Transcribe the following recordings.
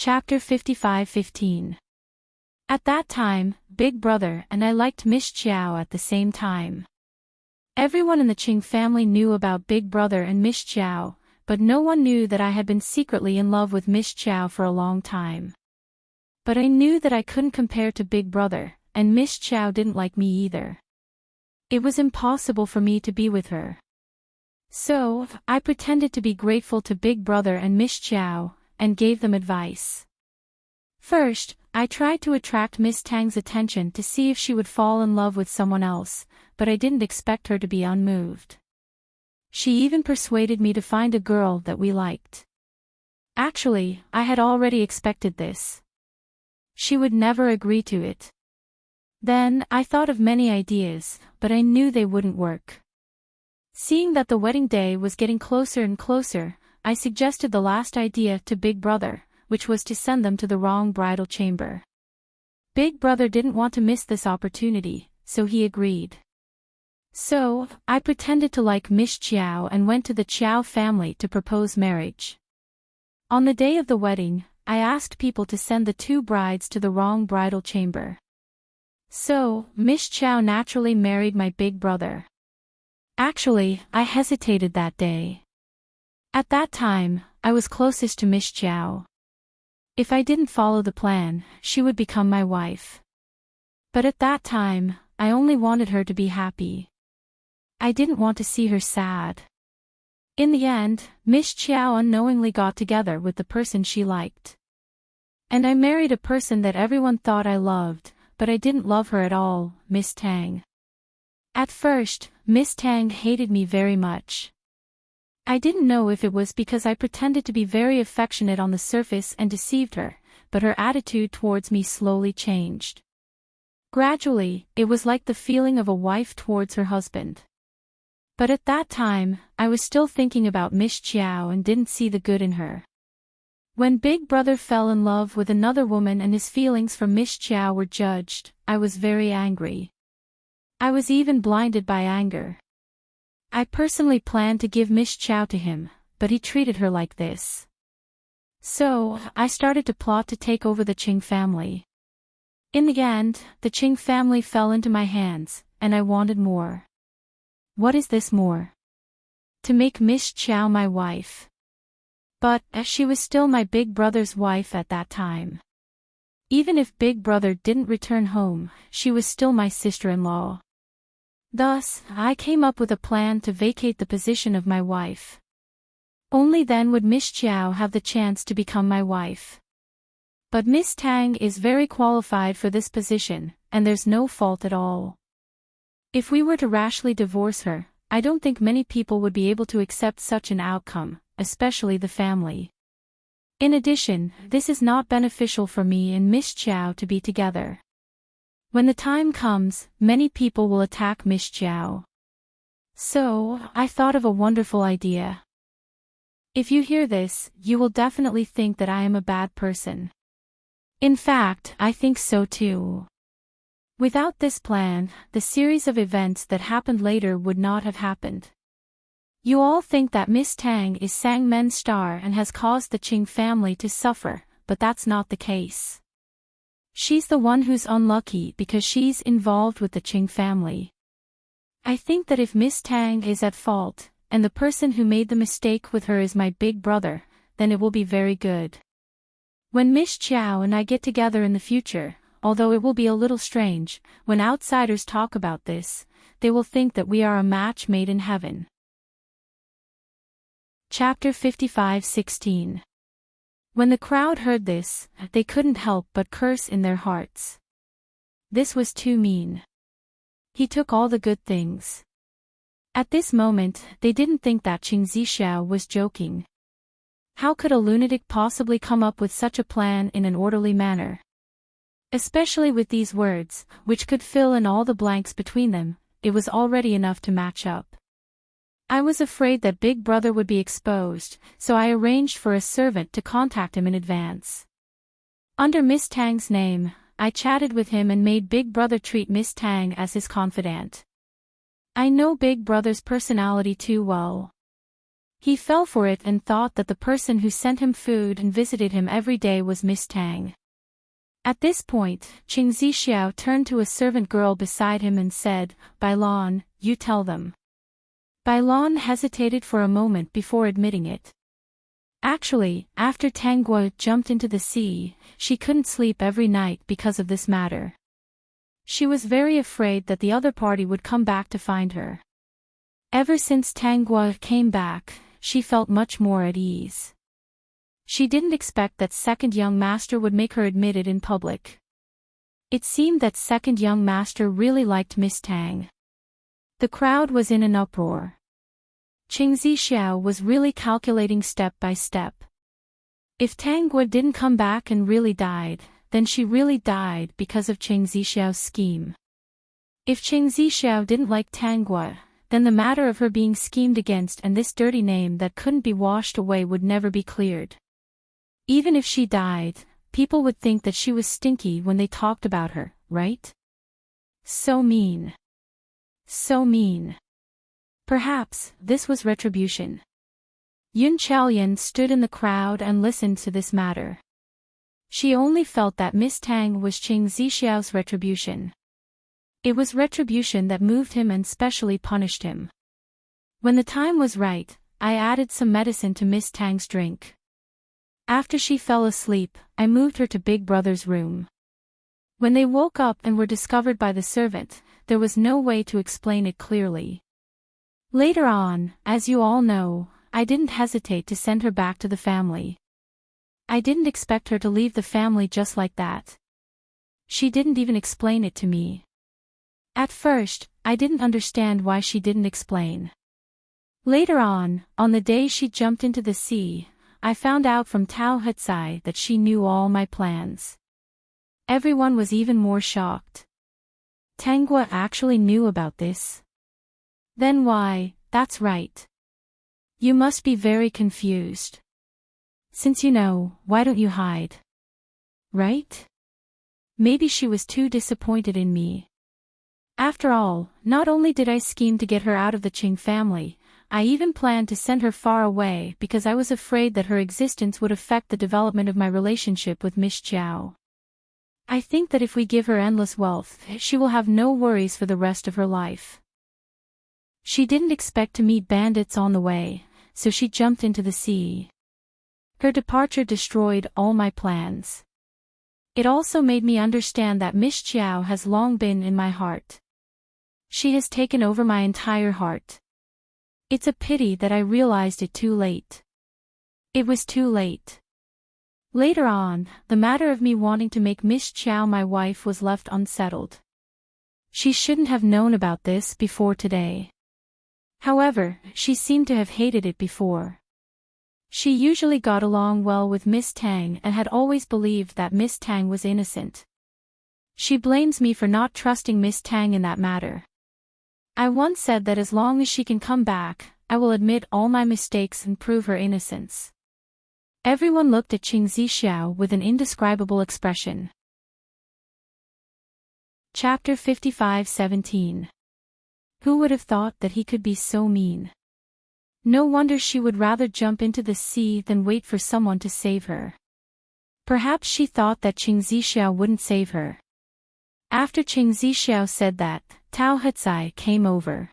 Chapter 55:15. At that time, Big Brother and I liked Miss Chiao at the same time. Everyone in the Ching family knew about Big Brother and Miss Chiao, but no one knew that I had been secretly in love with Miss Chiao for a long time. But I knew that I couldn't compare to Big Brother, and Miss Chiao didn't like me either. It was impossible for me to be with her. So, I pretended to be grateful to Big Brother and Miss Chiao, and gave them advice. First, I tried to attract Miss Tang's attention to see if she would fall in love with someone else, but I didn't expect her to be unmoved. She even persuaded me to find a girl that we liked. Actually, I had already expected this. She would never agree to it. Then, I thought of many ideas, but I knew they wouldn't work. Seeing that the wedding day was getting closer and closer, I suggested the last idea to Big Brother, which was to send them to the wrong bridal chamber. Big Brother didn't want to miss this opportunity, so he agreed. So, I pretended to like Miss Chiao and went to the Chiao family to propose marriage. On the day of the wedding, I asked people to send the two brides to the wrong bridal chamber. So, Miss Chiao naturally married my Big Brother. Actually, I hesitated that day. At that time, I was closest to Miss Chiao. If I didn't follow the plan, she would become my wife. But at that time, I only wanted her to be happy. I didn't want to see her sad. In the end, Miss Chiao unknowingly got together with the person she liked. And I married a person that everyone thought I loved, but I didn't love her at all, Miss Tang. At first, Miss Tang hated me very much. I didn't know if it was because I pretended to be very affectionate on the surface and deceived her, but her attitude towards me slowly changed. Gradually, it was like the feeling of a wife towards her husband. But at that time, I was still thinking about Miss Chiao and didn't see the good in her. When Big Brother fell in love with another woman and his feelings for Miss Chiao were judged, I was very angry. I was even blinded by anger. I personally planned to give Miss Chiao to him, but he treated her like this. So, I started to plot to take over the Ching family. In the end, the Ching family fell into my hands, and I wanted more. What is this more? To make Miss Chiao my wife. But, as she was still my Big Brother's wife at that time. Even if Big Brother didn't return home, she was still my sister-in-law. Thus, I came up with a plan to vacate the position of my wife. Only then would Miss Chiao have the chance to become my wife. But Miss Tang is very qualified for this position, and there's no fault at all. If we were to rashly divorce her, I don't think many people would be able to accept such an outcome, especially the family. In addition, this is not beneficial for me and Miss Chiao to be together. When the time comes, many people will attack Miss Chiao. So, I thought of a wonderful idea. If you hear this, you will definitely think that I am a bad person. In fact, I think so too. Without this plan, the series of events that happened later would not have happened. You all think that Miss Tang is Sang Men's star and has caused the Ching family to suffer, but that's not the case. She's the one who's unlucky because she's involved with the Ching family. I think that if Miss Tang is at fault, and the person who made the mistake with her is my Big Brother, then it will be very good. When Miss Chiao and I get together in the future, although it will be a little strange, when outsiders talk about this, they will think that we are a match made in heaven. Chapter 55:16. When the crowd heard this, they couldn't help but curse in their hearts. This was too mean. He took all the good things. At this moment, they didn't think that Qing Zhixiao was joking. How could a lunatic possibly come up with such a plan in an orderly manner? Especially with these words, which could fill in all the blanks between them, it was already enough to match up. I was afraid that Big Brother would be exposed, so I arranged for a servant to contact him in advance. Under Miss Tang's name, I chatted with him and made Big Brother treat Miss Tang as his confidant. I know Big Brother's personality too well. He fell for it and thought that the person who sent him food and visited him every day was Miss Tang. At this point, Qing Zixiao turned to a servant girl beside him and said, "Bailan, you tell them." Bailan hesitated for a moment before admitting it. Actually, after Tang Guo jumped into the sea, she couldn't sleep every night because of this matter. She was very afraid that the other party would come back to find her. Ever since Tang Guo came back, she felt much more at ease. She didn't expect that second young master would make her admit it in public. It seemed that second young master really liked Miss Tang. The crowd was in an uproar. Qing Zixiao was really calculating step by step. If Tang Guo didn't come back and really died, then she really died because of Qing Zixiao's scheme. If Qing Zixiao didn't like Tang Guo, then the matter of her being schemed against and this dirty name that couldn't be washed away would never be cleared. Even if she died, people would think that she was stinky when they talked about her, right? So mean. So mean. Perhaps this was retribution. Yun Chaolian stood in the crowd and listened to this matter. She only felt that Miss Tang was Qing Zixiao's retribution. It was retribution that moved him and specially punished him. When the time was right, I added some medicine to Miss Tang's drink. After she fell asleep, I moved her to Big Brother's room. When they woke up and were discovered by the servant, there was no way to explain it clearly. Later on, as you all know, I didn't hesitate to send her back to the family. I didn't expect her to leave the family just like that. She didn't even explain it to me. At first, I didn't understand why she didn't explain. Later on the day she jumped into the sea, I found out from Tao Hutsai that she knew all my plans. Everyone was even more shocked. Tang Guo actually knew about this. Then why, that's right. You must be very confused. Since you know, why don't you hide? Right? Maybe she was too disappointed in me. After all, not only did I scheme to get her out of the Qing family, I even planned to send her far away because I was afraid that her existence would affect the development of my relationship with Miss Chiao. I think that if we give her endless wealth, she will have no worries for the rest of her life. She didn't expect to meet bandits on the way, so she jumped into the sea. Her departure destroyed all my plans. It also made me understand that Miss Chiao has long been in my heart. She has taken over my entire heart. It's a pity that I realized it too late. It was too late. Later on, the matter of me wanting to make Miss Chiao my wife was left unsettled. She shouldn't have known about this before today. However, she seemed to have hated it before. She usually got along well with Miss Tang and had always believed that Miss Tang was innocent. She blames me for not trusting Miss Tang in that matter. I once said that as long as she can come back, I will admit all my mistakes and prove her innocence. Everyone looked at Qing Zixiao with an indescribable expression. Chapter 55:17. Who would have thought that he could be so mean? No wonder she would rather jump into the sea than wait for someone to save her. Perhaps she thought that Qing Zixiao wouldn't save her. After Qing Zixiao said that, Tao Hutsai came over.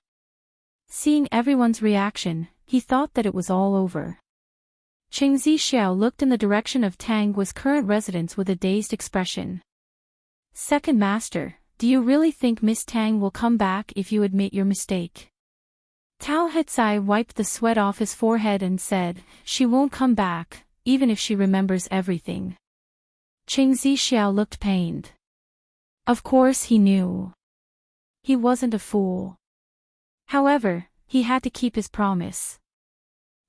Seeing everyone's reaction, he thought that it was all over. Qing Zixiao looked in the direction of Tang Guo's current residence with a dazed expression. Second Master, do you really think Miss Tang will come back if you admit your mistake? Tao Hutsai wiped the sweat off his forehead and said, she won't come back, even if she remembers everything. Qing Zixiao looked pained. Of course he knew. He wasn't a fool. However, he had to keep his promise.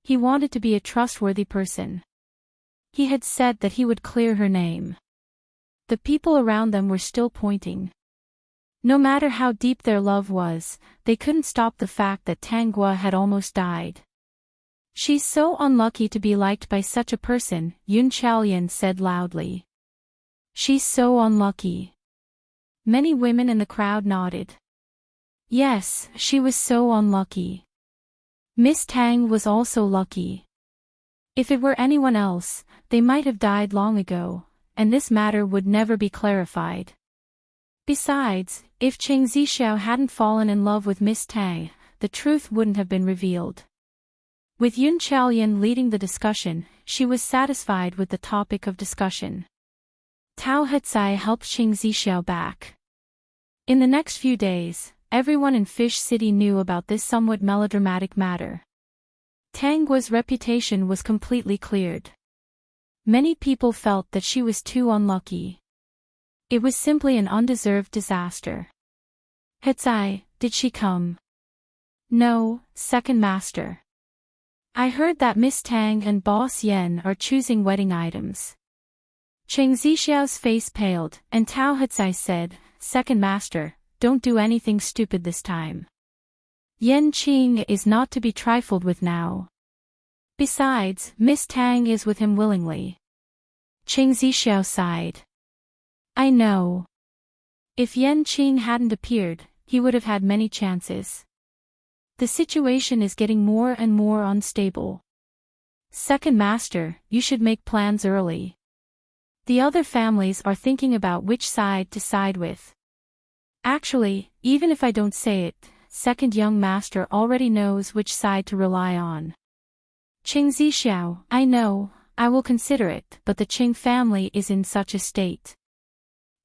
He wanted to be a trustworthy person. He had said that he would clear her name. The people around them were still pointing. No matter how deep their love was, they couldn't stop the fact that Tang Guo had almost died. She's so unlucky to be liked by such a person, Yun Chaolian said loudly. She's so unlucky. Many women in the crowd nodded. Yes, she was so unlucky. Miss Tang was also lucky. If it were anyone else, they might have died long ago, and this matter would never be clarified. Besides, if Cheng Zixiao hadn't fallen in love with Miss Tang, the truth wouldn't have been revealed. With Yun Chaoyan leading the discussion, she was satisfied with the topic of discussion. Tao Hecai helped Cheng Zixiao back. In the next few days, everyone in Fish City knew about this somewhat melodramatic matter. Tang Guo's reputation was completely cleared. Many people felt that she was too unlucky. It was simply an undeserved disaster. Hecai, did she come? No, second master. I heard that Miss Tang and Boss Yen are choosing wedding items. Cheng Zixiao's face paled, and Tao Hecai said, Second master, don't do anything stupid this time. Yan Qing is not to be trifled with now. Besides, Miss Tang is with him willingly. Cheng Zixiao sighed. I know. If Yan Qing hadn't appeared, he would have had many chances. The situation is getting more and more unstable. Second master, you should make plans early. The other families are thinking about which side to side with. Actually, even if I don't say it, second young master already knows which side to rely on. Cheng Zixiao, I know, I will consider it, but the Qing family is in such a state.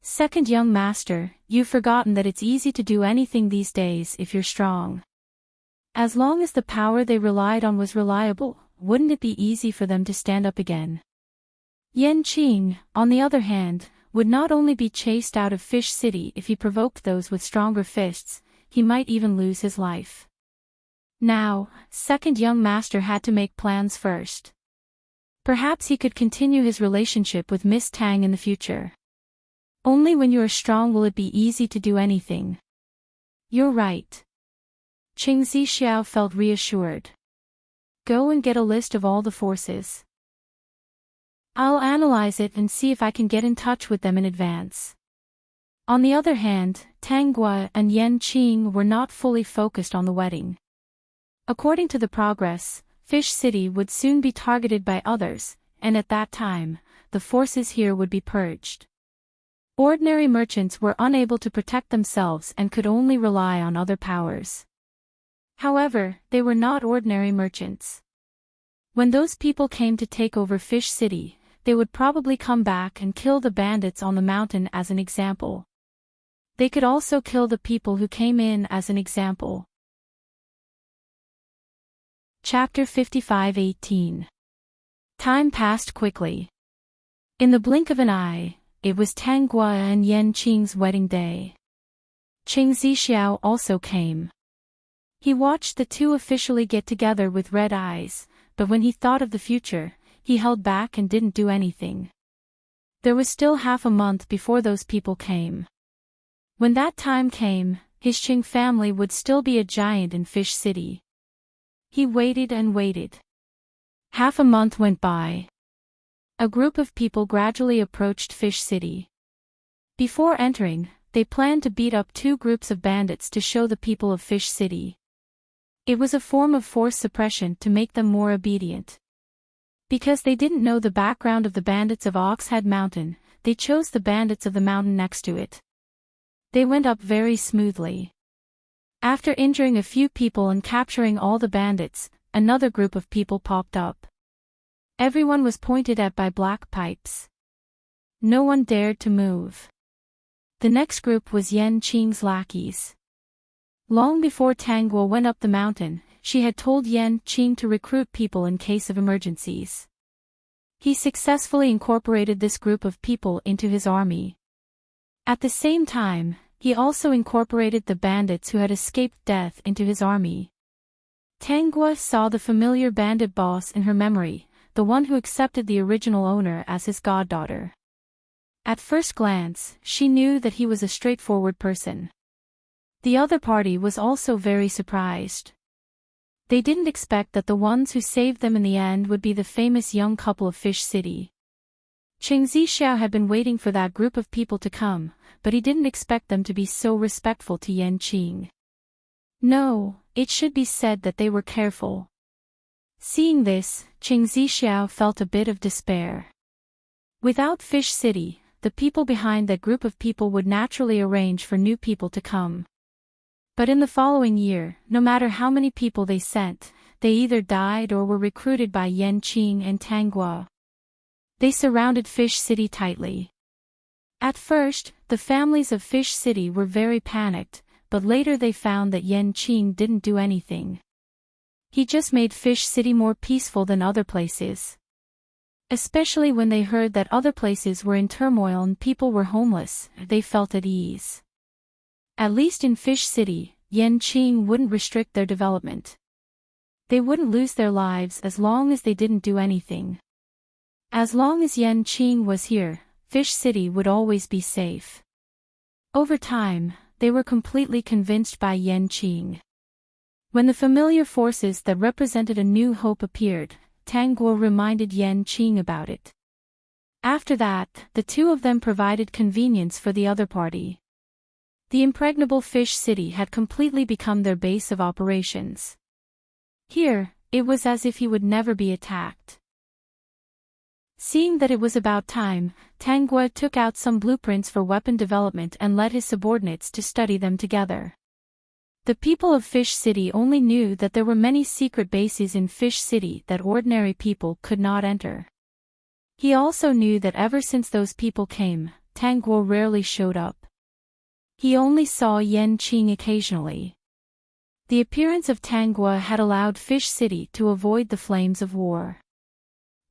Second young master, you've forgotten that it's easy to do anything these days if you're strong. As long as the power they relied on was reliable, wouldn't it be easy for them to stand up again? Yan Qing, on the other hand, would not only be chased out of Fish City if he provoked those with stronger fists, he might even lose his life. Now, second young master had to make plans first. Perhaps he could continue his relationship with Miss Tang in the future. Only when you are strong will it be easy to do anything. You're right. Cheng Zixiao felt reassured. Go and get a list of all the forces. I'll analyze it and see if I can get in touch with them in advance. On the other hand, Tang Guo and Yan Qing were not fully focused on the wedding. According to the progress, Fish City would soon be targeted by others, and at that time, the forces here would be purged. Ordinary merchants were unable to protect themselves and could only rely on other powers. However, they were not ordinary merchants. When those people came to take over Fish City, they would probably come back and kill the bandits on the mountain as an example. They could also kill the people who came in as an example. Chapter 55:18. Time passed quickly. In the blink of an eye, it was Tang Guo and Yan Qing's wedding day. Cheng Zixiao also came. He watched the two officially get together with red eyes, but when he thought of the future, he held back and didn't do anything. There was still half a month before those people came. When that time came, his Qing family would still be a giant in Fish City. He waited and waited. Half a month went by. A group of people gradually approached Fish City. Before entering, they planned to beat up two groups of bandits to show the people of Fish City. It was a form of force suppression to make them more obedient. Because they didn't know the background of the bandits of Oxhead Mountain, they chose the bandits of the mountain next to it. They went up very smoothly. After injuring a few people and capturing all the bandits, another group of people popped up. Everyone was pointed at by black pipes. No one dared to move. The next group was Yan Qing's lackeys. Long before Tang Guo went up the mountain, she had told Yan Qing to recruit people in case of emergencies. He successfully incorporated this group of people into his army. At the same time, he also incorporated the bandits who had escaped death into his army. Tang Guo saw the familiar bandit boss in her memory, the one who accepted the original owner as his goddaughter. At first glance, she knew that he was a straightforward person. The other party was also very surprised. They didn't expect that the ones who saved them in the end would be the famous young couple of Fish City. Cheng Zixiao had been waiting for that group of people to come, but he didn't expect them to be so respectful to Yan Qing. No, it should be said that they were careful. Seeing this, Qing Zixiao felt a bit of despair. Without Fish City, the people behind that group of people would naturally arrange for new people to come. But in the following year, no matter how many people they sent, they either died or were recruited by Yanqing and Tanguo. They surrounded Fish City tightly. At first, the families of Fish City were very panicked, but later they found that Yanqing didn't do anything. He just made Fish City more peaceful than other places. Especially when they heard that other places were in turmoil and people were homeless, they felt at ease. At least in Fish City, Yanqing wouldn't restrict their development. They wouldn't lose their lives as long as they didn't do anything. As long as Yanqing was here, Fish City would always be safe. Over time, they were completely convinced by Yanqing. When the familiar forces that represented a new hope appeared, Tanguo reminded Yanqing about it. After that, the two of them provided convenience for the other party. The impregnable Fish City had completely become their base of operations. Here, it was as if he would never be attacked. Seeing that it was about time, Tanguo took out some blueprints for weapon development and led his subordinates to study them together. The people of Fish City only knew that there were many secret bases in Fish City that ordinary people could not enter. He also knew that ever since those people came, Tanguo rarely showed up. He only saw Yanqing occasionally. The appearance of Tanguo had allowed Fish City to avoid the flames of war.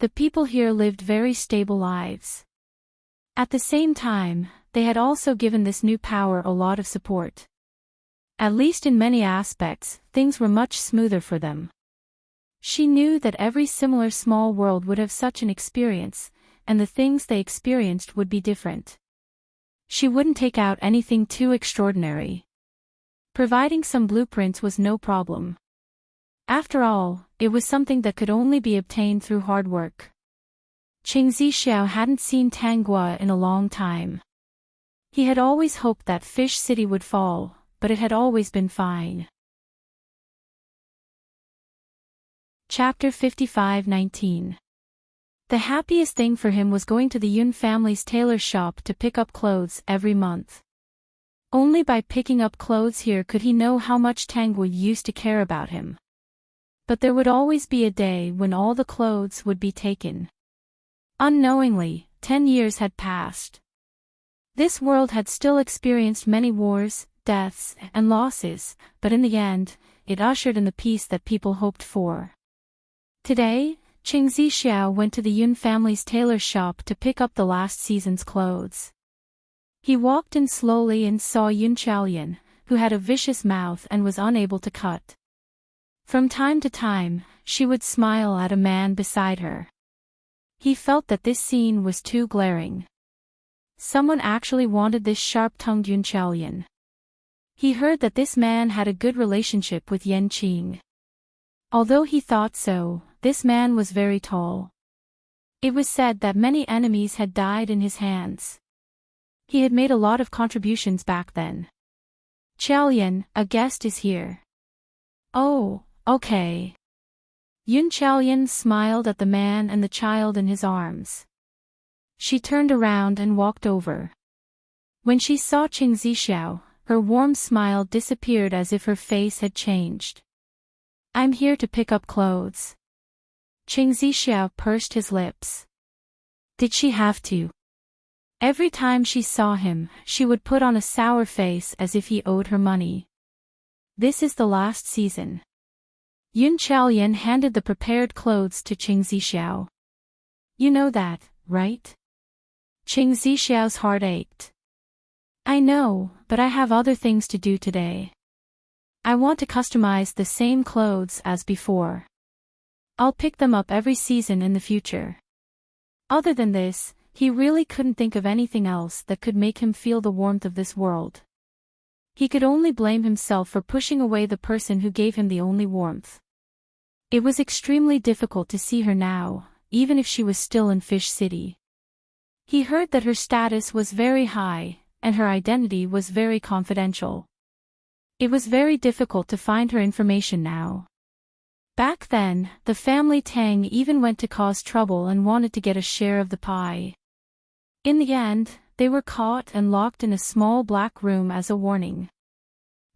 The people here lived very stable lives. At the same time, they had also given this new power a lot of support. At least in many aspects, things were much smoother for them. She knew that every similar small world would have such an experience, and the things they experienced would be different. She wouldn't take out anything too extraordinary. Providing some blueprints was no problem. After all, it was something that could only be obtained through hard work. Qing Zixiao hadn't seen Tanguo in a long time. He had always hoped that Fish City would fall, but it had always been fine. Chapter 55:19. The happiest thing for him was going to the Yun family's tailor shop to pick up clothes every month. Only by picking up clothes here could he know how much Tanguo used to care about him. But there would always be a day when all the clothes would be taken. Unknowingly, 10 years had passed. This world had still experienced many wars, deaths, and losses, but in the end, it ushered in the peace that people hoped for. Today, Qing Zixiao went to the Yun family's tailor shop to pick up the last season's clothes. He walked in slowly and saw Yun Chaolian, who had a vicious mouth and was unable to cut. From time to time, she would smile at a man beside her. He felt that this scene was too glaring. Someone actually wanted this sharp-tongued Yun Chaolian. He heard that this man had a good relationship with Yanqing. Although he thought so, this man was very tall. It was said that many enemies had died in his hands. He had made a lot of contributions back then. Chaolian, a guest is here. Oh, okay. Yun Chaolian smiled at the man and the child in his arms. She turned around and walked over. When she saw Qing Zixiao, her warm smile disappeared as if her face had changed. I'm here to pick up clothes. Qing Zixiao pursed his lips. Did she have to? Every time she saw him, she would put on a sour face as if he owed her money. This is the last season. Yun Chaolian handed the prepared clothes to Qing Zixiao. You know that, right? Qing Zixiao's heart ached. I know, but I have other things to do today. I want to customize the same clothes as before. I'll pick them up every season in the future. Other than this, he really couldn't think of anything else that could make him feel the warmth of this world. He could only blame himself for pushing away the person who gave him the only warmth. It was extremely difficult to see her now, even if she was still in Fish City. He heard that her status was very high, and her identity was very confidential. It was very difficult to find her information now. Back then, the family Tang even went to cause trouble and wanted to get a share of the pie. In the end, they were caught and locked in a small black room as a warning.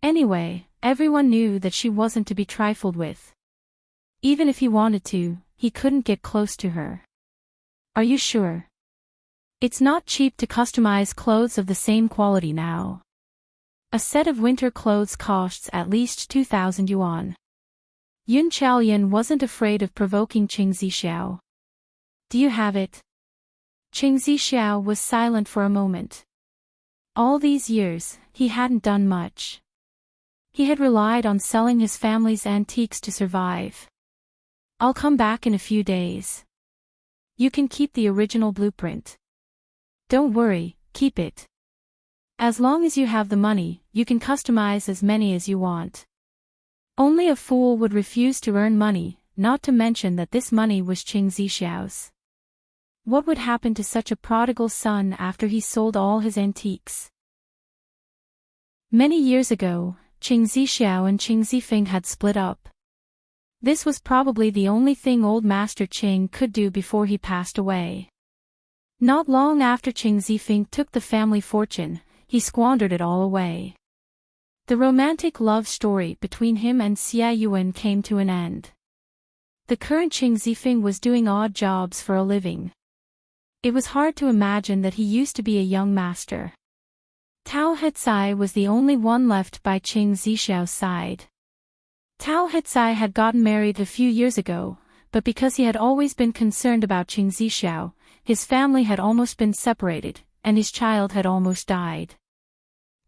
Anyway, everyone knew that she wasn't to be trifled with. Even if he wanted to, he couldn't get close to her. Are you sure? It's not cheap to customize clothes of the same quality now. A set of winter clothes costs at least 2,000 yuan. Yun Chaoyan wasn't afraid of provoking Qing Zixiao. Do you have it? Qing Zixiao was silent for a moment. All these years, he hadn't done much. He had relied on selling his family's antiques to survive. I'll come back in a few days. You can keep the original blueprint. Don't worry, keep it. As long as you have the money, you can customize as many as you want. Only a fool would refuse to earn money, not to mention that this money was Qing Zixiao's. What would happen to such a prodigal son after he sold all his antiques? Many years ago, Qing Zixiao and Qing Zifeng had split up. This was probably the only thing old Master Qing could do before he passed away. Not long after Qing Zifeng took the family fortune, he squandered it all away. The romantic love story between him and Xia Yuan came to an end. The current Qing Zifeng was doing odd jobs for a living. It was hard to imagine that he used to be a young master. Tao Hecai was the only one left by Qing Zixiao's side. Tao Hecai had gotten married a few years ago, but because he had always been concerned about Qing Zixiao, his family had almost been separated, and his child had almost died.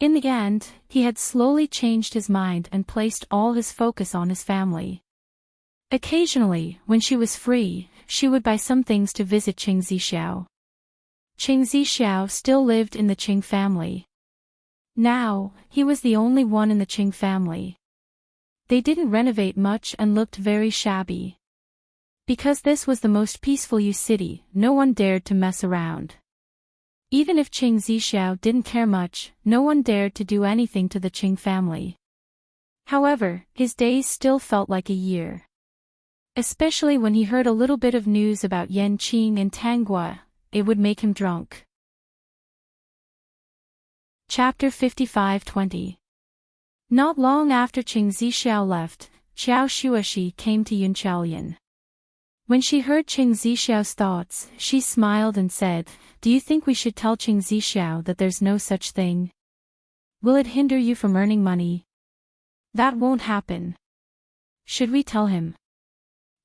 In the end, he had slowly changed his mind and placed all his focus on his family. Occasionally, when she was free, she would buy some things to visit Qing Zixiao. Qing Zixiao still lived in the Qing family. Now, he was the only one in the Qing family. They didn't renovate much and looked very shabby. Because this was the most peaceful Yu city, no one dared to mess around. Even if Qing Zixiao didn't care much, no one dared to do anything to the Qing family. However, his days still felt like a year. Especially when he heard a little bit of news about Yan Qing and Tanggua, it would make him drunk. Chapter 55-20. Not long after Qing Zixiao left, Xiao Shuashi came to Yun Chaoyan. When she heard Qing Zixiao's thoughts, she smiled and said, "Do you think we should tell Qing Zixiao that there's no such thing? Will it hinder you from earning money?" "That won't happen." "Should we tell him?"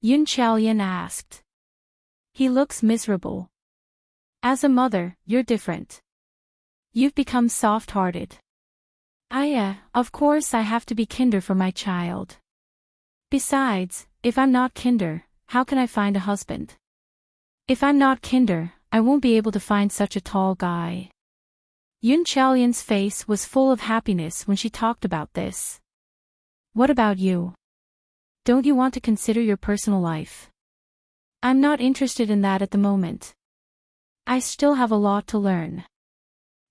Yun Chaoyan asked. "He looks miserable. As a mother, you're different. You've become soft-hearted." Of course I have to be kinder for my child. Besides, if I'm not kinder, how can I find a husband? If I'm not kinder, I won't be able to find such a tall guy. Yun Chaoyan's face was full of happiness when she talked about this. "What about you? Don't you want to consider your personal life?" "I'm not interested in that at the moment. I still have a lot to learn.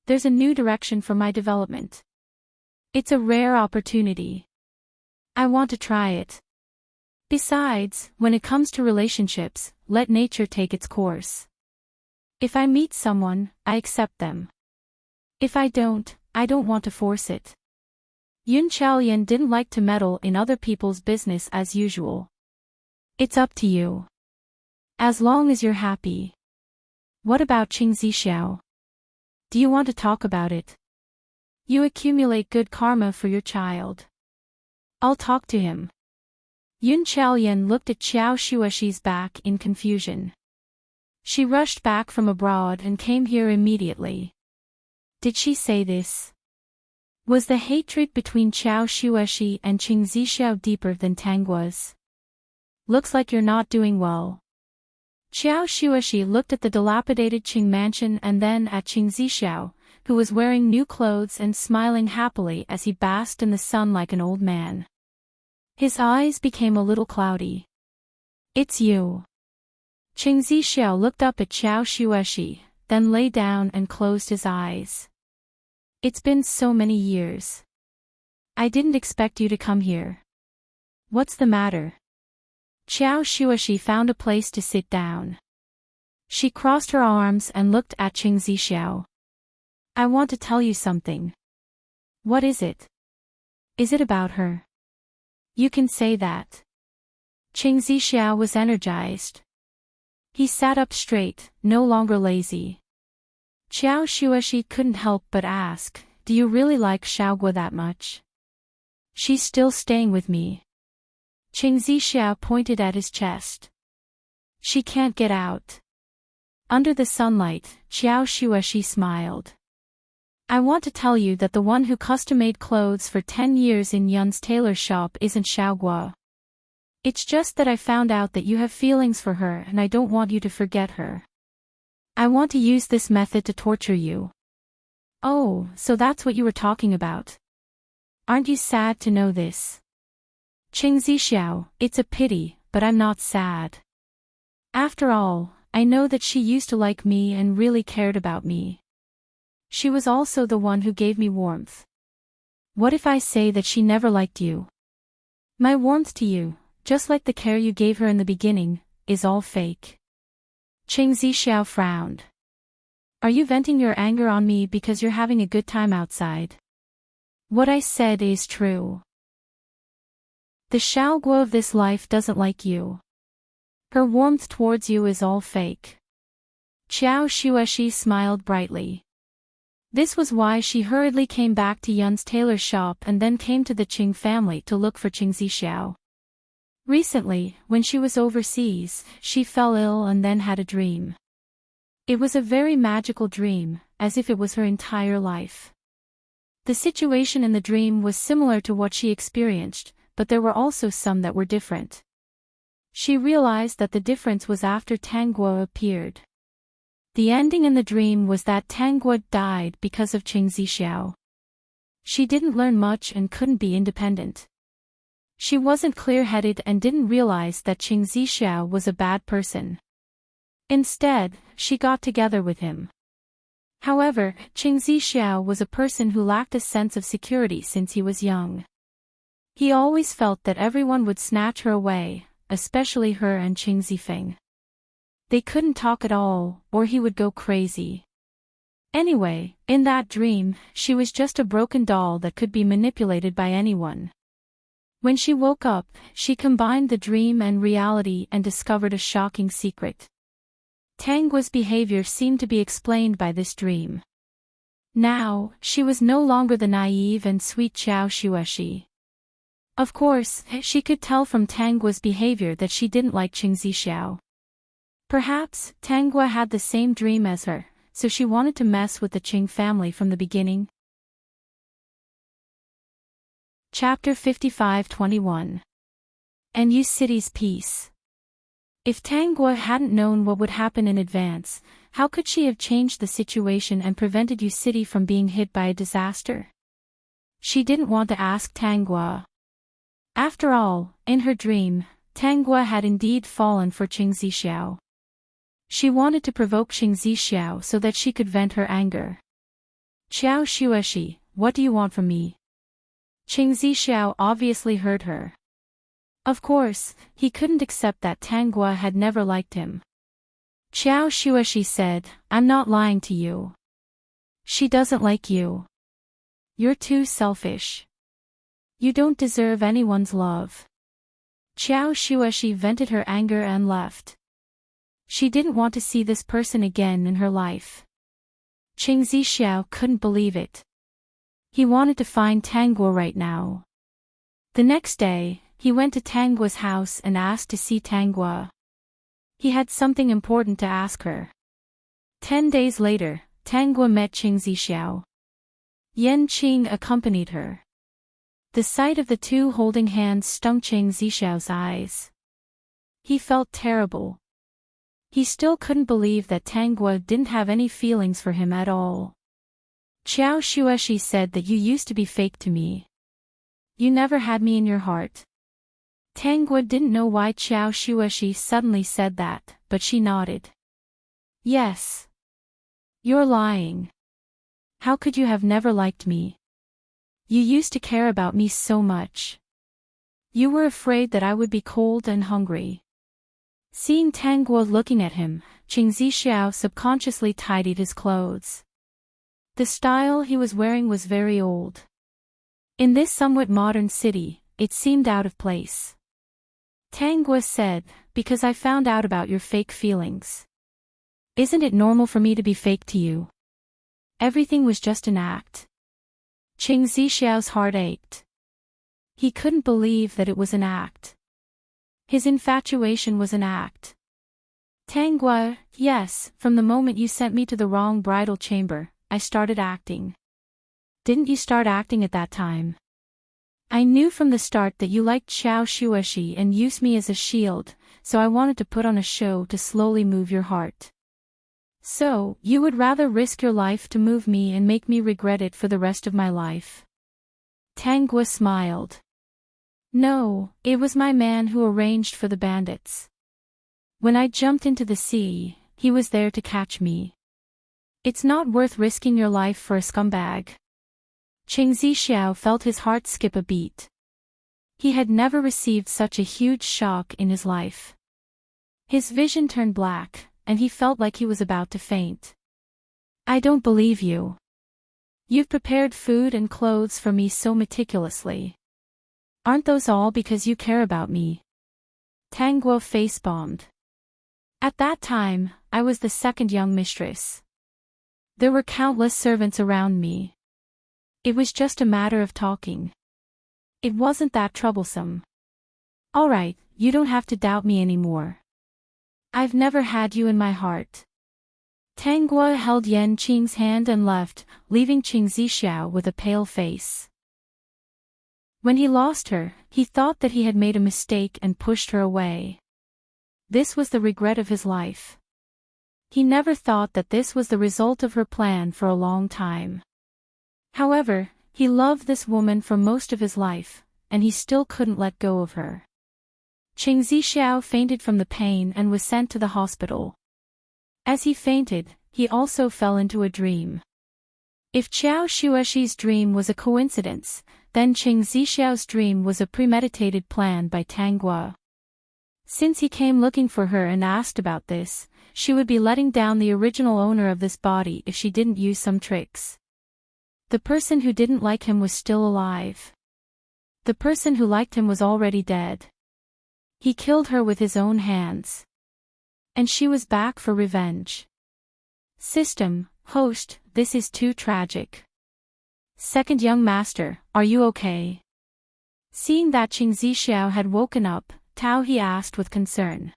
There's a new direction for my development. It's a rare opportunity. I want to try it. Besides, when it comes to relationships, let nature take its course. If I meet someone, I accept them. If I don't want to force it." Yun Chaoyan didn't like to meddle in other people's business as usual. "It's up to you. As long as you're happy." "What about Qing Zixiao? Do you want to talk about it? You accumulate good karma for your child." "I'll talk to him." Yun Chaoyan looked at Xiao Shuashi's back in confusion. She rushed back from abroad and came here immediately. Did she say this? Was the hatred between Xiao Shuashi and Qing Zixiao deeper than Tanggua's? "Looks like you're not doing well." Xiao Shuashi looked at the dilapidated Qing mansion and then at Qing Zixiao, who was wearing new clothes and smiling happily as he basked in the sun like an old man. His eyes became a little cloudy. "It's you." Qing Zixiao looked up at Xiao Shuashi, then lay down and closed his eyes. "It's been so many years. I didn't expect you to come here. What's the matter? Qiao Shuashi found a place to sit down. She crossed her arms and looked at Qing Zixiao. I want to tell you something. What is it? Is it about her? You can say that. Qing Zixiao was energized. He sat up straight, no longer lazy. Qiao Shuashi couldn't help but ask, do you really like Xiaoguo that much? She's still staying with me. Qing Zixiao pointed at his chest. She can't get out. Under the sunlight, Qiao Shuashi smiled. I want to tell you that the one who custom-made clothes for 10 years in Yun's tailor shop isn't Xiaoguo. It's just that I found out that you have feelings for her and I don't want you to forget her. I want to use this method to torture you. Oh, so that's what you were talking about. Aren't you sad to know this? Qing Zixiao, it's a pity, but I'm not sad. After all, I know that she used to like me and really cared about me. She was also the one who gave me warmth. What if I say that she never liked you? My warmth to you, just like the care you gave her in the beginning, is all fake. Qing Zixiao frowned. Are you venting your anger on me because you're having a good time outside? What I said is true. The Xiaoguo of this life doesn't like you. Her warmth towards you is all fake. Qiao Shuashi smiled brightly. This was why she hurriedly came back to Yun's tailor shop and then came to the Qing family to look for Qing Zixiao. Recently, when she was overseas, she fell ill and then had a dream. It was a very magical dream, as if it was her entire life. The situation in the dream was similar to what she experienced, but there were also some that were different. She realized that the difference was after Tang Guo appeared. The ending in the dream was that Tang Guo died because of Qing Zixiao. She didn't learn much and couldn't be independent. She wasn't clear-headed and didn't realize that Qing Zixiao was a bad person. Instead, she got together with him. However, Qing Zixiao was a person who lacked a sense of security since he was young. He always felt that everyone would snatch her away, especially her and Qing Zifeng. They couldn't talk at all, or he would go crazy. Anyway, in that dream, she was just a broken doll that could be manipulated by anyone. When she woke up, she combined the dream and reality and discovered a shocking secret. Tang Guo's behavior seemed to be explained by this dream. Now, she was no longer the naive and sweet Qiao Shuashi. Of course, she could tell from Tang Guo's behavior that she didn't like Qing Zixiao. Perhaps, Tang Guo had the same dream as her, so she wanted to mess with the Qing family from the beginning. Chapter 55-21. Enyu City's Peace. If Tang Guo hadn't known what would happen in advance, how could she have changed the situation and prevented Yu City from being hit by a disaster? She didn't want to ask Tang Guo. After all, in her dream, Tang Guo had indeed fallen for Qing Zixiao. She wanted to provoke Qing Zixiao so that she could vent her anger. Qiao Shuashi, what do you want from me? Qing Zixiao obviously heard her. Of course, he couldn't accept that Tang Guo had never liked him. Qiao Shuashi said, I'm not lying to you. She doesn't like you. You're too selfish. You don't deserve anyone's love. Qiao Shuashi vented her anger and left. She didn't want to see this person again in her life. Qing Zixiao couldn't believe it. He wanted to find Tang Guo right now. The next day, he went to Tang Guo's house and asked to see Tang Guo. He had something important to ask her. 10 days later, Tang Guo met Qing Zixiao. Yan Qing accompanied her. The sight of the two holding hands stung Qing Zixiao's eyes. He felt terrible. He still couldn't believe that Tang Guo didn't have any feelings for him at all. Qiao Shuashi said that you used to be fake to me. You never had me in your heart. Tang Guo didn't know why Qiao Shuashi suddenly said that, but she nodded. Yes. You're lying. How could you have never liked me? You used to care about me so much. You were afraid that I would be cold and hungry. Seeing Tang Guo looking at him, Qing Zixiao subconsciously tidied his clothes. The style he was wearing was very old. In this somewhat modern city, it seemed out of place. Tang Guo said, because I found out about your fake feelings. Isn't it normal for me to be fake to you? Everything was just an act. Qing Zixiao's heart ached. He couldn't believe that it was an act. His infatuation was an act. Tang Guo, yes, from the moment you sent me to the wrong bridal chamber, I started acting. Didn't you start acting at that time? I knew from the start that you liked Xiao Shueshi and used me as a shield, so I wanted to put on a show to slowly move your heart. So, you would rather risk your life to move me and make me regret it for the rest of my life? Tang Guo smiled. No, it was my man who arranged for the bandits. When I jumped into the sea, he was there to catch me. It's not worth risking your life for a scumbag. Qing Zixiao felt his heart skip a beat. He had never received such a huge shock in his life. His vision turned black, and he felt like he was about to faint. I don't believe you. You've prepared food and clothes for me so meticulously. Aren't those all because you care about me? Tang Guo face-bombed. At that time, I was the second young mistress. There were countless servants around me. It was just a matter of talking. It wasn't that troublesome. All right, you don't have to doubt me anymore. I've never had you in my heart. Tang Guo held Yan Qing's hand and left, leaving Qing Zixiao with a pale face. When he lost her, he thought that he had made a mistake and pushed her away. This was the regret of his life. He never thought that this was the result of her plan for a long time. However, he loved this woman for most of his life, and he still couldn't let go of her. Qing Zixiao fainted from the pain and was sent to the hospital. As he fainted, he also fell into a dream. If Xiao Shueshi's dream was a coincidence, then Qing Zixiao's dream was a premeditated plan by Tang Guo. Since he came looking for her and asked about this, she would be letting down the original owner of this body if she didn't use some tricks. The person who didn't like him was still alive. The person who liked him was already dead. He killed her with his own hands. And she was back for revenge. System, host, this is too tragic. Second young master, are you okay? Seeing that Qing Zixiao had woken up, Tao he asked with concern.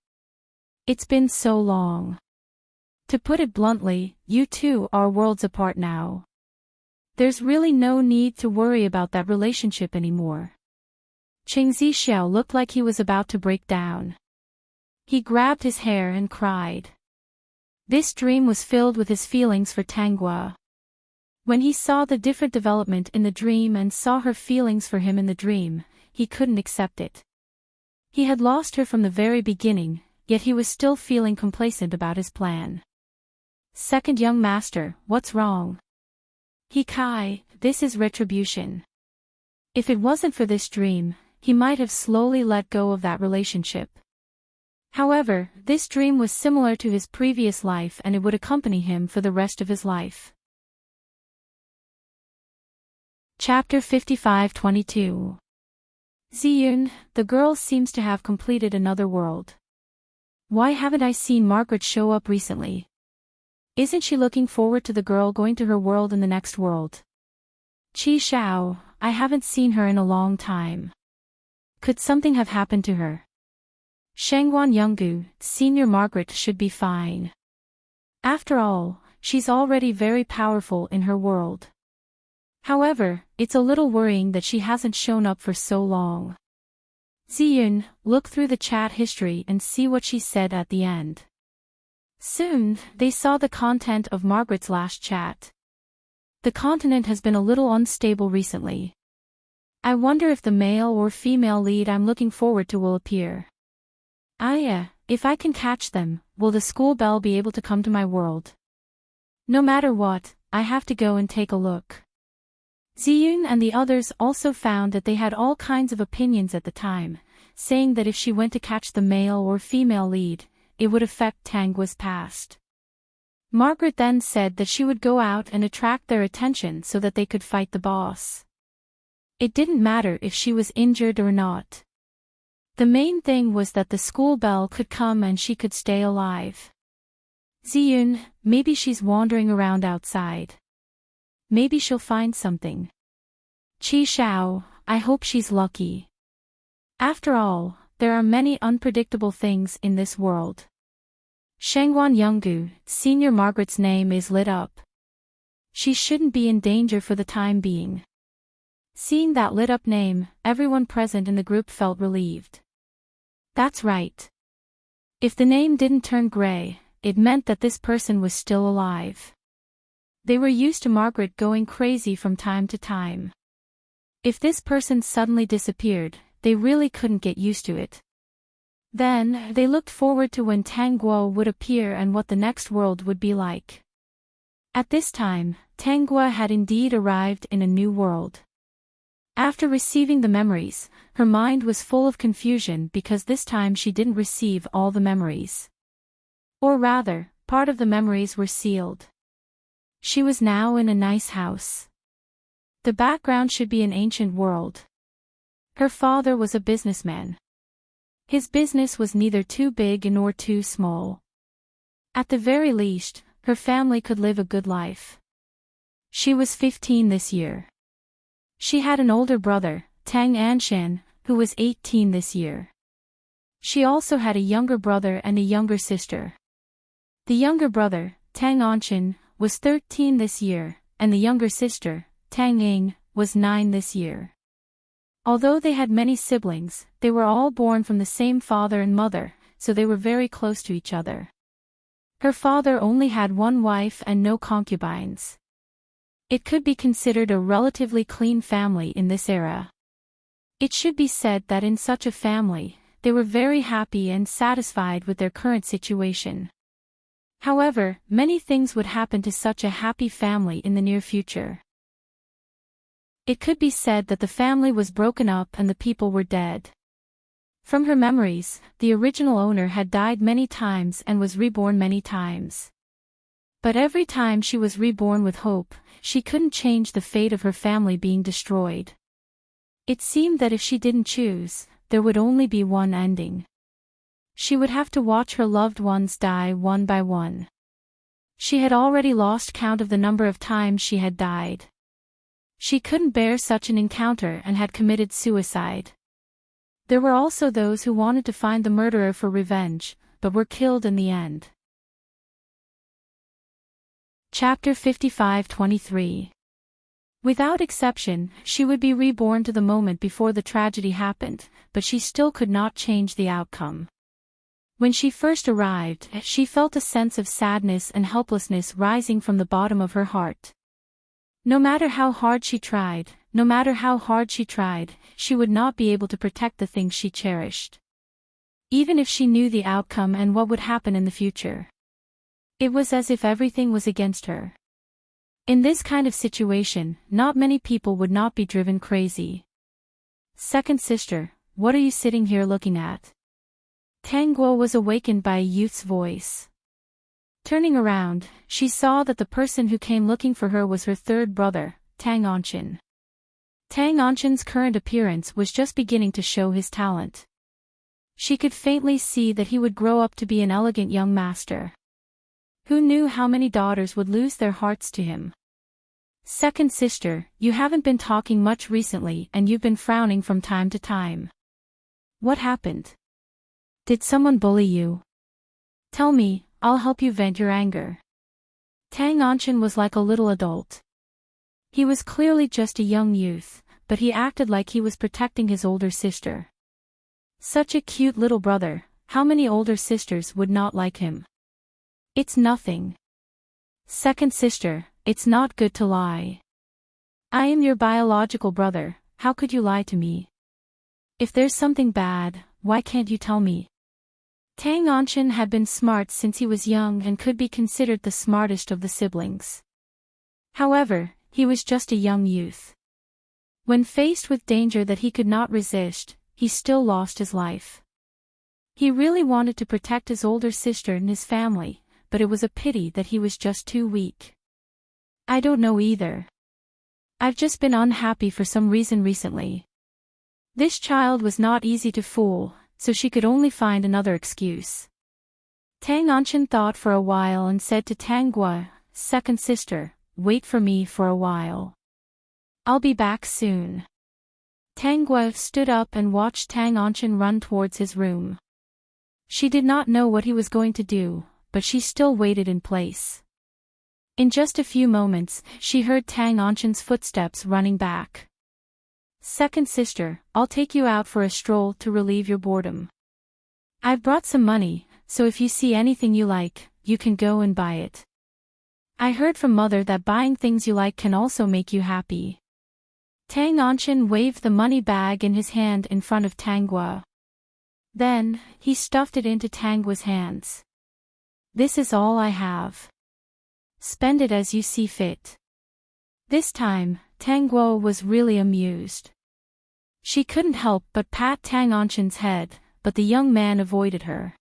It's been so long. To put it bluntly, you two are worlds apart now. There's really no need to worry about that relationship anymore. Qing Zixiao looked like he was about to break down. He grabbed his hair and cried. This dream was filled with his feelings for Tang Guo. When he saw the different development in the dream and saw her feelings for him in the dream, he couldn't accept it. He had lost her from the very beginning, yet he was still feeling complacent about his plan. Second young master, what's wrong? He Kai, this is retribution. If it wasn't for this dream, he might have slowly let go of that relationship. However, this dream was similar to his previous life and it would accompany him for the rest of his life. Chapter 55-22. Ziyun, the girl seems to have completed another world. Why haven't I seen Margaret show up recently? Isn't she looking forward to the girl going to her world in the next world? Qi Xiao, I haven't seen her in a long time. Could something have happened to her? Shangguan Yonggu, Senior Margaret should be fine. After all, she's already very powerful in her world. However, it's a little worrying that she hasn't shown up for so long. Ziyun, look through the chat history and see what she said at the end. Soon, they saw the content of Margaret's last chat. The continent has been a little unstable recently. I wonder if the male or female lead I'm looking forward to will appear. If I can catch them, will the school bell be able to come to my world? No matter what, I have to go and take a look. Ziyun and the others also found that they had all kinds of opinions at the time, saying that if she went to catch the male or female lead, it would affect Tangua's past. Margaret then said that she would go out and attract their attention so that they could fight the boss. It didn't matter if she was injured or not. The main thing was that the school bell could come and she could stay alive. Ziyun, maybe she's wandering around outside. Maybe she'll find something. Qi Xiao, I hope she's lucky. After all, there are many unpredictable things in this world. Shengguan Yonggu, Senior Margaret's name is lit up. She shouldn't be in danger for the time being. Seeing that lit-up name, everyone present in the group felt relieved. That's right. If the name didn't turn gray, it meant that this person was still alive. They were used to Margaret going crazy from time to time. If this person suddenly disappeared, they really couldn't get used to it. Then, they looked forward to when Tang Guo would appear and what the next world would be like. At this time, Tang Guo had indeed arrived in a new world. After receiving the memories, her mind was full of confusion because this time she didn't receive all the memories. Or rather, part of the memories were sealed. She was now in a nice house. The background should be an ancient world. Her father was a businessman. His business was neither too big nor too small. At the very least, her family could live a good life. She was 15 this year. She had an older brother, Tang Anshan, who was 18 this year. She also had a younger brother and a younger sister. The younger brother, Tang Anshan, was 13 this year, and the younger sister, Tang Ying, was 9 this year. Although they had many siblings, they were all born from the same father and mother, so they were very close to each other. Her father only had one wife and no concubines. It could be considered a relatively clean family in this era. It should be said that in such a family, they were very happy and satisfied with their current situation. However, many things would happen to such a happy family in the near future. It could be said that the family was broken up and the people were dead. From her memories, the original owner had died many times and was reborn many times. But every time she was reborn with hope, she couldn't change the fate of her family being destroyed. It seemed that if she didn't choose, there would only be one ending. She would have to watch her loved ones die one by one. She had already lost count of the number of times she had died. She couldn't bear such an encounter and had committed suicide. There were also those who wanted to find the murderer for revenge, but were killed in the end. Chapter 55-23. Without exception, she would be reborn to the moment before the tragedy happened, but she still could not change the outcome. When she first arrived, she felt a sense of sadness and helplessness rising from the bottom of her heart. No matter how hard she tried, she would not be able to protect the things she cherished. Even if she knew the outcome and what would happen in the future. It was as if everything was against her. In this kind of situation, not many people would not be driven crazy. Second sister, what are you sitting here looking at? Tang Guo was awakened by a youth's voice. Turning around, she saw that the person who came looking for her was her third brother, Tang Anshan. Tang Anshan's current appearance was just beginning to show his talent. She could faintly see that he would grow up to be an elegant young master. Who knew how many daughters would lose their hearts to him? Second sister, you haven't been talking much recently and you've been frowning from time to time. What happened? Did someone bully you? Tell me, I'll help you vent your anger. Tang Anshan was like a little adult. He was clearly just a young youth, but he acted like he was protecting his older sister. Such a cute little brother, how many older sisters would not like him? It's nothing. Second sister, it's not good to lie. I am your biological brother, how could you lie to me? If there's something bad, why can't you tell me? Tang Anshan had been smart since he was young and could be considered the smartest of the siblings. However, he was just a young youth. When faced with danger that he could not resist, he still lost his life. He really wanted to protect his older sister and his family, but it was a pity that he was just too weak. I don't know either. I've just been unhappy for some reason recently. This child was not easy to fool, so she could only find another excuse. Tang Anchin thought for a while and said to Tang Gua, second sister, wait for me for a while. I'll be back soon. Tang Gua stood up and watched Tang Anchin run towards his room. She did not know what he was going to do, but she still waited in place. In just a few moments, she heard Tang Anchin's footsteps running back. Second sister, I'll take you out for a stroll to relieve your boredom. I've brought some money, so if you see anything you like, you can go and buy it. I heard from mother that buying things you like can also make you happy. Tang Anchin waved the money bag in his hand in front of Tang Gua. Then, he stuffed it into Tang Gua's hands. This is all I have. Spend it as you see fit. This time, Tang Gua was really amused. She couldn't help but pat Tang Anchin's head, but the young man avoided her.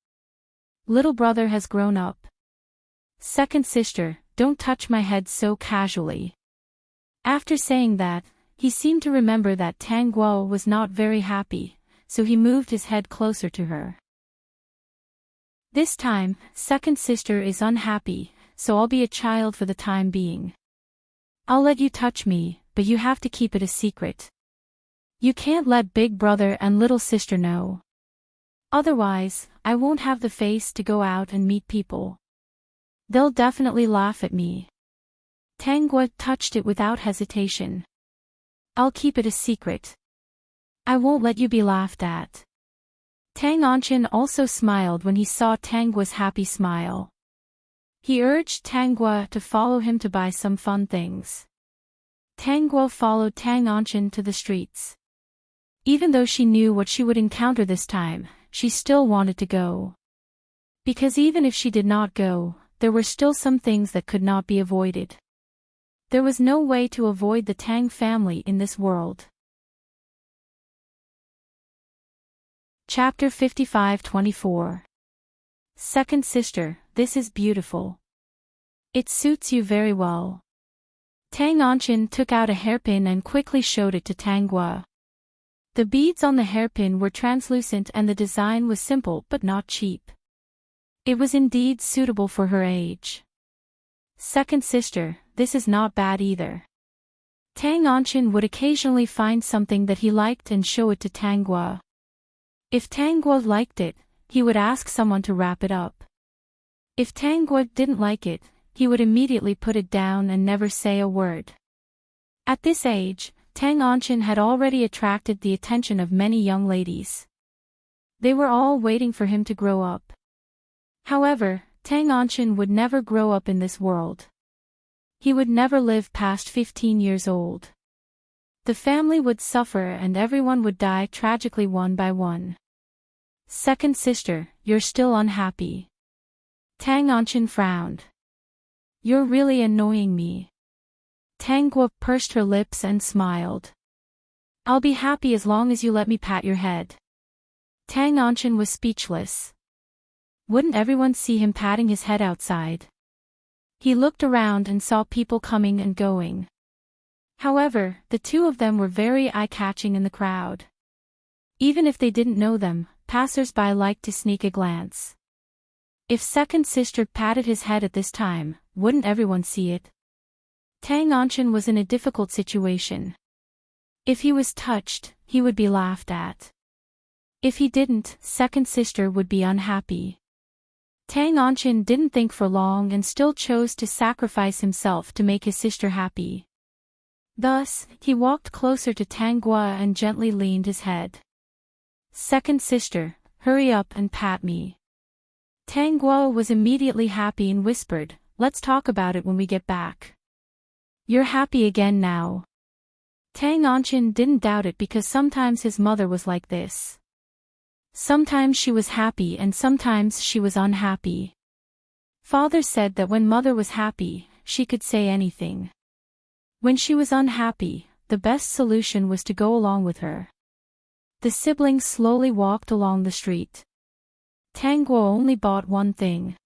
Little brother has grown up. Second sister, don't touch my head so casually. After saying that, he seemed to remember that Tang Gua was not very happy, so he moved his head closer to her. This time, second sister is unhappy, so I'll be a child for the time being. I'll let you touch me, but you have to keep it a secret. You can't let big brother and little sister know. Otherwise, I won't have the face to go out and meet people. They'll definitely laugh at me. Tang Gua touched it without hesitation. I'll keep it a secret. I won't let you be laughed at. Tang Anchin also smiled when he saw Tang Gua's happy smile. He urged Tang Gua to follow him to buy some fun things. Tang Gua followed Tang Anchin to the streets. Even though she knew what she would encounter this time, she still wanted to go. Because even if she did not go, there were still some things that could not be avoided. There was no way to avoid the Tang family in this world. Chapter 55-24. Second sister, this is beautiful. It suits you very well. Tang Anchin took out a hairpin and quickly showed it to Tang Gua. The beads on the hairpin were translucent and the design was simple but not cheap. It was indeed suitable for her age. Second sister, this is not bad either. Tang Anchin would occasionally find something that he liked and show it to Tang Gua. If Tang Gua liked it, he would ask someone to wrap it up. If Tang Gua didn't like it, he would immediately put it down and never say a word. At this age, Tang Anchin had already attracted the attention of many young ladies. They were all waiting for him to grow up. However, Tang Anchin would never grow up in this world. He would never live past 15 years old. The family would suffer and everyone would die tragically one by one. Second sister, you're still unhappy. Tang Anchin frowned. You're really annoying me. Tang Gua pursed her lips and smiled. I'll be happy as long as you let me pat your head. Tang Anchin was speechless. Wouldn't everyone see him patting his head outside? He looked around and saw people coming and going. However, the two of them were very eye-catching in the crowd. Even if they didn't know them, passers-by liked to sneak a glance. If second sister patted his head at this time, wouldn't everyone see it? Tang Anchin was in a difficult situation. If he was touched, he would be laughed at. If he didn't, second sister would be unhappy. Tang Anchin didn't think for long and still chose to sacrifice himself to make his sister happy. Thus, he walked closer to Tang Gua and gently leaned his head. Second sister, hurry up and pat me. Tang Gua was immediately happy and whispered, let's talk about it when we get back. You're happy again now. Tang Anchin didn't doubt it because sometimes his mother was like this. Sometimes she was happy and sometimes she was unhappy. Father said that when mother was happy, she could say anything. When she was unhappy, the best solution was to go along with her. The siblings slowly walked along the street. Tang Guo only bought one thing.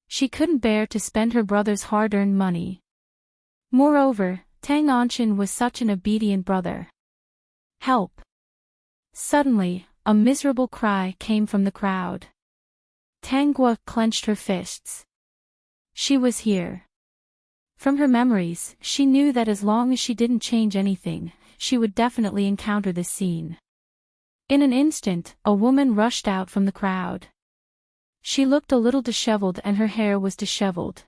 She couldn't bear to spend her brother's hard-earned money. Moreover, Tang Anchin was such an obedient brother. Help! Suddenly, a miserable cry came from the crowd. Tang Guo clenched her fists. She was here. From her memories, she knew that as long as she didn't change anything, she would definitely encounter this scene. In an instant, a woman rushed out from the crowd. She looked a little disheveled and her hair was disheveled.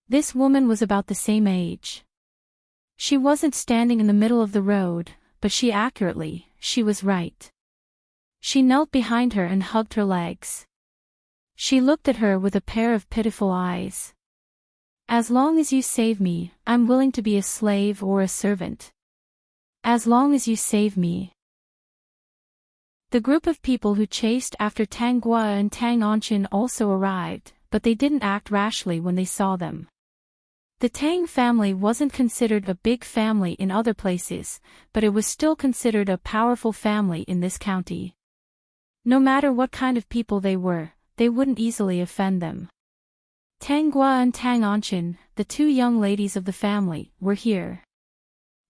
This woman was about the same age. She wasn't standing in the middle of the road, but she was right. She knelt behind her and hugged her legs. She looked at her with a pair of pitiful eyes. As long as you save me, I'm willing to be a slave or a servant. As long as you save me. The group of people who chased after Tang Guo and Tang Anchin also arrived, but they didn't act rashly when they saw them. The Tang family wasn't considered a big family in other places, but it was still considered a powerful family in this county. No matter what kind of people they were, they wouldn't easily offend them. Tang Guo and Tang Anchin, the two young ladies of the family, were here.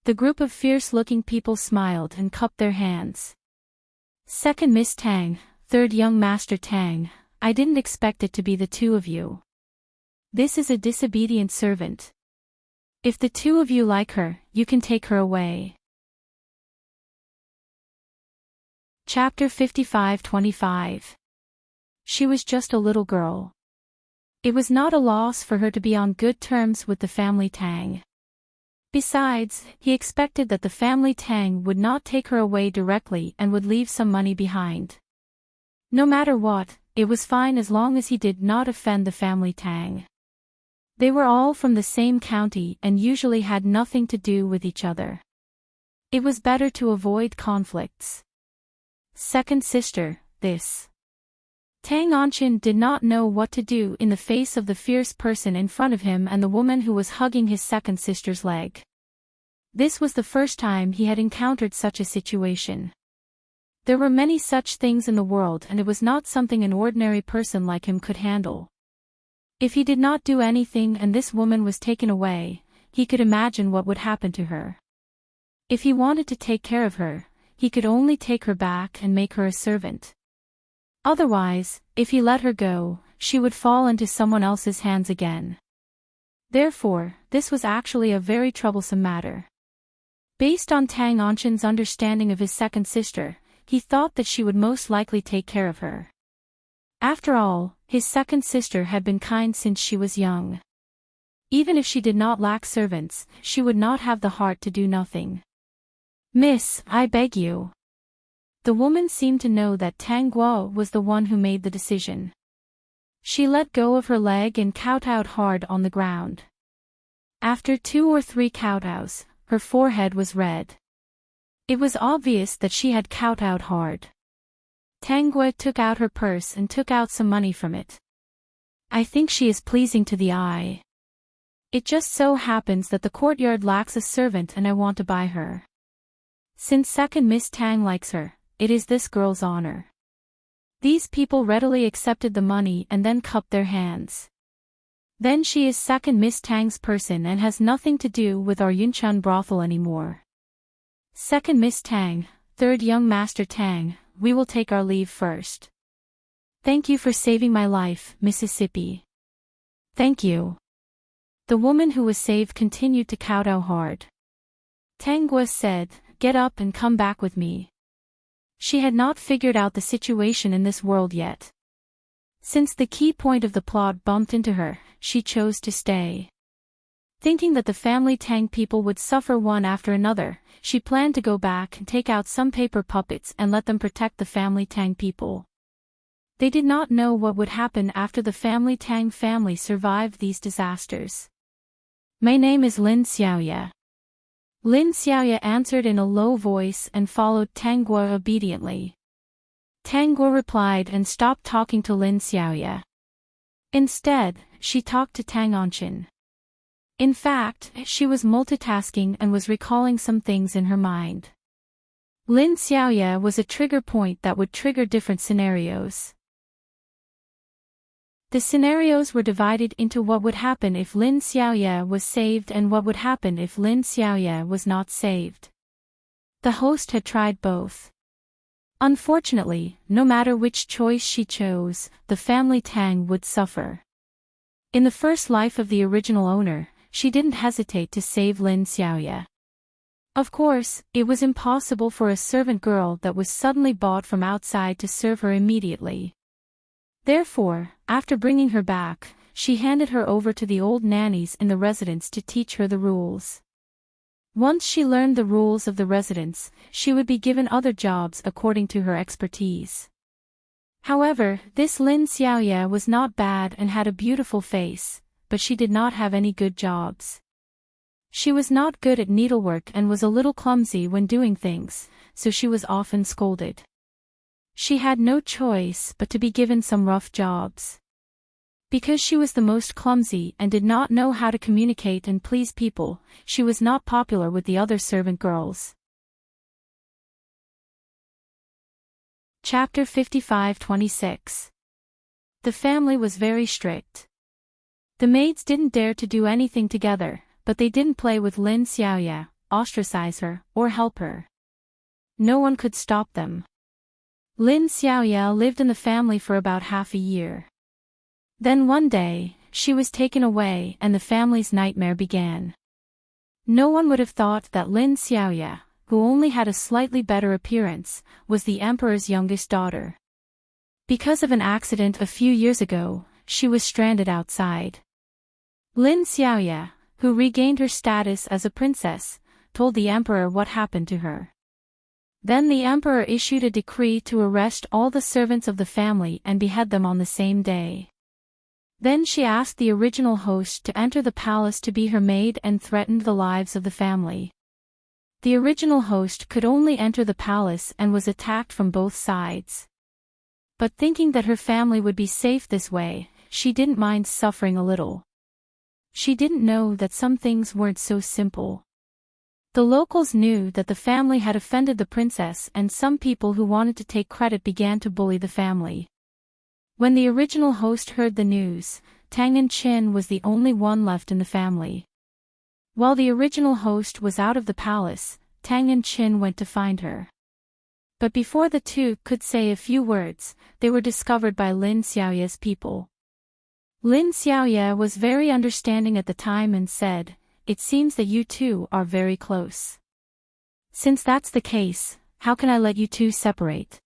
The group of fierce-looking people smiled and cupped their hands. Second Miss Tang, third young Master Tang, I didn't expect it to be the two of you. This is a disobedient servant. If the two of you like her, you can take her away. Chapter 55-25. She was just a little girl. It was not a loss for her to be on good terms with the family Tang. Besides, he expected that the family Tang would not take her away directly and would leave some money behind. No matter what, it was fine as long as he did not offend the family Tang. They were all from the same county and usually had nothing to do with each other. It was better to avoid conflicts. Second sister, this. Tang Anchin did not know what to do in the face of the fierce person in front of him and the woman who was hugging his second sister's leg. This was the first time he had encountered such a situation. There were many such things in the world and it was not something an ordinary person like him could handle. If he did not do anything and this woman was taken away, he could imagine what would happen to her. If he wanted to take care of her, he could only take her back and make her a servant. Otherwise, if he let her go, she would fall into someone else's hands again. Therefore, this was actually a very troublesome matter. Based on Tang Anchin's understanding of his second sister, he thought that she would most likely take care of her. After all, his second sister had been kind since she was young. Even if she did not lack servants, she would not have the heart to do nothing. Miss, I beg you. The woman seemed to know that Tang Guo was the one who made the decision. She let go of her leg and kowtowed hard on the ground. After 2 or 3 kowtows, her forehead was red. It was obvious that she had kowtowed hard. Tang Guo took out her purse and took out some money from it. I think she is pleasing to the eye. It just so happens that the courtyard lacks a servant and I want to buy her. Since second Miss Tang likes her, it is this girl's honor. These people readily accepted the money and then cupped their hands. Then she is second Miss Tang's person and has nothing to do with our Yunchun brothel anymore. Second Miss Tang, third young Master Tang, we will take our leave first. Thank you for saving my life, Mississippi. Thank you. The woman who was saved continued to kowtow hard. Tang Guo said, get up and come back with me. She had not figured out the situation in this world yet. Since the key point of the plot bumped into her, she chose to stay. Thinking that the family Tang people would suffer one after another, she planned to go back and take out some paper puppets and let them protect the family Tang people. They did not know what would happen after the family Tang family survived these disasters. My name is Lin Xiaoya. Lin Xiaoya answered in a low voice and followed Tang Guo obediently. Tang Guo replied and stopped talking to Lin Xiaoya. Instead, she talked to Tang Anchin. In fact, she was multitasking and was recalling some things in her mind. Lin Xiaoye was a trigger point that would trigger different scenarios. The scenarios were divided into what would happen if Lin Xiaoye was saved and what would happen if Lin Xiaoye was not saved. The host had tried both. Unfortunately, no matter which choice she chose, the family Tang would suffer. In the first life of the original owner, she didn't hesitate to save Lin Xiaoye. Of course, it was impossible for a servant girl that was suddenly bought from outside to serve her immediately. Therefore, after bringing her back, she handed her over to the old nannies in the residence to teach her the rules. Once she learned the rules of the residence, she would be given other jobs according to her expertise. However, this Lin Xiaoye was not bad and had a beautiful face, but she did not have any good jobs. She was not good at needlework and was a little clumsy when doing things, so she was often scolded. She had no choice but to be given some rough jobs. Because she was the most clumsy and did not know how to communicate and please people, she was not popular with the other servant girls. Chapter 55-26. The family was very strict. The maids didn't dare to do anything together, but they didn't play with Lin Xiaoye, ostracize her, or help her. No one could stop them. Lin Xiaoye lived in the family for about half a year. Then one day, she was taken away and the family's nightmare began. No one would have thought that Lin Xiaoye, who only had a slightly better appearance, was the emperor's youngest daughter. Because of an accident a few years ago, she was stranded outside. Lin Xiaoye, who regained her status as a princess, told the emperor what happened to her. Then the emperor issued a decree to arrest all the servants of the family and behead them on the same day. Then she asked the original host to enter the palace to be her maid and threatened the lives of the family. The original host could only enter the palace and was attacked from both sides. But thinking that her family would be safe this way, she didn't mind suffering a little. She didn't know that some things weren't so simple. The locals knew that the family had offended the princess and some people who wanted to take credit began to bully the family. When the original host heard the news, Tang Enchanting was the only one left in the family. While the original host was out of the palace, Tang Enchanting went to find her. But before the two could say a few words, they were discovered by Lin Xiaoye's people. Lin Xiaoye was very understanding at the time and said, "It seems that you two are very close. Since that's the case, how can I let you two separate?"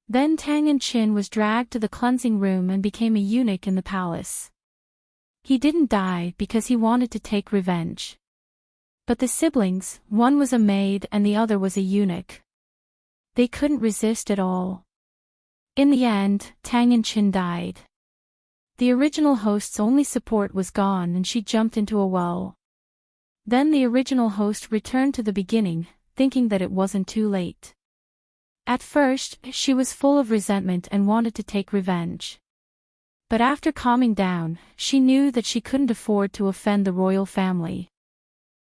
Then Tang Enchanting was dragged to the cleansing room and became a eunuch in the palace. He didn't die because he wanted to take revenge. But the siblings, one was a maid and the other was a eunuch. They couldn't resist at all. In the end, Tang Enchanting died. The original host's only support was gone and she jumped into a well. Then the original host returned to the beginning, thinking that it wasn't too late. At first, she was full of resentment and wanted to take revenge. But after calming down, she knew that she couldn't afford to offend the royal family.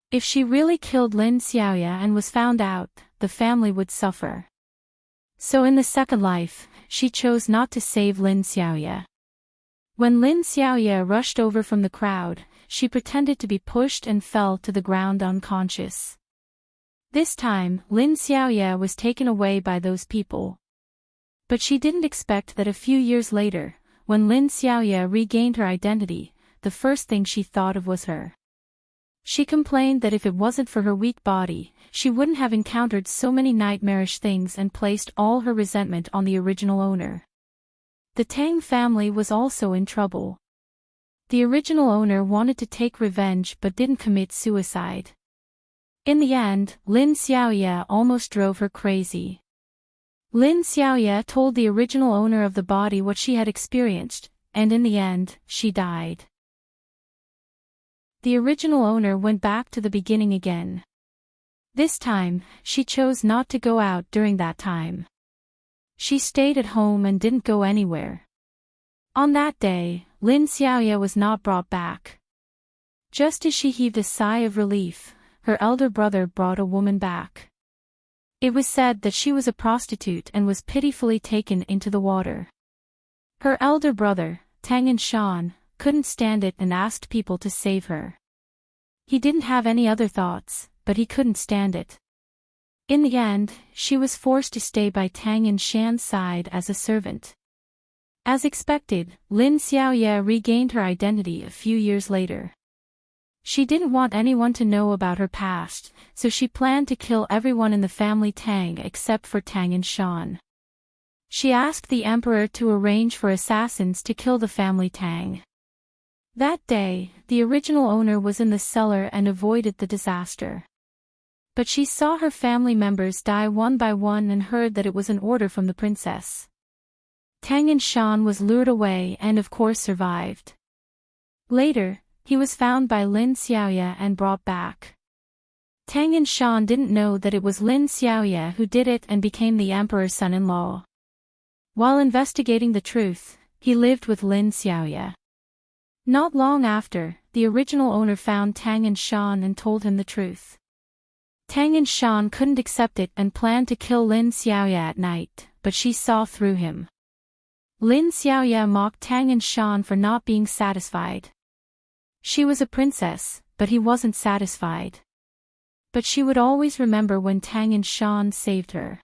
If she really killed Lin Xiaoye and was found out, the family would suffer. So in the second life, she chose not to save Lin Xiaoye. When Lin Xiaoye rushed over from the crowd, she pretended to be pushed and fell to the ground unconscious. This time, Lin Xiaoye was taken away by those people. But she didn't expect that a few years later, when Lin Xiaoye regained her identity, the first thing she thought of was her. She complained that if it wasn't for her weak body, she wouldn't have encountered so many nightmarish things and placed all her resentment on the original owner. The Tang family was also in trouble. The original owner wanted to take revenge but didn't commit suicide. In the end, Lin Xiaoye almost drove her crazy. Lin Xiaoye told the original owner of the body what she had experienced, and in the end, she died. The original owner went back to the beginning again. This time, she chose not to go out during that time. She stayed at home and didn't go anywhere. On that day, Lin Xiaoye was not brought back. Just as she heaved a sigh of relief, her elder brother brought a woman back. It was said that she was a prostitute and was pitifully taken into the water. Her elder brother, Tang Shan, couldn't stand it and asked people to save her. He didn't have any other thoughts, but he couldn't stand it. In the end, she was forced to stay by Tang Shan's side as a servant. As expected, Lin Xiaoye regained her identity a few years later. She didn't want anyone to know about her past, so she planned to kill everyone in the family Tang except for Tang Shan. She asked the emperor to arrange for assassins to kill the family Tang. That day, the original owner was in the cellar and avoided the disaster. But she saw her family members die one by one and heard that it was an order from the princess. Tang Shan was lured away and of course survived. Later, he was found by Lin Xiaoye and brought back. Tang Shan didn't know that it was Lin Xiaoye who did it and became the emperor's son-in-law. While investigating the truth, he lived with Lin Xiaoye. Not long after, the original owner found Tang Shan and told him the truth. Tang Shan couldn't accept it and planned to kill Lin Xiaoye at night, but she saw through him. Lin Xiaoye mocked Tang Shan for not being satisfied. She was a princess, but he wasn't satisfied. But she would always remember when Tang Shan saved her.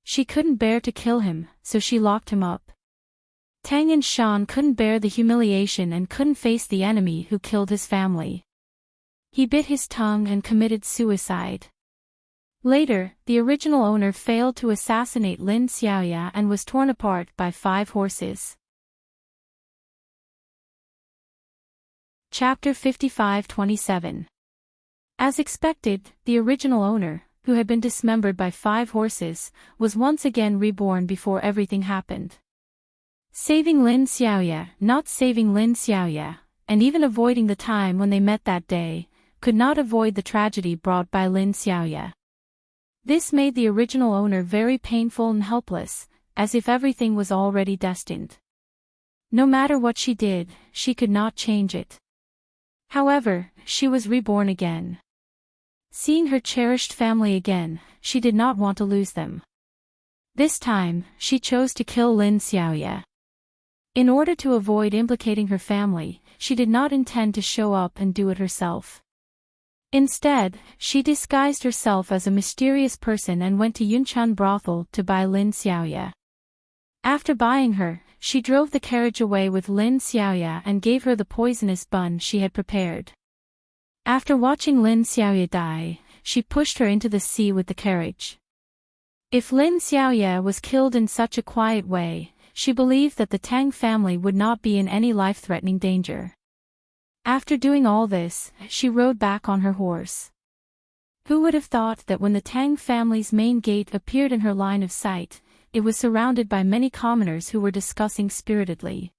She couldn't bear to kill him, so she locked him up. Tang Shan couldn't bear the humiliation and couldn't face the enemy who killed his family. He bit his tongue and committed suicide. Later, the original owner failed to assassinate Lin Xiaoye and was torn apart by 5 horses. Chapter 55-27. As expected, the original owner, who had been dismembered by 5 horses, was once again reborn before everything happened. Saving Lin Xiaoye, not saving Lin Xiaoye, and even avoiding the time when they met that day, could not avoid the tragedy brought by Lin Xiaoye. This made the original owner very painful and helpless, as if everything was already destined. No matter what she did, she could not change it. However, she was reborn again. Seeing her cherished family again, she did not want to lose them. This time, she chose to kill Lin Xiaoye. In order to avoid implicating her family, she did not intend to show up and do it herself. Instead, she disguised herself as a mysterious person and went to Yunchun brothel to buy Lin Xiaoye. After buying her, she drove the carriage away with Lin Xiaoye and gave her the poisonous bun she had prepared. After watching Lin Xiaoye die, she pushed her into the sea with the carriage. If Lin Xiaoye was killed in such a quiet way, she believed that the Tang family would not be in any life-threatening danger. After doing all this, she rode back on her horse. Who would have thought that when the Tang family's main gate appeared in her line of sight, it was surrounded by many commoners who were discussing spiritedly.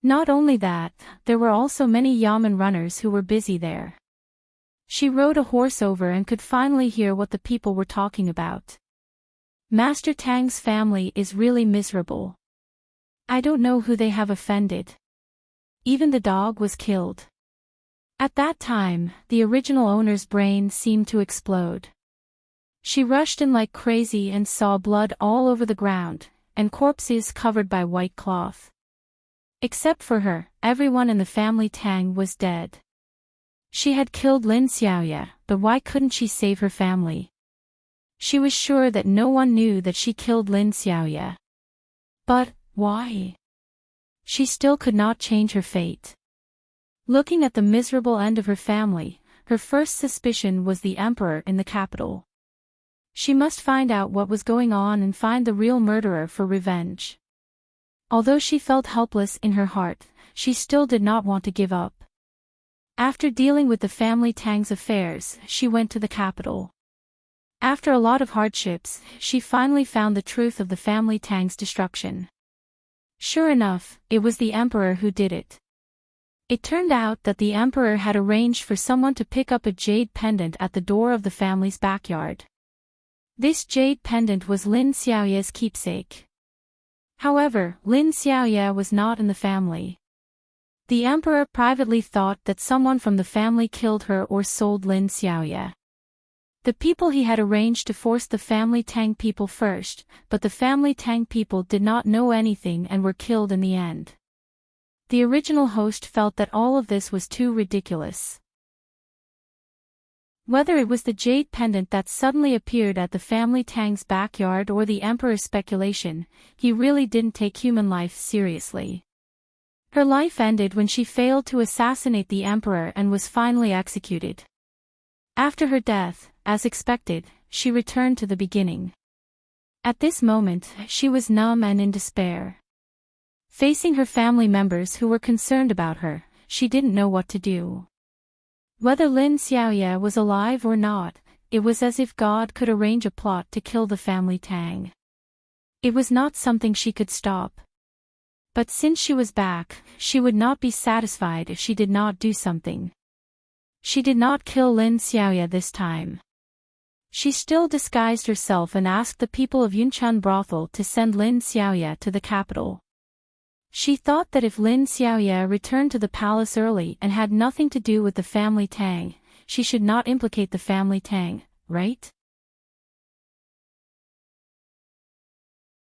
Not only that, there were also many yamen runners who were busy there. She rode a horse over and could finally hear what the people were talking about. Master Tang's family is really miserable. I don't know who they have offended. Even the dog was killed. At that time, the original owner's brain seemed to explode. She rushed in like crazy and saw blood all over the ground, and corpses covered by white cloth. Except for her, everyone in the family Tang was dead. She had killed Lin Xiaoye, but why couldn't she save her family? She was sure that no one knew that she killed Lin Xiaoye. But, why? She still could not change her fate. Looking at the miserable end of her family, her first suspicion was the emperor in the capital. She must find out what was going on and find the real murderer for revenge. Although she felt helpless in her heart, she still did not want to give up. After dealing with the family Tang's affairs, she went to the capital. After a lot of hardships, she finally found the truth of the family Tang's destruction. Sure enough, it was the emperor who did it. It turned out that the emperor had arranged for someone to pick up a jade pendant at the door of the family's backyard. This jade pendant was Lin Xiaoye's keepsake. However, Lin Xiaoye was not in the family. The emperor privately thought that someone from the family killed her or sold Lin Xiaoya. The people he had arranged to force the family Tang people first, but the family Tang people did not know anything and were killed in the end. The original host felt that all of this was too ridiculous. Whether it was the jade pendant that suddenly appeared at the family Tang's backyard or the emperor's speculation, he really didn't take human life seriously. Her life ended when she failed to assassinate the emperor and was finally executed. After her death, as expected, she returned to the beginning. At this moment, she was numb and in despair. Facing her family members who were concerned about her, she didn't know what to do. Whether Lin Xiaoya was alive or not, it was as if God could arrange a plot to kill the family Tang. It was not something she could stop. But since she was back, she would not be satisfied if she did not do something. She did not kill Lin Xiaoya this time. She still disguised herself and asked the people of Yunchun brothel to send Lin Xiaoya to the capital. She thought that if Lin Xiaoya returned to the palace early and had nothing to do with the family Tang, she should not implicate the family Tang, right?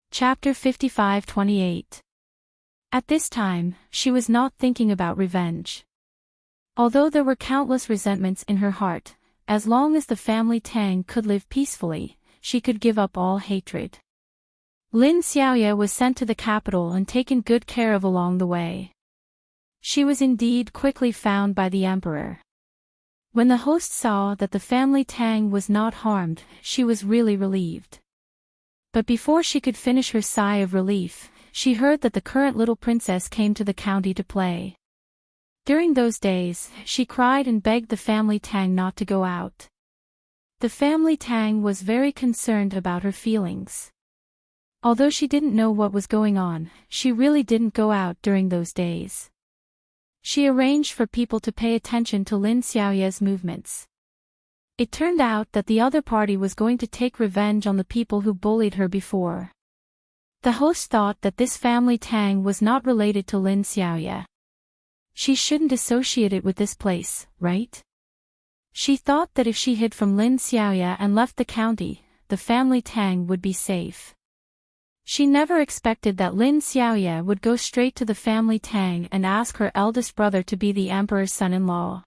Chapter 55-28. At this time, she was not thinking about revenge. Although there were countless resentments in her heart, as long as the family Tang could live peacefully, she could give up all hatred. Lin Xiaoya was sent to the capital and taken good care of along the way. She was indeed quickly found by the emperor. When the host saw that the family Tang was not harmed, she was really relieved. But before she could finish her sigh of relief, she heard that the current little princess came to the county to play. During those days, she cried and begged the family Tang not to go out. The family Tang was very concerned about her feelings. Although she didn't know what was going on, she really didn't go out during those days. She arranged for people to pay attention to Lin Xiaoya's movements. It turned out that the other party was going to take revenge on the people who bullied her before. The host thought that this family Tang was not related to Lin Xiaoya. She shouldn't associate it with this place, right? She thought that if she hid from Lin Xiaoya and left the county, the family Tang would be safe. She never expected that Lin Xiaoya would go straight to the family Tang and ask her eldest brother to be the emperor's son-in-law.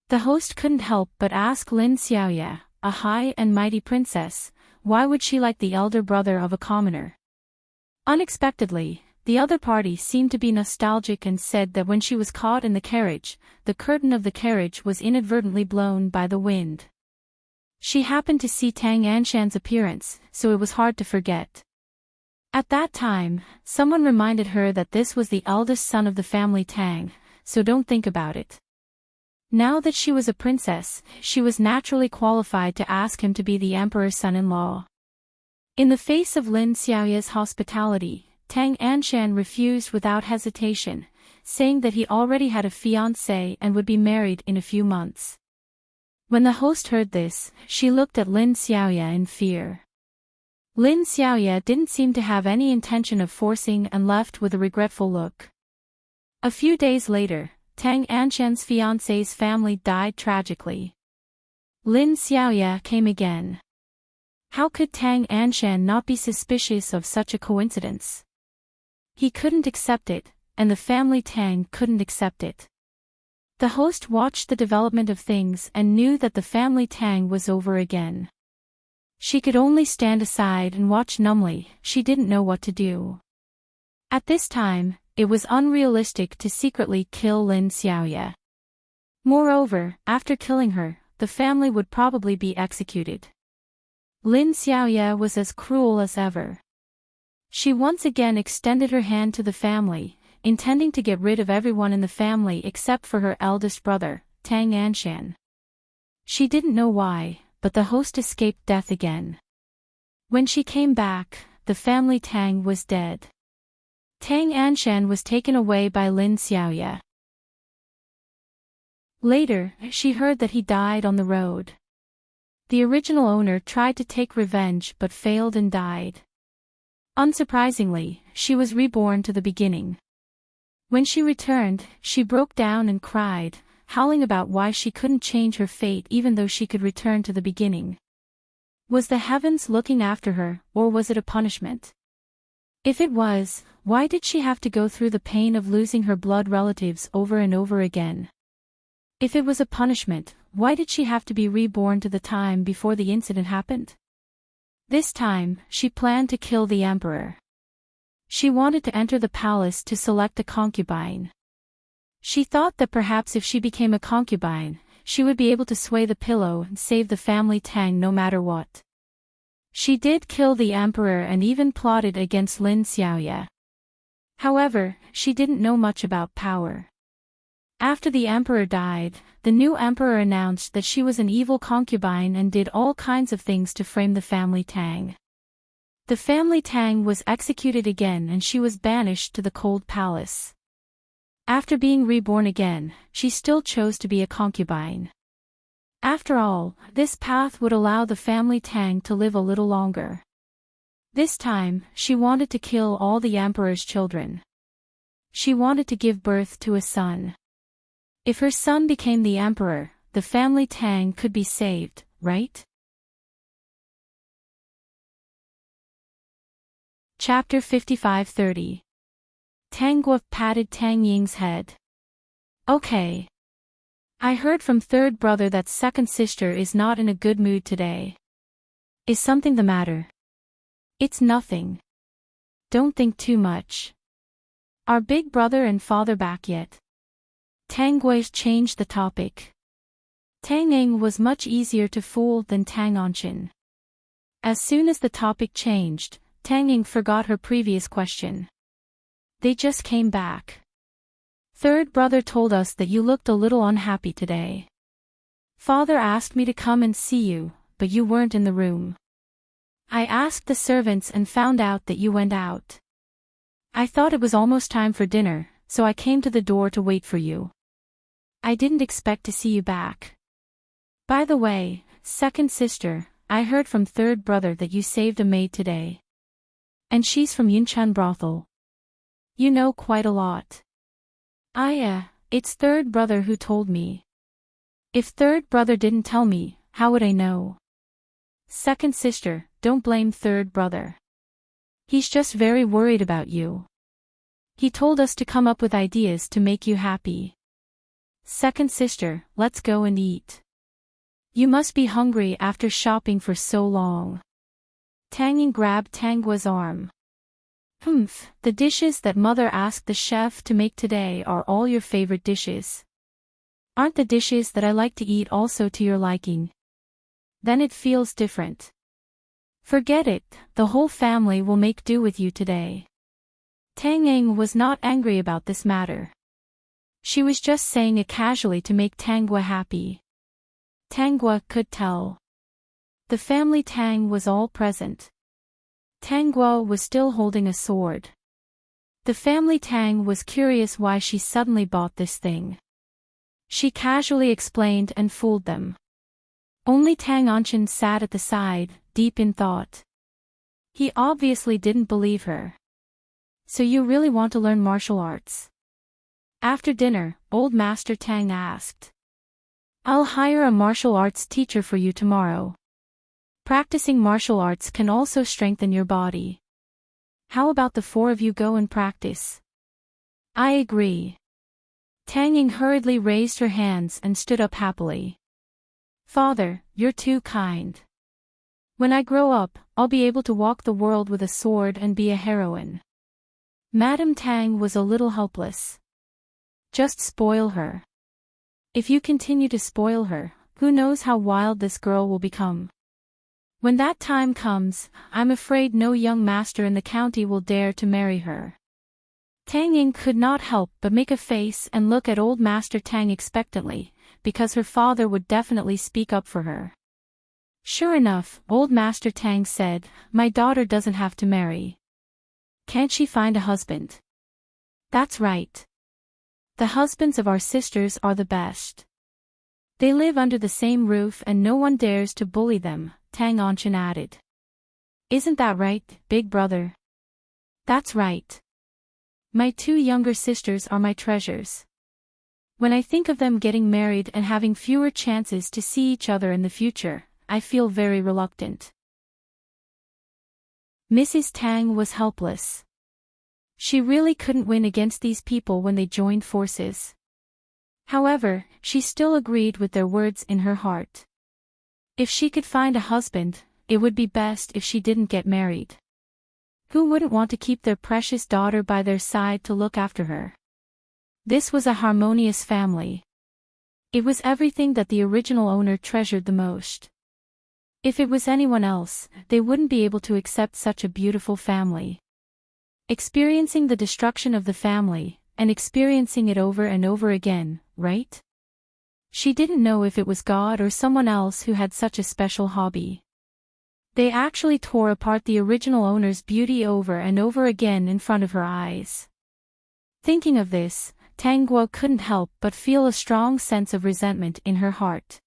The host couldn't help but ask Lin Xiaoya, a high and mighty princess, why would she like the elder brother of a commoner? Unexpectedly, the other party seemed to be nostalgic and said that when she was caught in the carriage, the curtain of the carriage was inadvertently blown by the wind. She happened to see Tang Anshan's appearance, so it was hard to forget. At that time, someone reminded her that this was the eldest son of the family Tang, so don't think about it. Now that she was a princess, she was naturally qualified to ask him to be the emperor's son-in-law. In the face of Lin Xiaoya's hospitality, Tang Anshan refused without hesitation, saying that he already had a fiancé and would be married in a few months. When the host heard this, she looked at Lin Xiaoya in fear. Lin Xiaoya didn't seem to have any intention of forcing and left with a regretful look. A few days later, Tang Anshan's fiancé's family died tragically. Lin Xiaoya came again. How could Tang Anshan not be suspicious of such a coincidence? He couldn't accept it, and the family Tang couldn't accept it. The host watched the development of things and knew that the family Tang was over again. She could only stand aside and watch numbly, she didn't know what to do. At this time, it was unrealistic to secretly kill Lin Xiaoya. Moreover, after killing her, the family would probably be executed. Lin Xiaoya was as cruel as ever. She once again extended her hand to the family, intending to get rid of everyone in the family except for her eldest brother, Tang Anshan. She didn't know why, but the host escaped death again. When she came back, the family Tang was dead. Tang Anshan was taken away by Lin Xiaoya. Later, she heard that he died on the road. The original owner tried to take revenge but failed and died. Unsurprisingly, she was reborn to the beginning. When she returned, she broke down and cried, howling about why she couldn't change her fate even though she could return to the beginning. Was the heavens looking after her, or was it a punishment? If it was, why did she have to go through the pain of losing her blood relatives over and over again? If it was a punishment, why did she have to be reborn to the time before the incident happened? This time, she planned to kill the emperor. She wanted to enter the palace to select a concubine. She thought that perhaps if she became a concubine, she would be able to sway the pillow and save the family Tang no matter what. She did kill the emperor and even plotted against Lin Xiaoye. However, she didn't know much about power. After the emperor died, the new emperor announced that she was an evil concubine and did all kinds of things to frame the family Tang. The family Tang was executed again and she was banished to the cold palace. After being reborn again, she still chose to be a concubine. After all, this path would allow the family Tang to live a little longer. This time, she wanted to kill all the emperor's children. She wanted to give birth to a son. If her son became the emperor, the family Tang could be saved, right? Chapter 55-30. Tang Guo patted Tang Ying's head. Okay. I heard from third brother that second sister is not in a good mood today. Is something the matter? It's nothing. Don't think too much. Are big brother and father back yet? Tang Guo changed the topic. Tang Ying was much easier to fool than Tang Anchin. As soon as the topic changed, Tang Ying forgot her previous question. They just came back. Third brother told us that you looked a little unhappy today. Father asked me to come and see you, but you weren't in the room. I asked the servants and found out that you went out. I thought it was almost time for dinner, so I came to the door to wait for you. I didn't expect to see you back. By the way, second sister, I heard from third brother that you saved a maid today. And she's from Yunchun brothel. You know quite a lot. It's third brother who told me. If third brother didn't tell me, how would I know? Second sister, don't blame third brother. He's just very worried about you. He told us to come up with ideas to make you happy. Second sister, let's go and eat. You must be hungry after shopping for so long. Tang Ying grabbed Tang Guo's arm. The dishes that mother asked the chef to make today are all your favorite dishes. Aren't the dishes that I like to eat also to your liking? Then it feels different. Forget it, the whole family will make do with you today. Tang Ying was not angry about this matter. She was just saying it casually to make Tang Guo happy. Tang Guo could tell. The family Tang was all present. Tang Guo was still holding a sword. The family Tang was curious why she suddenly bought this thing. She casually explained and fooled them. Only Tang Anchin sat at the side, deep in thought. He obviously didn't believe her. So you really want to learn martial arts? After dinner, old Master Tang asked. I'll hire a martial arts teacher for you tomorrow. Practicing martial arts can also strengthen your body. How about the four of you go and practice? I agree. Tang Ying hurriedly raised her hands and stood up happily. Father, you're too kind. When I grow up, I'll be able to walk the world with a sword and be a heroine. Madame Tang was a little helpless. Just spoil her. If you continue to spoil her, who knows how wild this girl will become. When that time comes, I'm afraid no young master in the county will dare to marry her. Tang Ying could not help but make a face and look at old Master Tang expectantly, because her father would definitely speak up for her. Sure enough, old Master Tang said, my daughter doesn't have to marry. Can't she find a husband? That's right. The husbands of our sisters are the best. They live under the same roof and no one dares to bully them, Tang Anchin added. Isn't that right, big brother? That's right. My two younger sisters are my treasures. When I think of them getting married and having fewer chances to see each other in the future, I feel very reluctant. Mrs. Tang was helpless. She really couldn't win against these people when they joined forces. However, she still agreed with their words in her heart. If she could find a husband, it would be best if she didn't get married. Who wouldn't want to keep their precious daughter by their side to look after her? This was a harmonious family. It was everything that the original owner treasured the most. If it was anyone else, they wouldn't be able to accept such a beautiful family. Experiencing the destruction of the family, and experiencing it over and over again, right? She didn't know if it was God or someone else who had such a special hobby. They actually tore apart the original owner's beauty over and over again in front of her eyes. Thinking of this, Tang Guo couldn't help but feel a strong sense of resentment in her heart.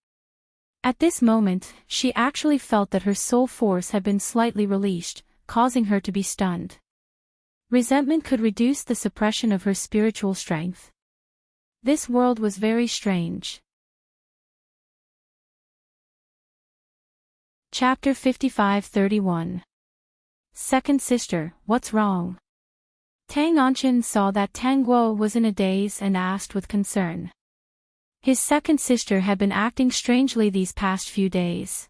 At this moment, she actually felt that her soul force had been slightly released, causing her to be stunned. Resentment could reduce the suppression of her spiritual strength. This world was very strange. Chapter 55-31. Second sister, what's wrong? Tang Anchan saw that Tang Guo was in a daze and asked with concern. His second sister had been acting strangely these past few days.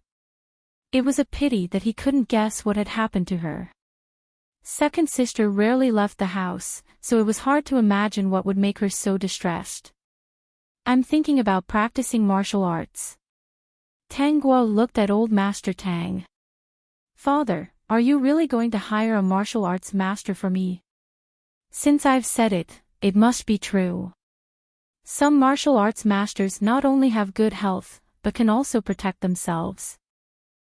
It was a pity that he couldn't guess what had happened to her. Second sister rarely left the house, so it was hard to imagine what would make her so distressed. I'm thinking about practicing martial arts. Tang Guo looked at old Master Tang. Father, are you really going to hire a martial arts master for me? Since I've said it, it must be true. Some martial arts masters not only have good health, but can also protect themselves.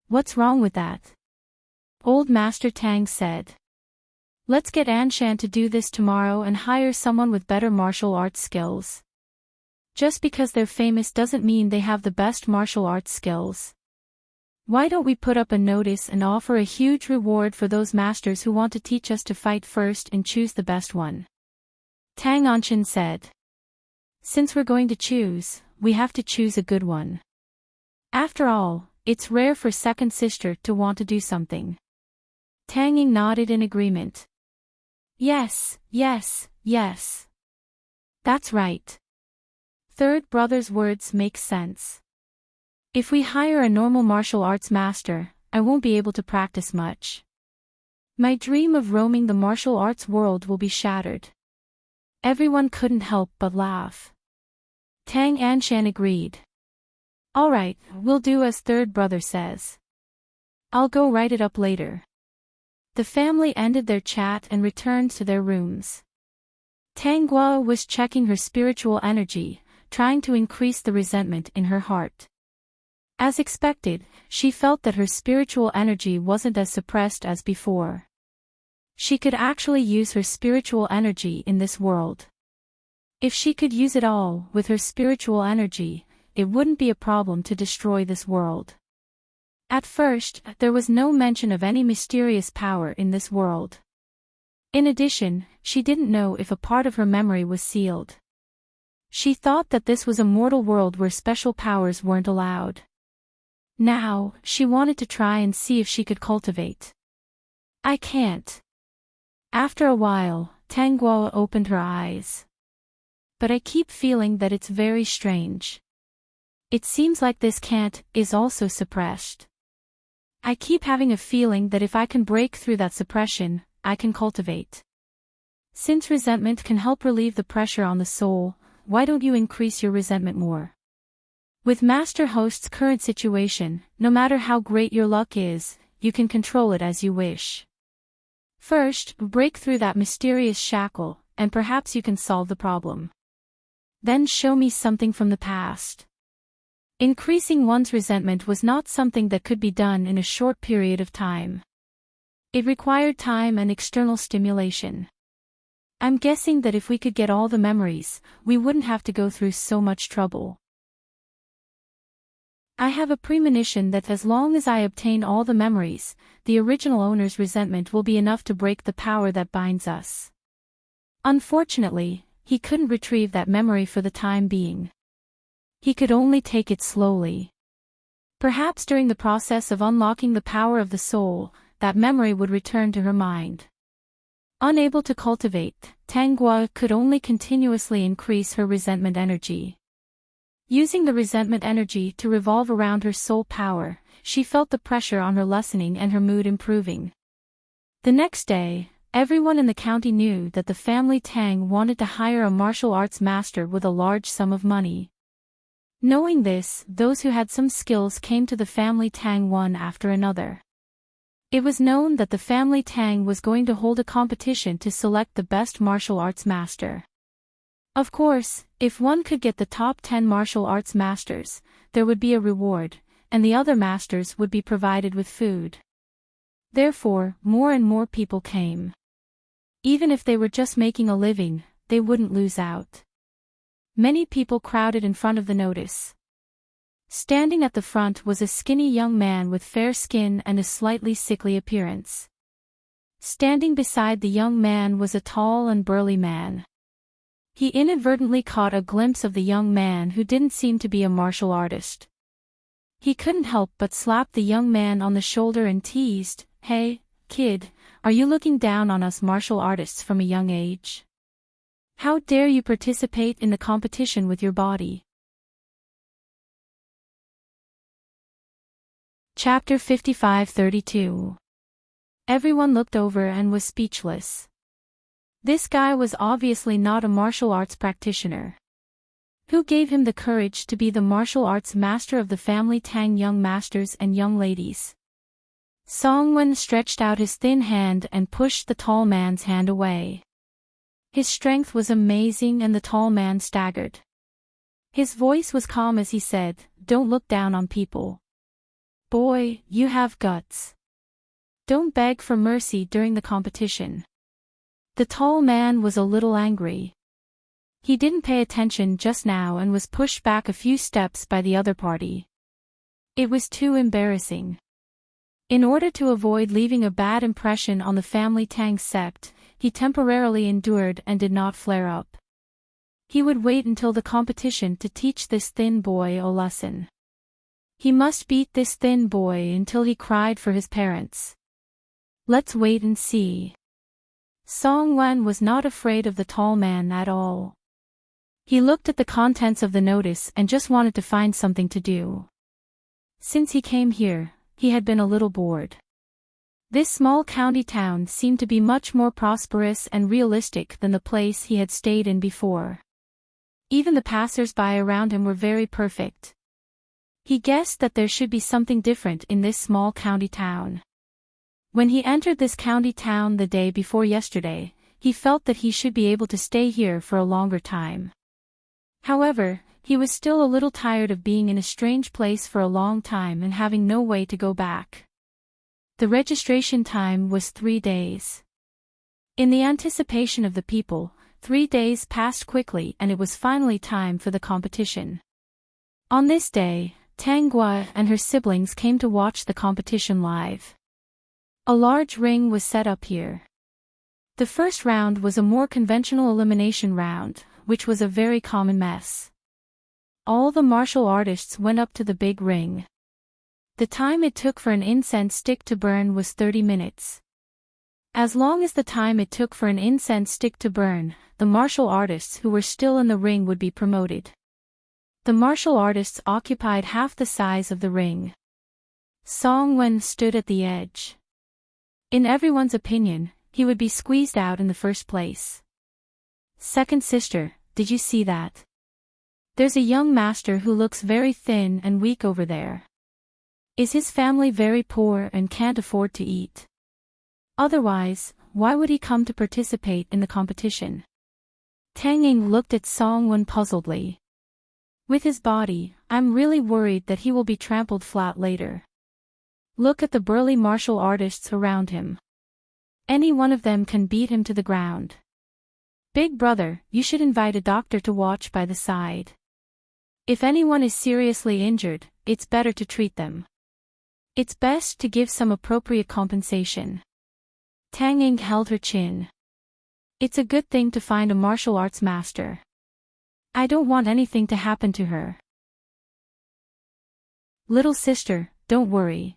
What's wrong with that? Old Master Tang said. Let's get Anshan to do this tomorrow and hire someone with better martial arts skills. Just because they're famous doesn't mean they have the best martial arts skills. Why don't we put up a notice and offer a huge reward for those masters who want to teach us to fight first and choose the best one? Tang Anchan said. Since we're going to choose, we have to choose a good one. After all, it's rare for second sister to want to do something. Tang Ying nodded in agreement. Yes, yes, yes. That's right. Third brother's words make sense. If we hire a normal martial arts master, I won't be able to practice much. My dream of roaming the martial arts world will be shattered. Everyone couldn't help but laugh. Tang Anshan agreed. Alright, we'll do as third brother says. I'll go write it up later. The family ended their chat and returned to their rooms. Tang Guo was checking her spiritual energy, trying to increase the resentment in her heart. As expected, she felt that her spiritual energy wasn't as suppressed as before. She could actually use her spiritual energy in this world. If she could use it all with her spiritual energy, it wouldn't be a problem to destroy this world. At first, there was no mention of any mysterious power in this world. In addition, she didn't know if a part of her memory was sealed. She thought that this was a mortal world where special powers weren't allowed. Now, she wanted to try and see if she could cultivate. I can't. After a while, Tang Guo opened her eyes. But I keep feeling that it's very strange. It seems like this can't is also suppressed. I keep having a feeling that if I can break through that suppression, I can cultivate. Since resentment can help relieve the pressure on the soul, why don't you increase your resentment more? With Master Host's current situation, no matter how great your luck is, you can control it as you wish. First, break through that mysterious shackle, and perhaps you can solve the problem. Then show me something from the past. Increasing one's resentment was not something that could be done in a short period of time. It required time and external stimulation. I'm guessing that if we could get all the memories, we wouldn't have to go through so much trouble. I have a premonition that as long as I obtain all the memories, the original owner's resentment will be enough to break the power that binds us. Unfortunately, he couldn't retrieve that memory for the time being. He could only take it slowly. Perhaps during the process of unlocking the power of the soul, that memory would return to her mind. Unable to cultivate, Tanghua could only continuously increase her resentment energy. Using the resentment energy to revolve around her soul power, she felt the pressure on her lessening and her mood improving. The next day, everyone in the county knew that the family Tang wanted to hire a martial arts master with a large sum of money. Knowing this, those who had some skills came to the family Tang one after another. It was known that the family Tang was going to hold a competition to select the best martial arts master. Of course, if one could get the top 10 martial arts masters, there would be a reward, and the other masters would be provided with food. Therefore, more and more people came. Even if they were just making a living, they wouldn't lose out. Many people crowded in front of the notice. Standing at the front was a skinny young man with fair skin and a slightly sickly appearance. Standing beside the young man was a tall and burly man. He inadvertently caught a glimpse of the young man who didn't seem to be a martial artist. He couldn't help but slap the young man on the shoulder and teased, "Hey, kid, are you looking down on us martial artists from a young age? How dare you participate in the competition with your body?" Chapter 55-32. Everyone looked over and was speechless. This guy was obviously not a martial arts practitioner. Who gave him the courage to be the martial arts master of the family Tang young masters and young ladies? Song Wen stretched out his thin hand and pushed the tall man's hand away. His strength was amazing and the tall man staggered. His voice was calm as he said, "Don't look down on people. Boy, you have guts. Don't beg for mercy during the competition." The tall man was a little angry. He didn't pay attention just now and was pushed back a few steps by the other party. It was too embarrassing. In order to avoid leaving a bad impression on the family Tang sect, he temporarily endured and did not flare up. He would wait until the competition to teach this thin boy a lesson. He must beat this thin boy until he cried for his parents. Let's wait and see. Song Wen was not afraid of the tall man at all. He looked at the contents of the notice and just wanted to find something to do. Since he came here, he had been a little bored. This small county town seemed to be much more prosperous and realistic than the place he had stayed in before. Even the passers-by around him were very perfect. He guessed that there should be something different in this small county town. When he entered this county town the day before yesterday, he felt that he should be able to stay here for a longer time. However, he was still a little tired of being in a strange place for a long time and having no way to go back. The registration time was 3 days. In the anticipation of the people, 3 days passed quickly and it was finally time for the competition. On this day, Tanghua and her siblings came to watch the competition live. A large ring was set up here. The first round was a more conventional elimination round, which was a very common mess. All the martial artists went up to the big ring. The time it took for an incense stick to burn was 30 minutes. As long as the time it took for an incense stick to burn, the martial artists who were still in the ring would be promoted. The martial artists occupied half the size of the ring. Song Wen stood at the edge. In everyone's opinion, he would be squeezed out in the first place. "Second sister, did you see that? There's a young master who looks very thin and weak over there. Is his family very poor and can't afford to eat? Otherwise, why would he come to participate in the competition?" Tang Ying looked at Song Wen puzzledly. "With his body, I'm really worried that he will be trampled flat later. Look at the burly martial artists around him. Any one of them can beat him to the ground. Big brother, you should invite a doctor to watch by the side. If anyone is seriously injured, it's better to treat them. It's best to give some appropriate compensation." Tang Ying held her chin. It's a good thing to find a martial arts master. I don't want anything to happen to her. Little sister, don't worry.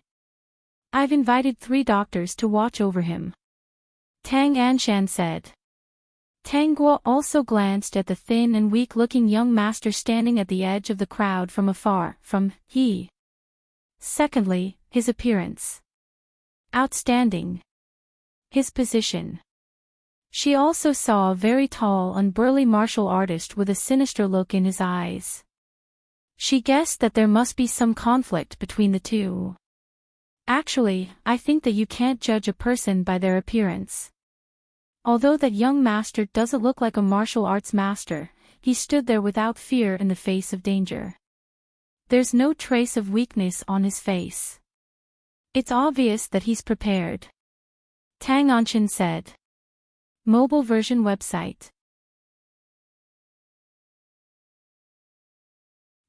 I've invited 3 doctors to watch over him. Tang Anshan said. Tang Guo also glanced at the thin and weak-looking young master standing at the edge of the crowd from afar. Secondly, his appearance. Outstanding. His position. She also saw a very tall and burly martial artist with a sinister look in his eyes. She guessed that there must be some conflict between the two. Actually, I think that you can't judge a person by their appearance. Although that young master doesn't look like a martial arts master, he stood there without fear in the face of danger. There's no trace of weakness on his face. It's obvious that he's prepared. Tang Anshan said. Mobile version website.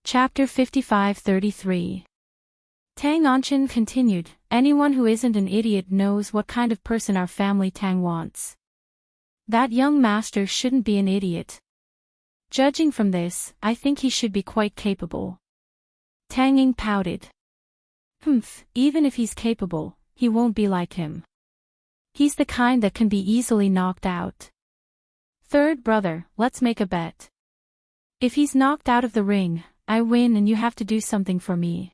Chapter 55-33. Tang Anshan continued, anyone who isn't an idiot knows what kind of person our family Tang wants. That young master shouldn't be an idiot. Judging from this, I think he should be quite capable. Tang Ying pouted. Even if he's capable, he won't be like him. He's the kind that can be easily knocked out. Third brother, let's make a bet. If he's knocked out of the ring, I win and you have to do something for me.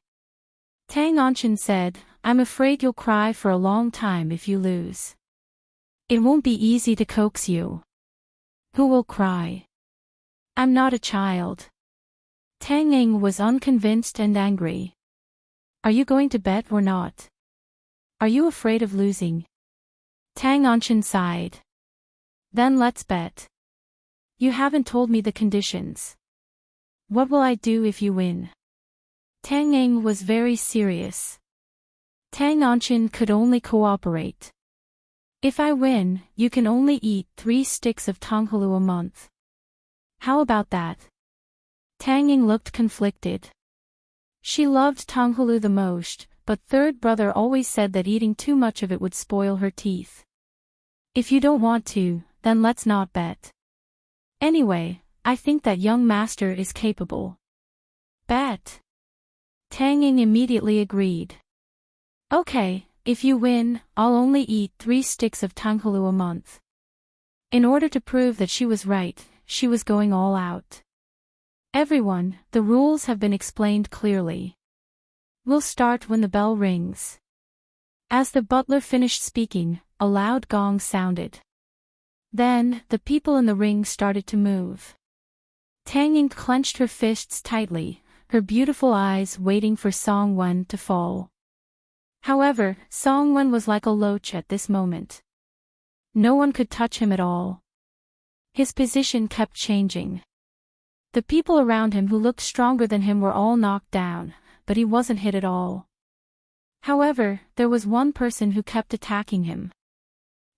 Tang Anshan said, I'm afraid you'll cry for a long time if you lose. It won't be easy to coax you. Who will cry? I'm not a child. Tang Ying was unconvinced and angry. Are you going to bet or not? Are you afraid of losing? Tang Anshan sighed. Then let's bet. You haven't told me the conditions. What will I do if you win? Tang Ying was very serious. Tang Anshan could only cooperate. If I win, you can only eat 3 sticks of tonghalu a month. How about that? Tang Ying looked conflicted. She loved tonghalu the most, but third brother always said that eating too much of it would spoil her teeth. If you don't want to, then let's not bet. Anyway, I think that young master is capable. Bet. Tang Ying immediately agreed. Okay, if you win, I'll only eat 3 sticks of tonghalu a month. In order to prove that she was right, she was going all out. Everyone, the rules have been explained clearly. We'll start when the bell rings. As the butler finished speaking, a loud gong sounded. Then, the people in the ring started to move. Tang Ying clenched her fists tightly, her beautiful eyes waiting for Song Wen to fall. However, Song Wen was like a loach at this moment. No one could touch him at all. His position kept changing. The people around him who looked stronger than him were all knocked down, but he wasn't hit at all. However, there was one person who kept attacking him.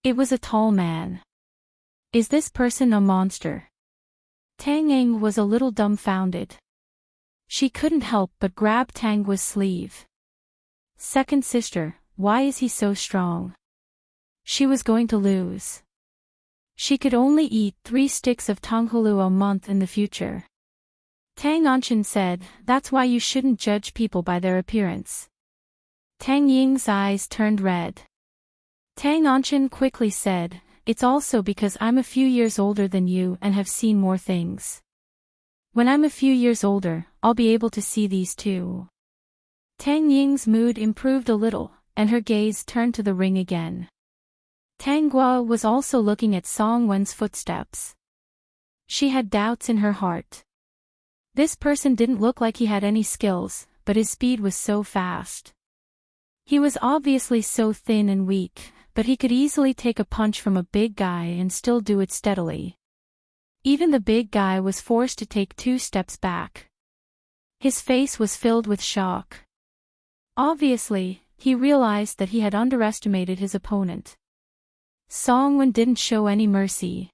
It was a tall man. Is this person a monster? Tang Ying was a little dumbfounded. She couldn't help but grab Tang Guo's sleeve. Second sister, why is he so strong? She was going to lose. She could only eat 3 sticks of tonghalu a month in the future. Tang Anshan said, that's why you shouldn't judge people by their appearance. Tang Ying's eyes turned red. Tang Anshan quickly said, it's also because I'm a few years older than you and have seen more things. When I'm a few years older, I'll be able to see these too. Tang Ying's mood improved a little, and her gaze turned to the ring again. Tang Guo was also looking at Song Wen's footsteps. She had doubts in her heart. This person didn't look like he had any skills, but his speed was so fast. He was obviously so thin and weak, but he could easily take a punch from a big guy and still do it steadily. Even the big guy was forced to take 2 steps back. His face was filled with shock. Obviously, he realized that he had underestimated his opponent. Song Wen didn't show any mercy.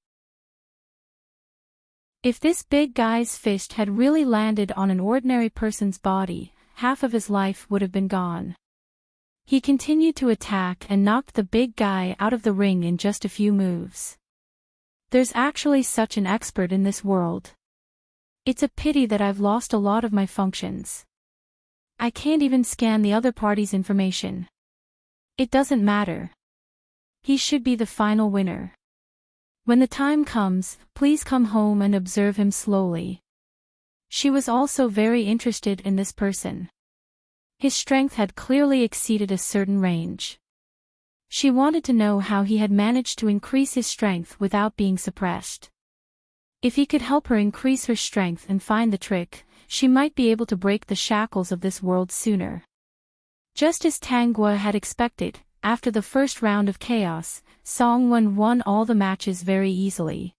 If this big guy's fist had really landed on an ordinary person's body, half of his life would have been gone. He continued to attack and knocked the big guy out of the ring in just a few moves. There's actually such an expert in this world. It's a pity that I've lost a lot of my functions. I can't even scan the other party's information. It doesn't matter. He should be the final winner. When the time comes, please come home and observe him slowly. She was also very interested in this person. His strength had clearly exceeded a certain range. She wanted to know how he had managed to increase his strength without being suppressed. If he could help her increase her strength and find the trick, she might be able to break the shackles of this world sooner. Just as Tanggua had expected, after the first round of chaos, Songwon won all the matches very easily.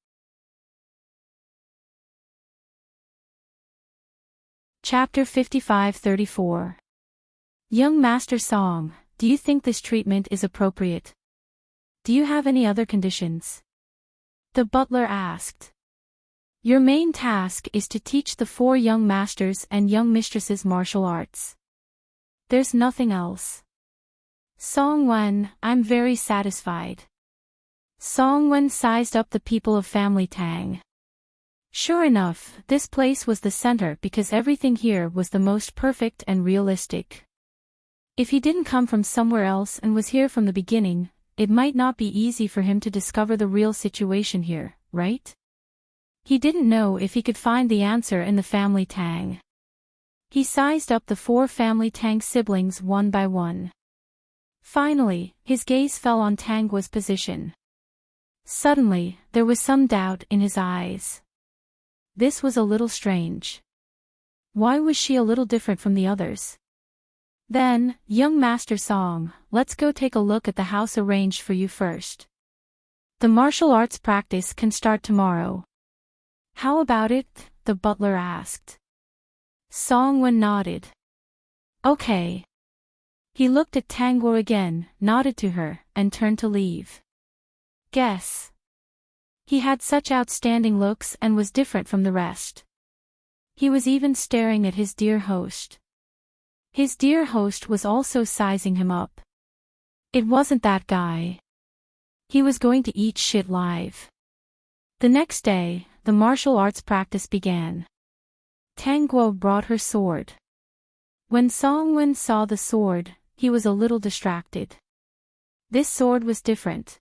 Chapter 55-34. Young Master Song, do you think this treatment is appropriate? Do you have any other conditions? The butler asked. Your main task is to teach the 4 young masters and young mistresses martial arts. There's nothing else. Songwon, I'm very satisfied. Songwon sized up the people of family Tang. Sure enough, this place was the center because everything here was the most perfect and realistic. If he didn't come from somewhere else and was here from the beginning, it might not be easy for him to discover the real situation here, right? He didn't know if he could find the answer in the family Tang. He sized up the 4 family Tang siblings one by one. Finally, his gaze fell on Tanggua's position. Suddenly, there was some doubt in his eyes. This was a little strange. Why was she a little different from the others? Then, young Master Song, let's go take a look at the house arranged for you first. The martial arts practice can start tomorrow. How about it? The butler asked. Songwon nodded. Okay. He looked at Tanggua again, nodded to her, and turned to leave. Guess. He had such outstanding looks and was different from the rest. He was even staring at his dear host. His dear host was also sizing him up. It wasn't that guy. He was going to eat shit live. The next day, the martial arts practice began. Tanggua brought her sword. When Songwon saw the sword, he was a little distracted. This sword was different.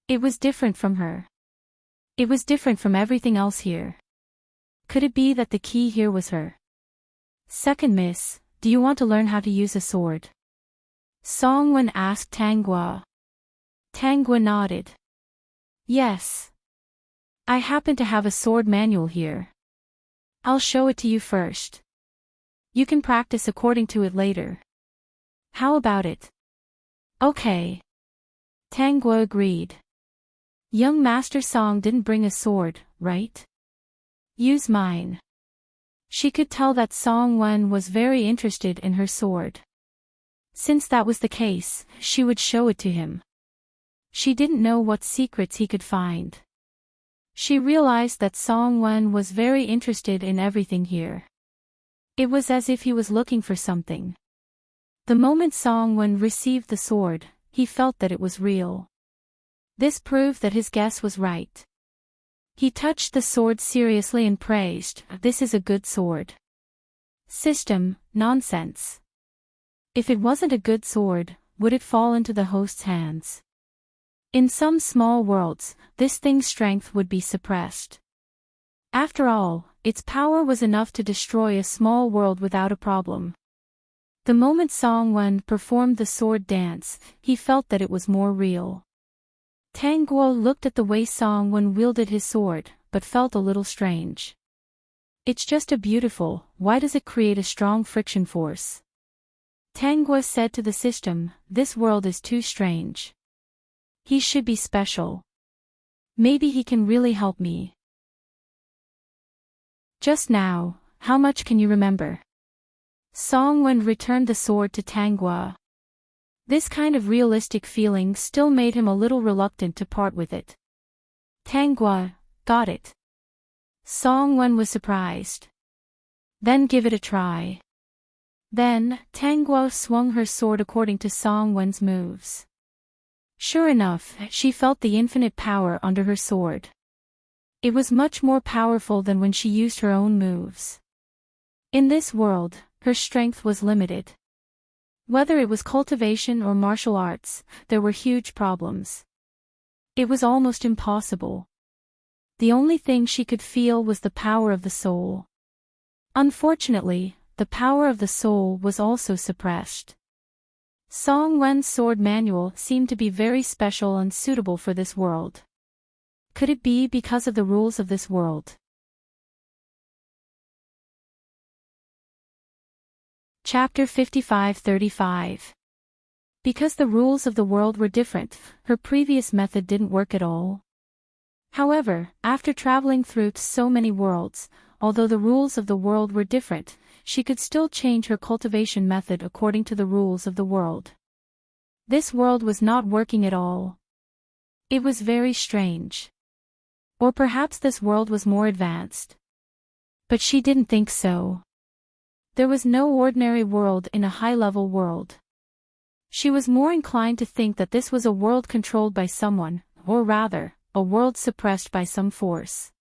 It was different from her. It was different from everything else here. Could it be that the key here was her? Second miss, do you want to learn how to use a sword? Songwon asked Tanggua. Tanggua nodded. Yes. I happen to have a sword manual here. I'll show it to you first. You can practice according to it later. How about it? Okay. Tanggua agreed. Young Master Song didn't bring a sword, right? Use mine. She could tell that Songwon was very interested in her sword. Since that was the case, she would show it to him. She didn't know what secrets he could find. She realized that Songwon was very interested in everything here. It was as if he was looking for something. The moment Songwon received the sword, he felt that it was real. This proved that his guess was right. He touched the sword seriously and praised, "This is a good sword." System, nonsense. If it wasn't a good sword, would it fall into the host's hands? In some small worlds, this thing's strength would be suppressed. After all, its power was enough to destroy a small world without a problem. The moment Songwon performed the sword dance, he felt that it was more real. Tanggua looked at the way Songwon wielded his sword, but felt a little strange. It's just a beautiful, why does it create a strong friction force? Tanggua said to the system, this world is too strange. He should be special. Maybe he can really help me. Just now, how much can you remember? Songwon returned the sword to Tanggua. This kind of realistic feeling still made him a little reluctant to part with it. Tanggua, got it. Songwon was surprised. Then give it a try. Then, Tanggua swung her sword according to Songwon's moves. Sure enough, she felt the infinite power under her sword. It was much more powerful than when she used her own moves. In this world, her strength was limited. Whether it was cultivation or martial arts, there were huge problems. It was almost impossible. The only thing she could feel was the power of the soul. Unfortunately, the power of the soul was also suppressed. Song Wen's sword manual seemed to be very special and suitable for this world. Could it be because of the rules of this world? Chapter 55-35. Because the rules of the world were different, her previous method didn't work at all. However, after traveling through so many worlds, although the rules of the world were different, she could still change her cultivation method according to the rules of the world. This world was not working at all. It was very strange. Or perhaps this world was more advanced. But she didn't think so. There was no ordinary world in a high-level world. She was more inclined to think that this was a world controlled by someone, or rather, a world suppressed by some force.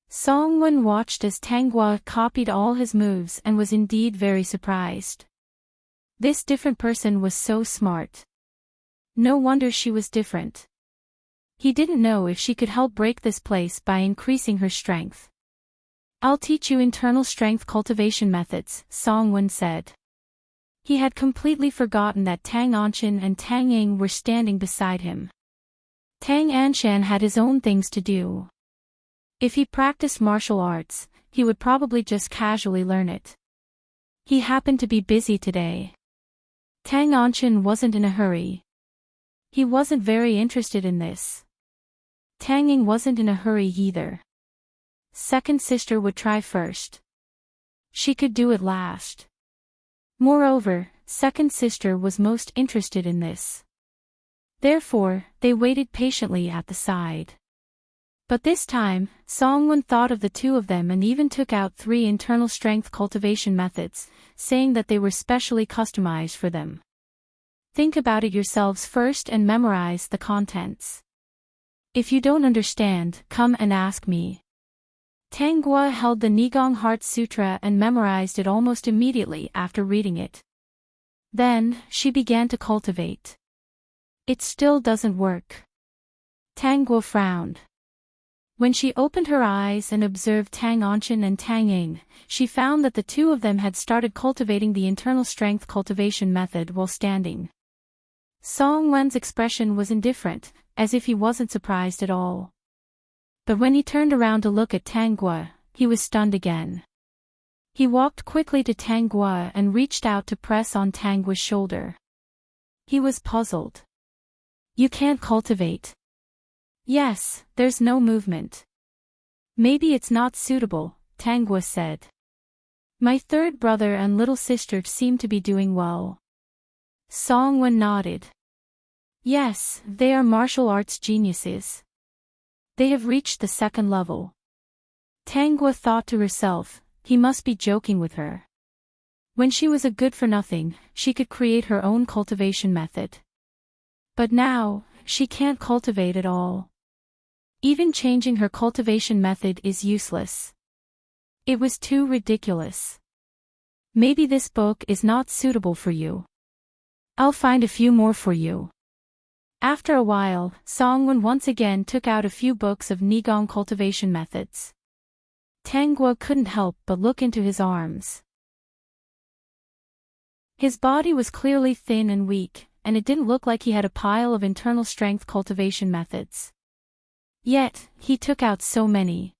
Song Wen watched as Tanghua copied all his moves and was indeed very surprised. This different person was so smart. No wonder she was different. He didn't know if she could help break this place by increasing her strength. "I'll teach you internal strength cultivation methods," Song Wen said. He had completely forgotten that Tang Anshan and Tang Ying were standing beside him. Tang Anshan had his own things to do. If he practiced martial arts, he would probably just casually learn it. He happened to be busy today. Tang Anshan wasn't in a hurry. He wasn't very interested in this. Tang Ying wasn't in a hurry either. Second sister would try first. She could do it last. Moreover, second sister was most interested in this. Therefore, they waited patiently at the side. But this time, Song Wen thought of the two of them and even took out 3 internal strength cultivation methods, saying that they were specially customized for them. Think about it yourselves first and memorize the contents. If you don't understand, come and ask me. Tanghua held the Nigong Heart Sutra and memorized it almost immediately after reading it. Then, she began to cultivate. It still doesn't work. Tanghua frowned. When she opened her eyes and observed Tang Anshan and Tang Ying, she found that the two of them had started cultivating the internal strength cultivation method while standing. Song Wen's expression was indifferent, as if he wasn't surprised at all. But when he turned around to look at Tanghua, he was stunned again. He walked quickly to Tanghua and reached out to press on Tanghua's shoulder. He was puzzled. "You can't cultivate." "Yes, there's no movement." "Maybe it's not suitable," Tanghua said. "My third brother and little sister seem to be doing well." Song Wen nodded. "Yes, they are martial arts geniuses. They have reached the 2nd level." Tanghua thought to herself, he must be joking with her. When she was a good-for-nothing, she could create her own cultivation method. But now, she can't cultivate at all. Even changing her cultivation method is useless. It was too ridiculous. Maybe this book is not suitable for you. I'll find a few more for you. After a while, Song Wen once again took out a few books of Nigong cultivation methods. Tanghua couldn't help but look into his arms. His body was clearly thin and weak, and it didn't look like he had a pile of internal strength cultivation methods. Yet, he took out so many.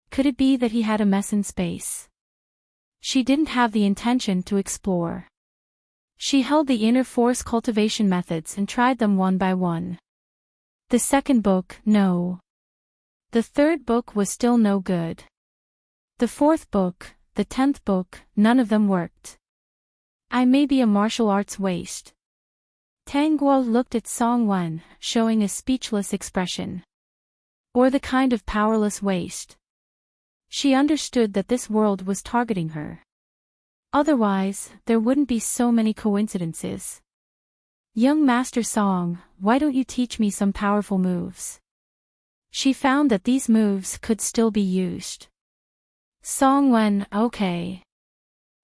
Could it be that he had a mess in space? She didn't have the intention to explore. She held the inner force cultivation methods and tried them one by one. The second book, no. The third book was still no good. The fourth book, the 10th book, none of them worked. I may be a martial arts waste. Tanghua looked at Song Wen, showing a speechless expression. Or the kind of powerless waste. She understood that this world was targeting her. Otherwise, there wouldn't be so many coincidences. "Young Master Song, why don't you teach me some powerful moves?" She found that these moves could still be used. Songwen, okay.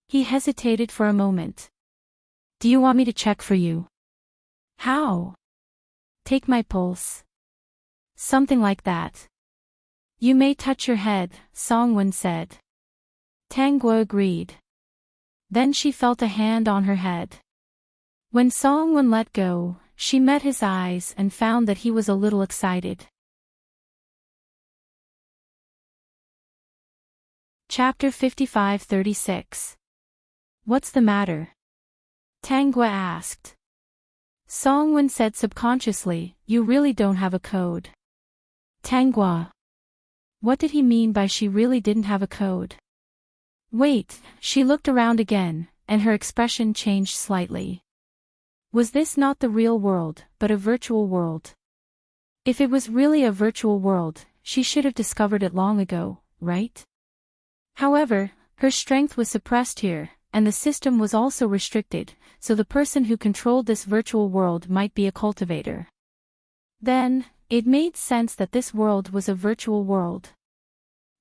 He hesitated for a moment. Do you want me to check for you? How? Take my pulse. Something like that. You may touch your head, Songwen said. Tangwa agreed. Then she felt a hand on her head. When Songwen let go, she met his eyes and found that he was a little excited. Chapter 55-36. What's the matter? Tangwa asked. Songwen said subconsciously, you really don't have a code. Tangwa. What did he mean by she really didn't have a code? Wait, she looked around again, and her expression changed slightly. Was this not the real world, but a virtual world? If it was really a virtual world, she should have discovered it long ago, right? However, her strength was suppressed here, and the system was also restricted, so the person who controlled this virtual world might be a cultivator. Then, it made sense that this world was a virtual world.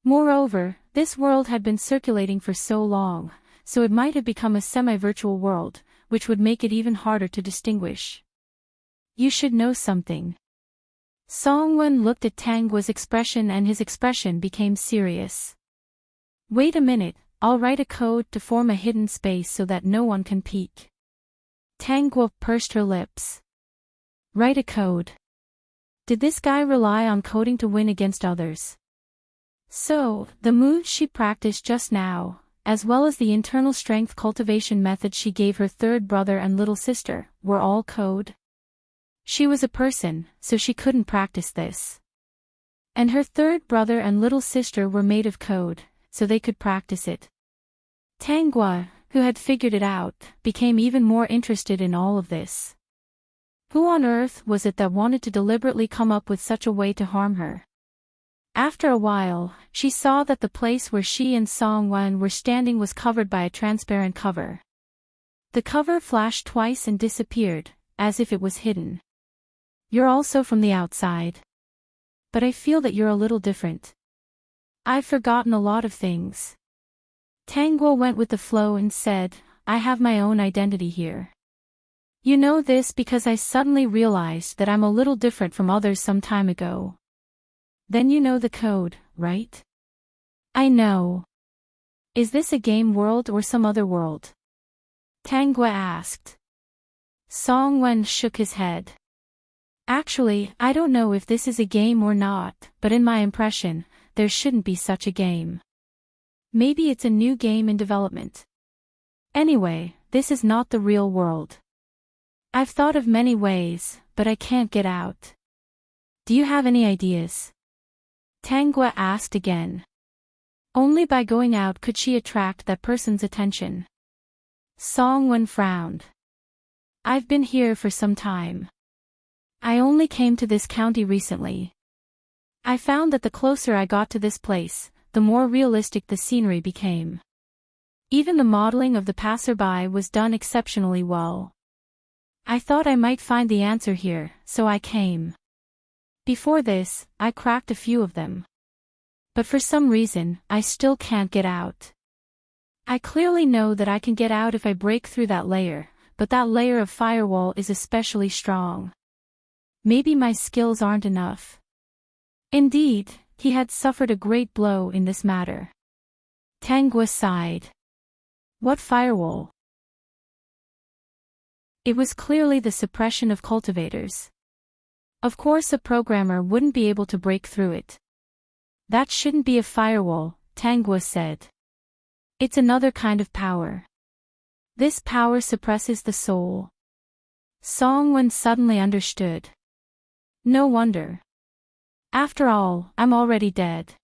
Moreover, this world had been circulating for so long, so it might have become a semi-virtual world, which would make it even harder to distinguish. You should know something. Songwen looked at Tangwa's expression and his expression became serious. Wait a minute, I'll write a code to form a hidden space so that no one can peek. Tangwa pursed her lips. Write a code. Did this guy rely on coding to win against others? So, the moves she practiced just now, as well as the internal strength cultivation methods she gave her third brother and little sister, were all code? She was a person, so she couldn't practice this. And her third brother and little sister were made of code, so they could practice it. Tangwa, who had figured it out, became even more interested in all of this. Who on earth was it that wanted to deliberately come up with such a way to harm her? After a while, she saw that the place where she and Songwen were standing was covered by a transparent cover. The cover flashed twice and disappeared, as if it was hidden. You're also from the outside. But I feel that you're a little different. I've forgotten a lot of things. Tangwa went with the flow and said, I have my own identity here. You know this because I suddenly realized that I'm a little different from others some time ago. Then you know the code, right? I know. Is this a game world or some other world? Tangwa asked. Songwen shook his head. Actually, I don't know if this is a game or not, but in my impression, there shouldn't be such a game. Maybe it's a new game in development. Anyway, this is not the real world. I've thought of many ways, but I can't get out. Do you have any ideas? Tangwa asked again. Only by going out could she attract that person's attention. Songwen frowned. I've been here for some time. I only came to this county recently. I found that the closer I got to this place, the more realistic the scenery became. Even the modeling of the passerby was done exceptionally well. I thought I might find the answer here, so I came. Before this, I cracked a few of them. But for some reason, I still can't get out. I clearly know that I can get out if I break through that layer, but that layer of firewall is especially strong. Maybe my skills aren't enough. Indeed, he had suffered a great blow in this matter. Tangwa sighed. What firewall? It was clearly the suppression of cultivators. Of course a programmer wouldn't be able to break through it. That shouldn't be a firewall, Tangwa said. It's another kind of power. This power suppresses the soul. Songwen suddenly understood. No wonder. After all, I'm already dead.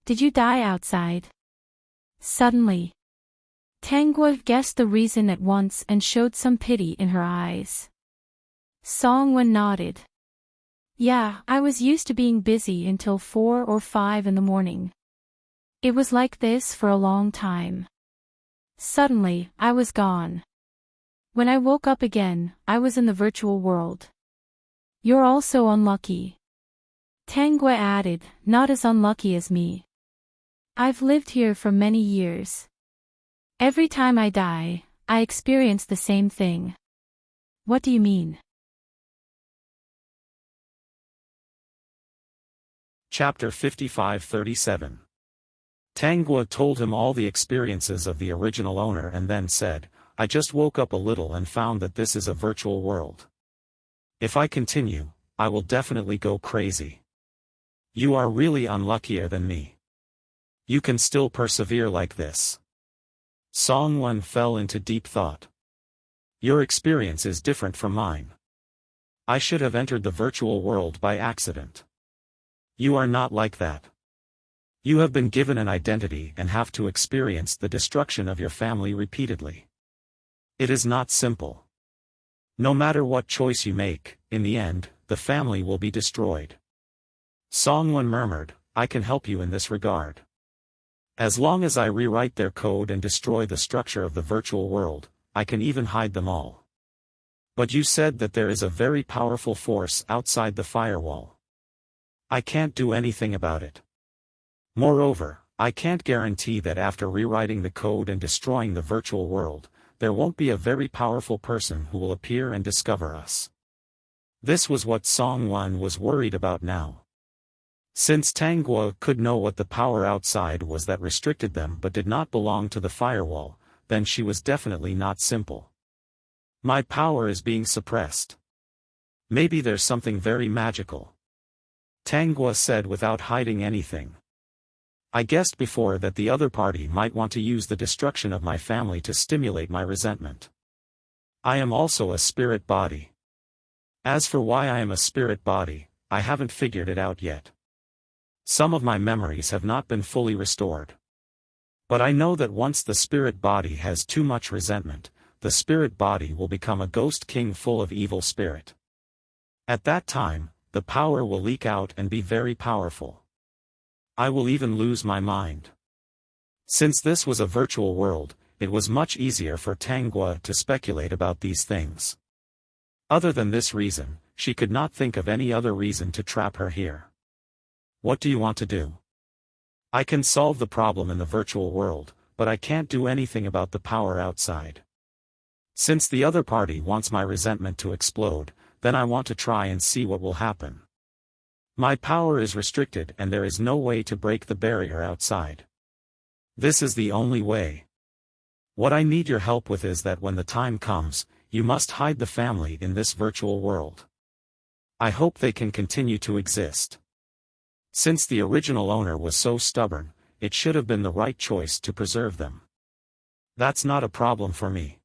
Did you die outside? Suddenly. Tangwa guessed the reason at once and showed some pity in her eyes. Songwen nodded. Yeah, I was used to being busy until 4 or 5 in the morning. It was like this for a long time. Suddenly, I was gone. When I woke up again, I was in the virtual world. You're also unlucky. Tangua added, not as unlucky as me. I've lived here for many years. Every time I die, I experience the same thing. What do you mean? Chapter 55-37. Tangua told him all the experiences of the original owner and then said, I just woke up a little and found that this is a virtual world. If I continue, I will definitely go crazy. You are really unluckier than me. You can still persevere like this. Song-Wen fell into deep thought. Your experience is different from mine. I should have entered the virtual world by accident. You are not like that. You have been given an identity and have to experience the destruction of your family repeatedly. It is not simple. No matter what choice you make, in the end, the family will be destroyed. Song-Wen murmured, I can help you in this regard. As long as I rewrite their code and destroy the structure of the virtual world, I can even hide them all. But you said that there is a very powerful force outside the firewall. I can't do anything about it. Moreover, I can't guarantee that after rewriting the code and destroying the virtual world, there won't be a very powerful person who will appear and discover us. This was what Song-Wen was worried about now. Since Tangua could know what the power outside was that restricted them but did not belong to the firewall, then she was definitely not simple. My power is being suppressed. Maybe there's something very magical. Tangua said without hiding anything. I guessed before that the other party might want to use the destruction of my family to stimulate my resentment. I am also a spirit body. As for why I am a spirit body, I haven't figured it out yet. Some of my memories have not been fully restored. But I know that once the spirit body has too much resentment, the spirit body will become a ghost king full of evil spirit. At that time, the power will leak out and be very powerful. I will even lose my mind. Since this was a virtual world, it was much easier for Tangua to speculate about these things. Other than this reason, she could not think of any other reason to trap her here. What do you want to do? I can solve the problem in the virtual world, but I can't do anything about the power outside. Since the other party wants my resentment to explode, then I want to try and see what will happen. My power is restricted and there is no way to break the barrier outside. This is the only way. What I need your help with is that when the time comes, you must hide the family in this virtual world. I hope they can continue to exist. Since the original owner was so stubborn, it should have been the right choice to preserve them. That's not a problem for me.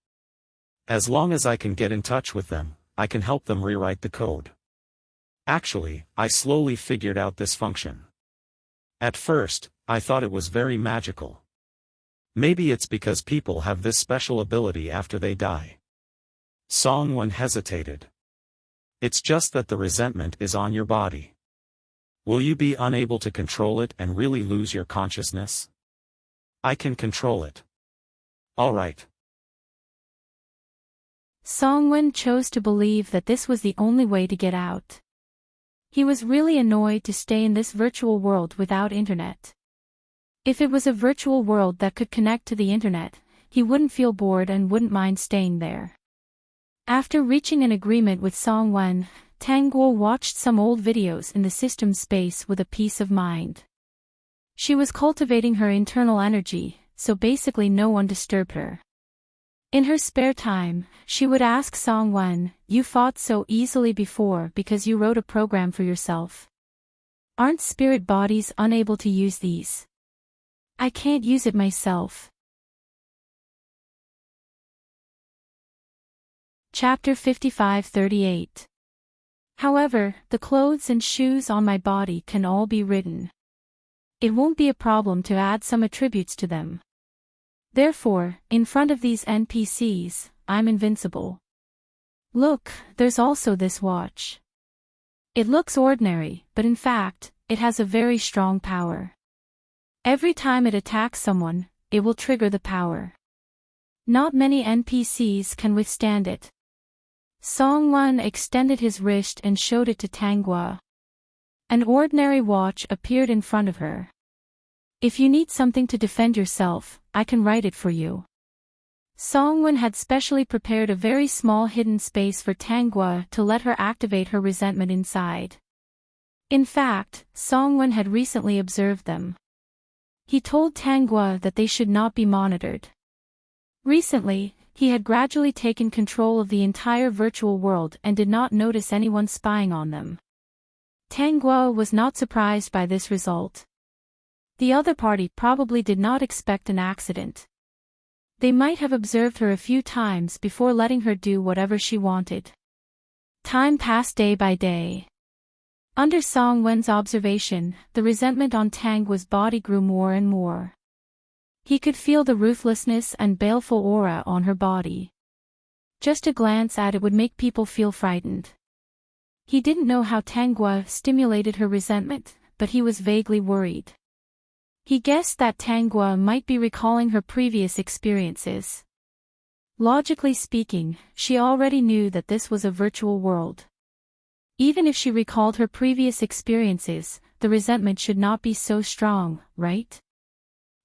As long as I can get in touch with them, I can help them rewrite the code. Actually, I slowly figured out this function. At first, I thought it was very magical. Maybe it's because people have this special ability after they die. Song-Wen hesitated. It's just that the resentment is on your body. Will you be unable to control it and really lose your consciousness? I can control it. All right. Song-Wen chose to believe that this was the only way to get out. He was really annoyed to stay in this virtual world without internet. If it was a virtual world that could connect to the internet, he wouldn't feel bored and wouldn't mind staying there. After reaching an agreement with Song-Wen, Tangua watched some old videos in the system space with a peace of mind. She was cultivating her internal energy, so basically no one disturbed her. In her spare time, she would ask Song-Wen, you fought so easily before because you wrote a program for yourself. Aren't spirit bodies unable to use these? I can't use it myself. Chapter 55-38. However, the clothes and shoes on my body can all be written. It won't be a problem to add some attributes to them. Therefore, in front of these NPCs, I'm invincible. Look, there's also this watch. It looks ordinary, but in fact, it has a very strong power. Every time it attacks someone, it will trigger the power. Not many NPCs can withstand it. Song-Wen extended his wrist and showed it to Tangua. An ordinary watch appeared in front of her. If you need something to defend yourself, I can write it for you. Songwon had specially prepared a very small hidden space for Tanghua to let her activate her resentment inside. In fact, Songwon had recently observed them. He told Tanghua that they should not be monitored. Recently, he had gradually taken control of the entire virtual world and did not notice anyone spying on them. Tanghua was not surprised by this result. The other party probably did not expect an accident. They might have observed her a few times before letting her do whatever she wanted. Time passed day by day. Under Songwen's observation, the resentment on Tanghua's body grew more and more. He could feel the ruthlessness and baleful aura on her body. Just a glance at it would make people feel frightened. He didn't know how Tanghua stimulated her resentment, but he was vaguely worried. He guessed that Tanghua might be recalling her previous experiences. Logically speaking, she already knew that this was a virtual world. Even if she recalled her previous experiences, the resentment should not be so strong, right?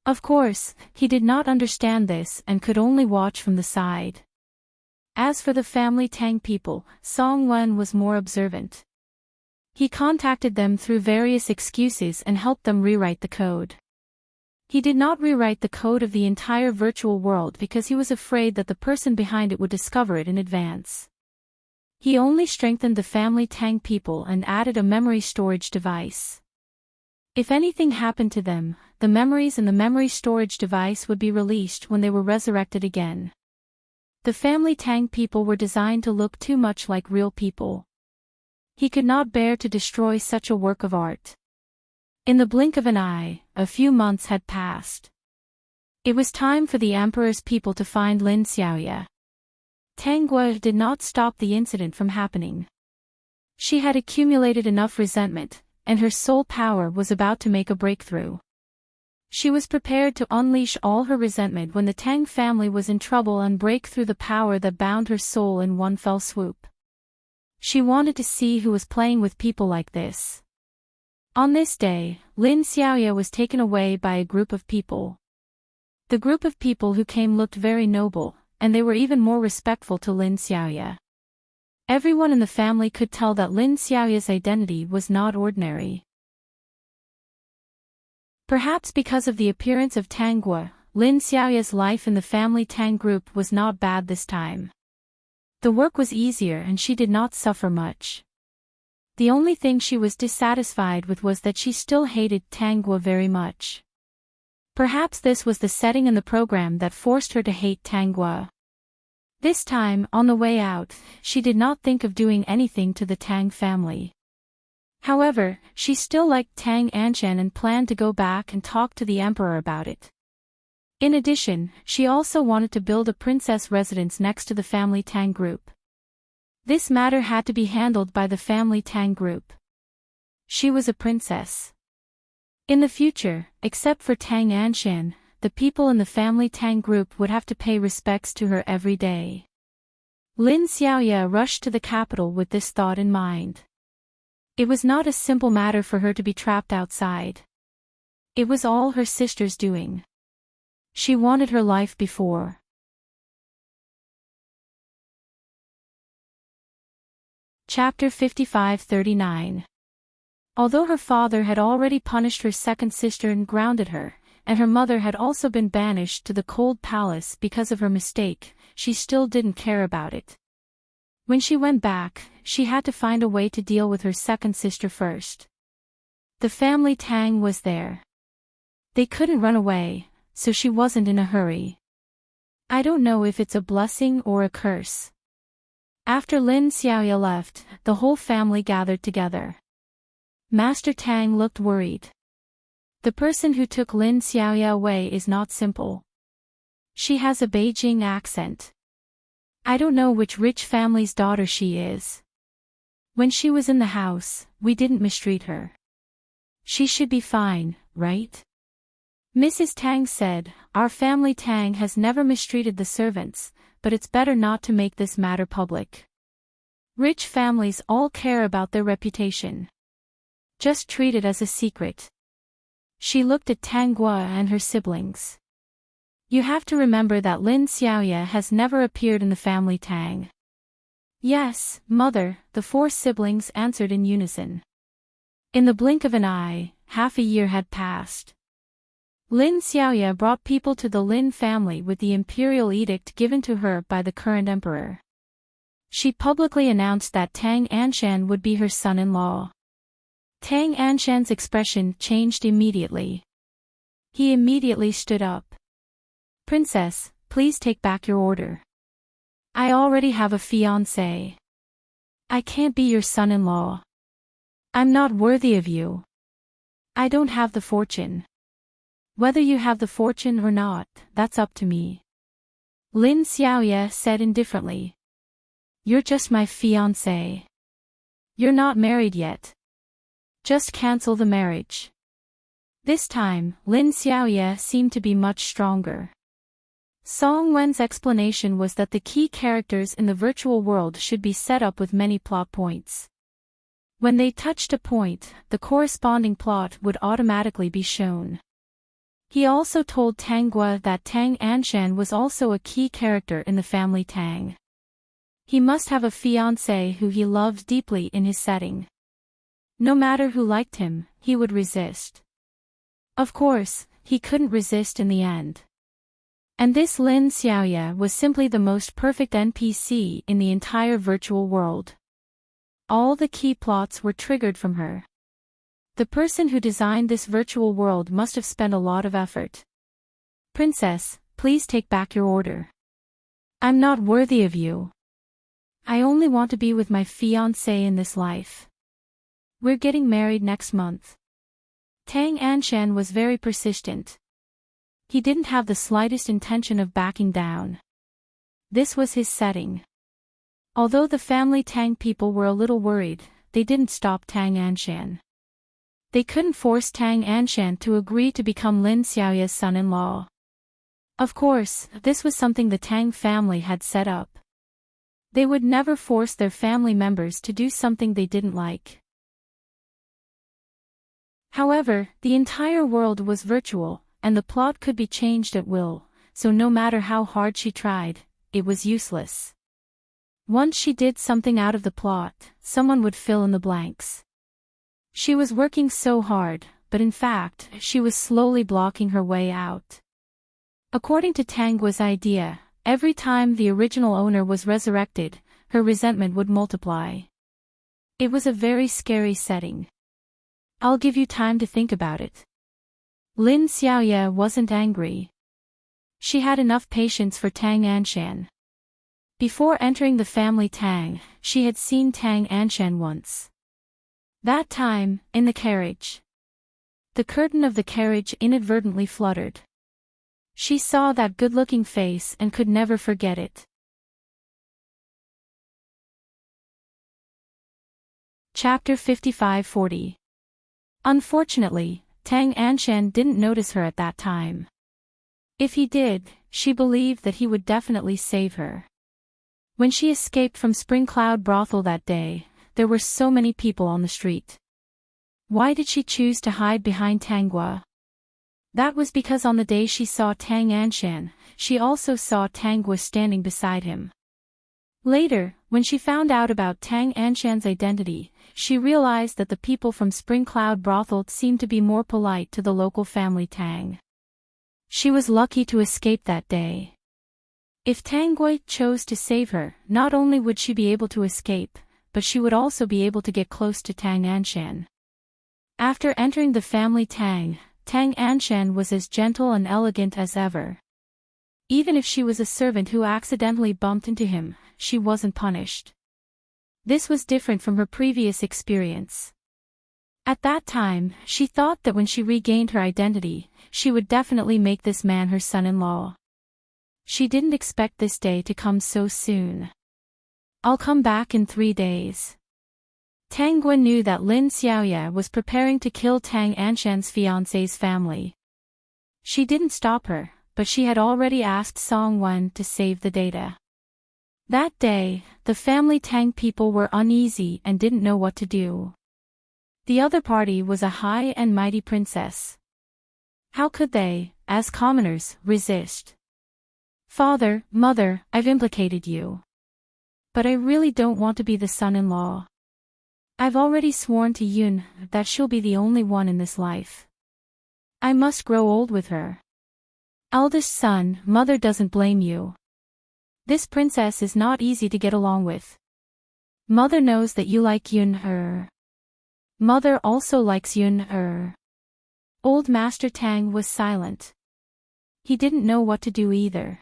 Of course, he did not understand this and could only watch from the side. As for the family Tang people, Songwen was more observant. He contacted them through various excuses and helped them rewrite the code. He did not rewrite the code of the entire virtual world because he was afraid that the person behind it would discover it in advance. He only strengthened the family Tang people and added a memory storage device. If anything happened to them, the memories in the memory storage device would be released when they were resurrected again. The family Tang people were designed to look too much like real people. He could not bear to destroy such a work of art. In the blink of an eye, a few months had passed. It was time for the emperor's people to find Lin Xiaoya. Tanghua did not stop the incident from happening. She had accumulated enough resentment, and her soul power was about to make a breakthrough. She was prepared to unleash all her resentment when the Tang family was in trouble and break through the power that bound her soul in one fell swoop. She wanted to see who was playing with people like this. On this day, Lin Xiaoya was taken away by a group of people. The group of people who came looked very noble, and they were even more respectful to Lin Xiaoya. Everyone in the family could tell that Lin Xiaoya's identity was not ordinary. Perhaps because of the appearance of Tanghua, Lin Xiaoya's life in the family Tang group was not bad this time. The work was easier and she did not suffer much. The only thing she was dissatisfied with was that she still hated Tanghua very much. Perhaps this was the setting in the program that forced her to hate Tanghua. This time, on the way out, she did not think of doing anything to the Tang family. However, she still liked Tang Anshan and planned to go back and talk to the emperor about it. In addition, she also wanted to build a princess residence next to the family Tang group. This matter had to be handled by the family Tang group. She was a princess. In the future, except for Tang Anshan, the people in the family Tang group would have to pay respects to her every day. Lin Xiaoya rushed to the capital with this thought in mind. It was not a simple matter for her to be trapped outside. It was all her sister's doing. She wanted her life before. Chapter 55-39. Although her father had already punished her second sister and grounded her, and her mother had also been banished to the cold palace because of her mistake, she still didn't care about it. When she went back, she had to find a way to deal with her second sister first. The family Tang was there. They couldn't run away, so she wasn't in a hurry. I don't know if it's a blessing or a curse. After Lin Xiaoya left, the whole family gathered together. Master Tang looked worried. The person who took Lin Xiaoya away is not simple. She has a Beijing accent. I don't know which rich family's daughter she is. When she was in the house, we didn't mistreat her. She should be fine, right? Mrs. Tang said, our family Tang has never mistreated the servants, but it's better not to make this matter public. Rich families all care about their reputation. Just treat it as a secret. She looked at Tang Gua and her siblings. You have to remember that Lin Xiaoya has never appeared in the family Tang. Yes, mother, the four siblings answered in unison. In the blink of an eye, half a year had passed. Lin Xiaoya brought people to the Lin family with the imperial edict given to her by the current emperor. She publicly announced that Tang Anshan would be her son-in-law. Tang Anshan's expression changed immediately. He immediately stood up. Princess, please take back your order. I already have a fiancé. I can't be your son-in-law. I'm not worthy of you. I don't have the fortune. Whether you have the fortune or not, that's up to me. Lin Xiaoya said indifferently. You're just my fiancé. You're not married yet. Just cancel the marriage. This time, Lin Xiaoya seemed to be much stronger. Song Wen's explanation was that the key characters in the virtual world should be set up with many plot points. When they touched a point, the corresponding plot would automatically be shown. He also told Tang Gua that Tang Anshan was also a key character in the family Tang. He must have a fiancé who he loved deeply in his setting. No matter who liked him, he would resist. Of course, he couldn't resist in the end. And this Lin Xiaoya was simply the most perfect NPC in the entire virtual world. All the key plots were triggered from her. The person who designed this virtual world must have spent a lot of effort. Princess, please take back your order. I'm not worthy of you. I only want to be with my fiancé in this life. We're getting married next month. Tang Anshan was very persistent. He didn't have the slightest intention of backing down. This was his setting. Although the family Tang people were a little worried, they didn't stop Tang Anshan. They couldn't force Tang Anshan to agree to become Lin Xiaoya's son-in-law. Of course, this was something the Tang family had set up. They would never force their family members to do something they didn't like. However, the entire world was virtual, and the plot could be changed at will, so no matter how hard she tried, it was useless. Once she did something out of the plot, someone would fill in the blanks. She was working so hard, but in fact, she was slowly blocking her way out. According to Tang Gua's idea, every time the original owner was resurrected, her resentment would multiply. It was a very scary setting. I'll give you time to think about it. Lin Xiaoya wasn't angry. She had enough patience for Tang Anshan. Before entering the family Tang, she had seen Tang Anshan once. That time, in the carriage. The curtain of the carriage inadvertently fluttered. She saw that good-looking face and could never forget it. Chapter 55-40. Unfortunately, Tang Anshan didn't notice her at that time. If he did, she believed that he would definitely save her. When she escaped from Spring Cloud Brothel that day, there were so many people on the street. Why did she choose to hide behind Tang Gua? That was because on the day she saw Tang Anshan, she also saw Tang Gua standing beside him. Later, when she found out about Tang Anshan's identity, she realized that the people from Spring Cloud Brothel seemed to be more polite to the local family Tang. She was lucky to escape that day. If Tang Gua chose to save her, not only would she be able to escape, but she would also be able to get close to Tang Anshan. After entering the family Tang, Tang Anshan was as gentle and elegant as ever. Even if she was a servant who accidentally bumped into him, she wasn't punished. This was different from her previous experience. At that time, she thought that when she regained her identity, she would definitely make this man her son-in-law. She didn't expect this day to come so soon. I'll come back in 3 days. Tang Gua knew that Lin Xiaoya was preparing to kill Tang Anshan's fiancé's family. She didn't stop her, but she had already asked Song Wen to save the data. That day, the family Tang people were uneasy and didn't know what to do. The other party was a high and mighty princess. How could they, as commoners, resist? Father, mother, I've implicated you. But I really don't want to be the son-in-law. I've already sworn to Yun that she'll be the only one in this life. I must grow old with her. Eldest son, mother doesn't blame you. This princess is not easy to get along with. Mother knows that you like Yun. Mother also likes Yun. Old Master Tang was silent. He didn't know what to do either.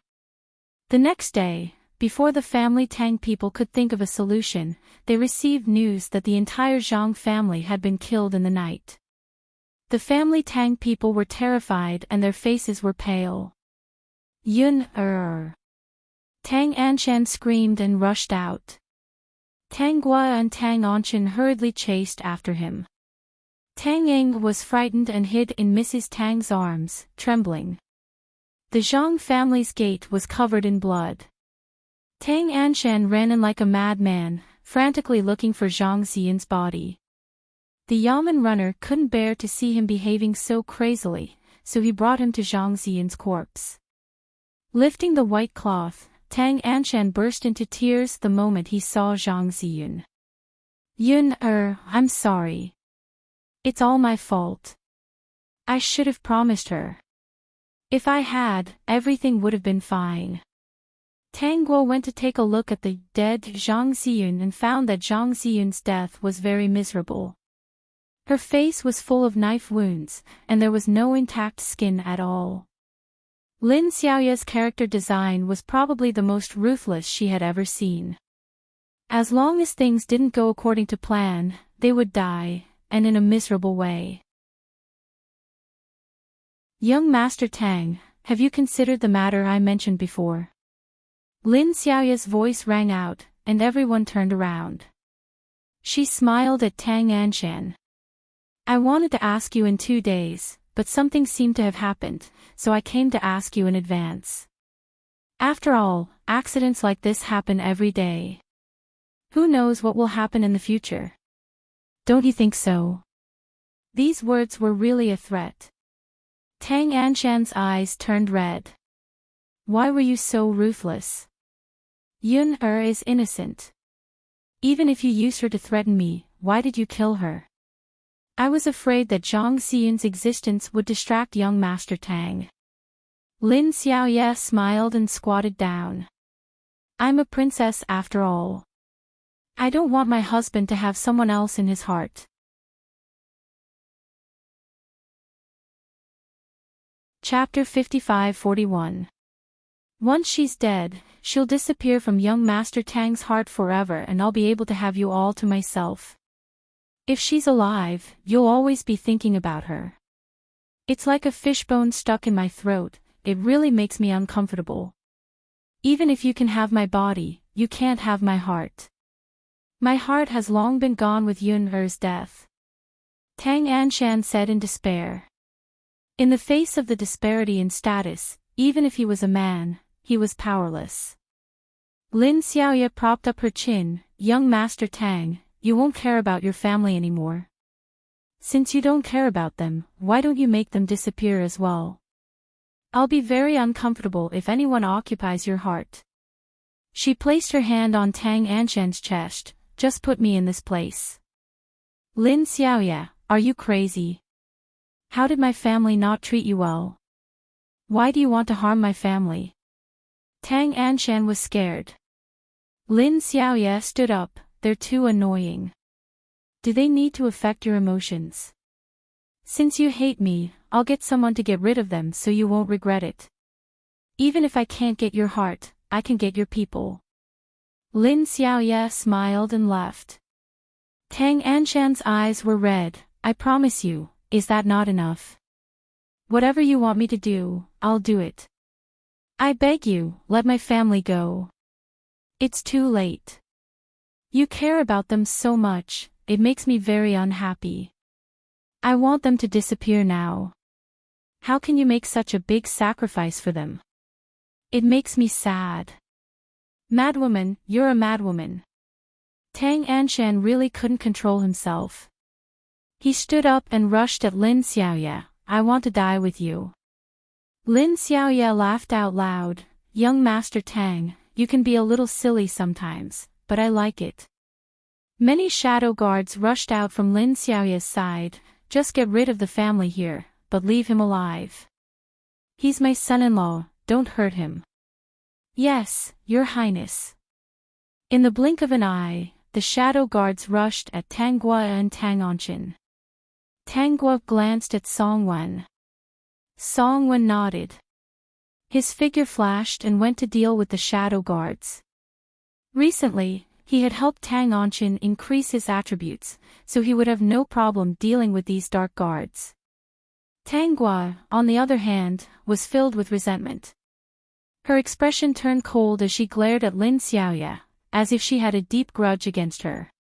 The next day, before the family Tang people could think of a solution, they received news that the entire Zhang family had been killed in the night. The family Tang people were terrified and their faces were pale. Yun. Tang Anshan screamed and rushed out. Tang Gua and Tang Anshan hurriedly chased after him. Tang Ying was frightened and hid in Mrs. Tang's arms, trembling. The Zhang family's gate was covered in blood. Tang Anshan ran in like a madman, frantically looking for Zhang Ziyun's body. The Yamen runner couldn't bear to see him behaving so crazily, so he brought him to Zhang Ziyun's corpse. Lifting the white cloth, Tang Anshan burst into tears the moment he saw Zhang Ziyun. Yun, I'm sorry. It's all my fault. I should have promised her. If I had, everything would have been fine. Tang Guo went to take a look at the dead Zhang Ziyun and found that Zhang Ziyun's death was very miserable. Her face was full of knife wounds, and there was no intact skin at all. Lin Xiaoya's character design was probably the most ruthless she had ever seen. As long as things didn't go according to plan, they would die, and in a miserable way. Young Master Tang, have you considered the matter I mentioned before? Lin Xiaoya's voice rang out, and everyone turned around. She smiled at Tang Anshan. I wanted to ask you in 2 days, but something seemed to have happened, so I came to ask you in advance. After all, accidents like this happen every day. Who knows what will happen in the future? Don't you think so? These words were really a threat. Tang Anshan's eyes turned red. Why were you so ruthless? Yun is innocent. Even if you used her to threaten me, why did you kill her? I was afraid that Zhang Ziyun's existence would distract young Master Tang. Lin Xiaoya smiled and squatted down. I'm a princess after all. I don't want my husband to have someone else in his heart. Chapter 55-41. Once she's dead, she'll disappear from young Master Tang's heart forever and I'll be able to have you all to myself. If she's alive, you'll always be thinking about her. It's like a fishbone stuck in my throat, it really makes me uncomfortable. Even if you can have my body, you can't have my heart. My heart has long been gone with Yun-er's death. Tang Anshan said in despair. In the face of the disparity in status, even if he was a man, he was powerless. Lin Xiaoya propped up her chin. Young Master Tang, you won't care about your family anymore. Since you don't care about them, why don't you make them disappear as well? I'll be very uncomfortable if anyone occupies your heart. She placed her hand on Tang Anshan's chest. Just put me in this place. Lin Xiaoya, are you crazy? How did my family not treat you well? Why do you want to harm my family? Tang Anshan was scared. Lin Xiaoya stood up, they're too annoying. Do they need to affect your emotions? Since you hate me, I'll get someone to get rid of them so you won't regret it. Even if I can't get your heart, I can get your people. Lin Xiaoya smiled and left. Tang Anshan's eyes were red. I promise you, is that not enough? Whatever you want me to do, I'll do it. I beg you, let my family go. It's too late. You care about them so much, it makes me very unhappy. I want them to disappear now. How can you make such a big sacrifice for them? It makes me sad. Madwoman, you're a madwoman. Tang Anshan really couldn't control himself. He stood up and rushed at Lin Xiaoya. I want to die with you. Lin Xiaoya laughed out loud. Young Master Tang, you can be a little silly sometimes, but I like it. Many shadow guards rushed out from Lin Xiaoya's side. Just get rid of the family here, but leave him alive. He's my son-in-law, don't hurt him. Yes, Your Highness. In the blink of an eye, the shadow guards rushed at Tang Guo and Tang Anchin. Tang Guo glanced at Song Wen. Song Wen nodded. His figure flashed and went to deal with the shadow guards. Recently, he had helped Tang Anchin increase his attributes, so he would have no problem dealing with these dark guards. Tang Guo, on the other hand, was filled with resentment. Her expression turned cold as she glared at Lin Xiaoya, as if she had a deep grudge against her.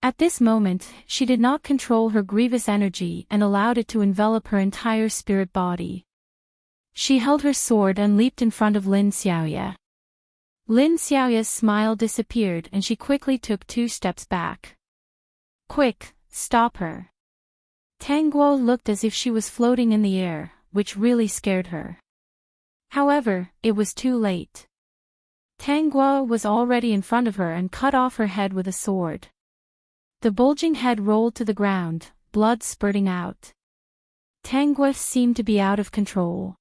At this moment, she did not control her grievous energy and allowed it to envelop her entire spirit body. She held her sword and leaped in front of Lin Xiaoya. Lin Xiaoya's smile disappeared and she quickly took 2 steps back. Quick, stop her. Tang Guo looked as if she was floating in the air, which really scared her. However, it was too late. Tang Guo was already in front of her and cut off her head with a sword. The bulging head rolled to the ground, blood spurting out. Tang Guo seemed to be out of control.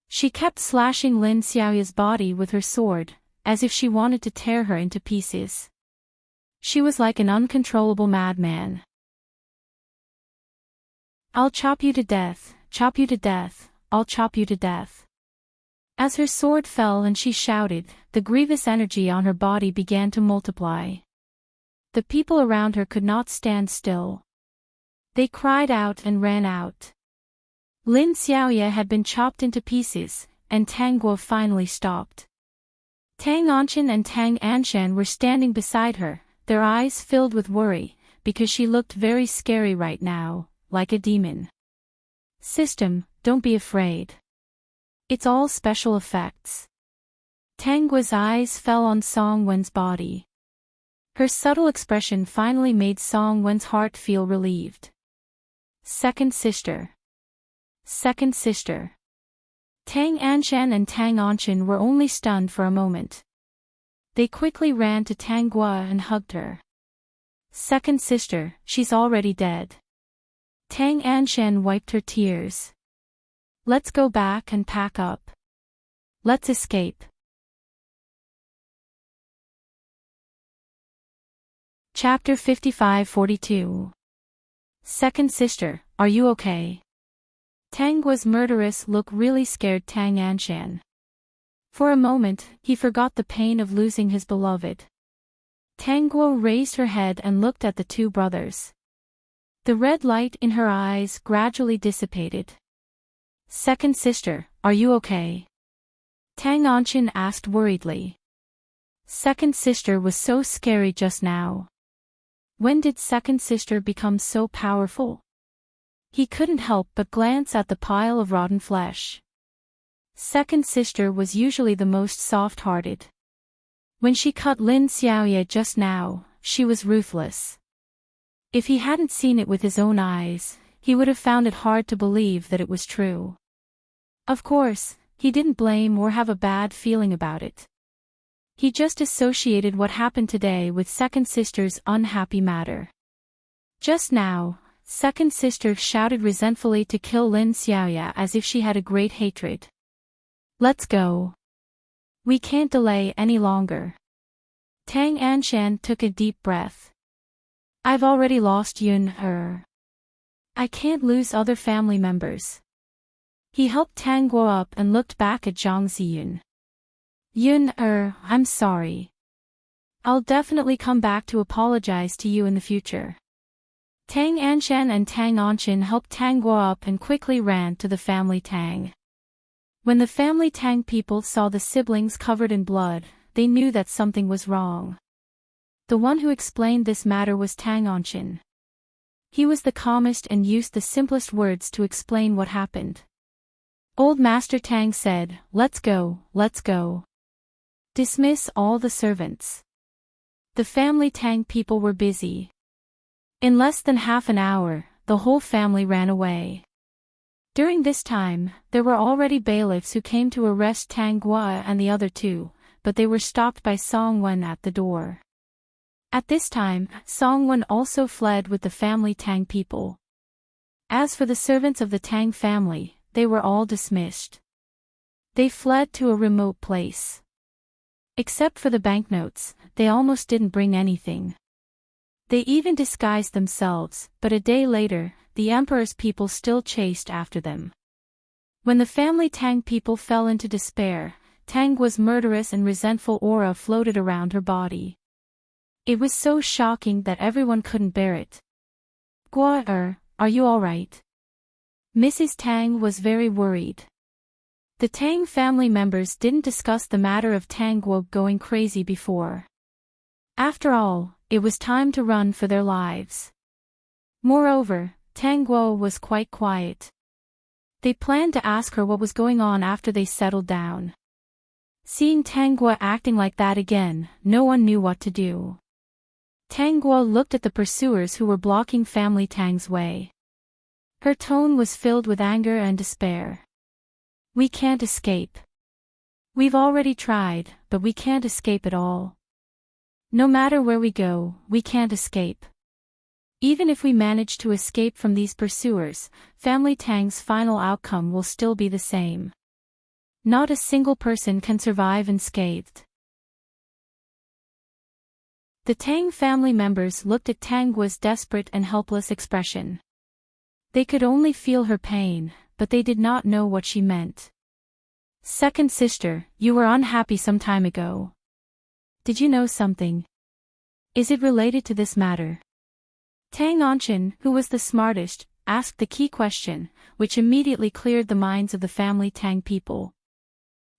She kept slashing Lin Xiaoya's body with her sword, as if she wanted to tear her into pieces. She was like an uncontrollable madman. I'll chop you to death, chop you to death, I'll chop you to death. As her sword fell and she shouted, the grievous energy on her body began to multiply. The people around her could not stand still. They cried out and ran out. Lin Xiaoya had been chopped into pieces, and Tang Guo finally stopped. Tang Anchin and Tang Anshan were standing beside her, their eyes filled with worry, because she looked very scary right now, like a demon. System, don't be afraid. It's all special effects. Tang Guo's eyes fell on Song Wen's body. Her subtle expression finally made Song Wen's heart feel relieved. Second sister. Second sister. Tang Anshan and Tang Anchin were only stunned for a moment. They quickly ran to Tang Guo and hugged her. Second sister, she's already dead. Tang Anshan wiped her tears. Let's go back and pack up. Let's escape. Chapter 55-42. Second sister, are you okay? Tang Guo's murderous look really scared Tang Anshan. For a moment, he forgot the pain of losing his beloved. Tang Guo raised her head and looked at the 2 brothers. The red light in her eyes gradually dissipated. Second sister, are you okay? Tang Anchin asked worriedly. Second sister was so scary just now. When did second sister become so powerful? He couldn't help but glance at the pile of rotten flesh. Second sister was usually the most soft-hearted. When she cut Lin Xiaoya just now, she was ruthless. If he hadn't seen it with his own eyes, he would have found it hard to believe that it was true. Of course, he didn't blame or have a bad feeling about it. He just associated what happened today with second sister's unhappy matter. Just now, second sister shouted resentfully to kill Lin Xiaoya as if she had a great hatred. Let's go. We can't delay any longer. Tang Anshan took a deep breath. I've already lost Yun-er. I can't lose other family members. He helped Tang Guo up and looked back at Zhang Ziyun. Yun-er, I'm sorry. I'll definitely come back to apologize to you in the future. Tang Anshan and Tang Anchin helped Tang Guo up and quickly ran to the family Tang. When the family Tang people saw the siblings covered in blood, they knew that something was wrong. The one who explained this matter was Tang Anchin. He was the calmest and used the simplest words to explain what happened. Old Master Tang said, let's go, let's go. Dismiss all the servants. The family Tang people were busy. In less than half an hour, the whole family ran away. During this time, there were already bailiffs who came to arrest Tang Guo and the other two, but they were stopped by Song Wen at the door. At this time, Song Wen also fled with the family Tang people. As for the servants of the Tang family, they were all dismissed. They fled to a remote place. Except for the banknotes, they almost didn't bring anything. They even disguised themselves, but a day later, the emperor's people still chased after them. When the family Tang people fell into despair, Tang Guo's murderous and resentful aura floated around her body. It was so shocking that everyone couldn't bear it. Guo, are you alright? Mrs. Tang was very worried. The Tang family members didn't discuss the matter of Tang Guo going crazy before. After all, it was time to run for their lives. Moreover, Tang Guo was quite quiet. They planned to ask her what was going on after they settled down. Seeing Tang Guo acting like that again, no one knew what to do. Tang Guo looked at the pursuers who were blocking family Tang's way. Her tone was filled with anger and despair. We can't escape. We've already tried, but we can't escape at all. No matter where we go, we can't escape. Even if we manage to escape from these pursuers, family Tang's final outcome will still be the same. Not a single person can survive unscathed. The Tang family members looked at Tang Guo's desperate and helpless expression. They could only feel her pain, but they did not know what she meant. Second sister, you were unhappy some time ago. Did you know something? Is it related to this matter? Tang Anchin, who was the smartest, asked the key question, which immediately cleared the minds of the family Tang people.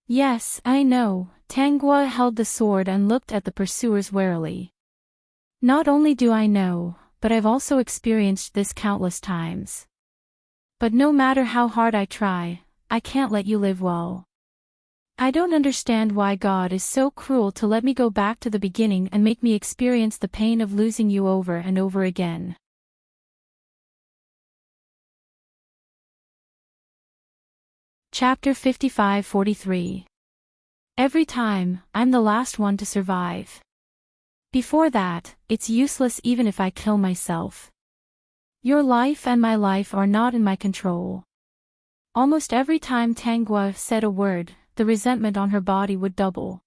Yes, I know. Tang Guo held the sword and looked at the pursuers warily. Not only do I know, but I've also experienced this countless times. But no matter how hard I try, I can't let you live well. I don't understand why God is so cruel to let me go back to the beginning and make me experience the pain of losing you over and over again. Chapter 55-43. Every time, I'm the last one to survive. Before that, it's useless even if I kill myself. Your life and my life are not in my control. Almost every time Tang Guo said a word, the resentment on her body would double.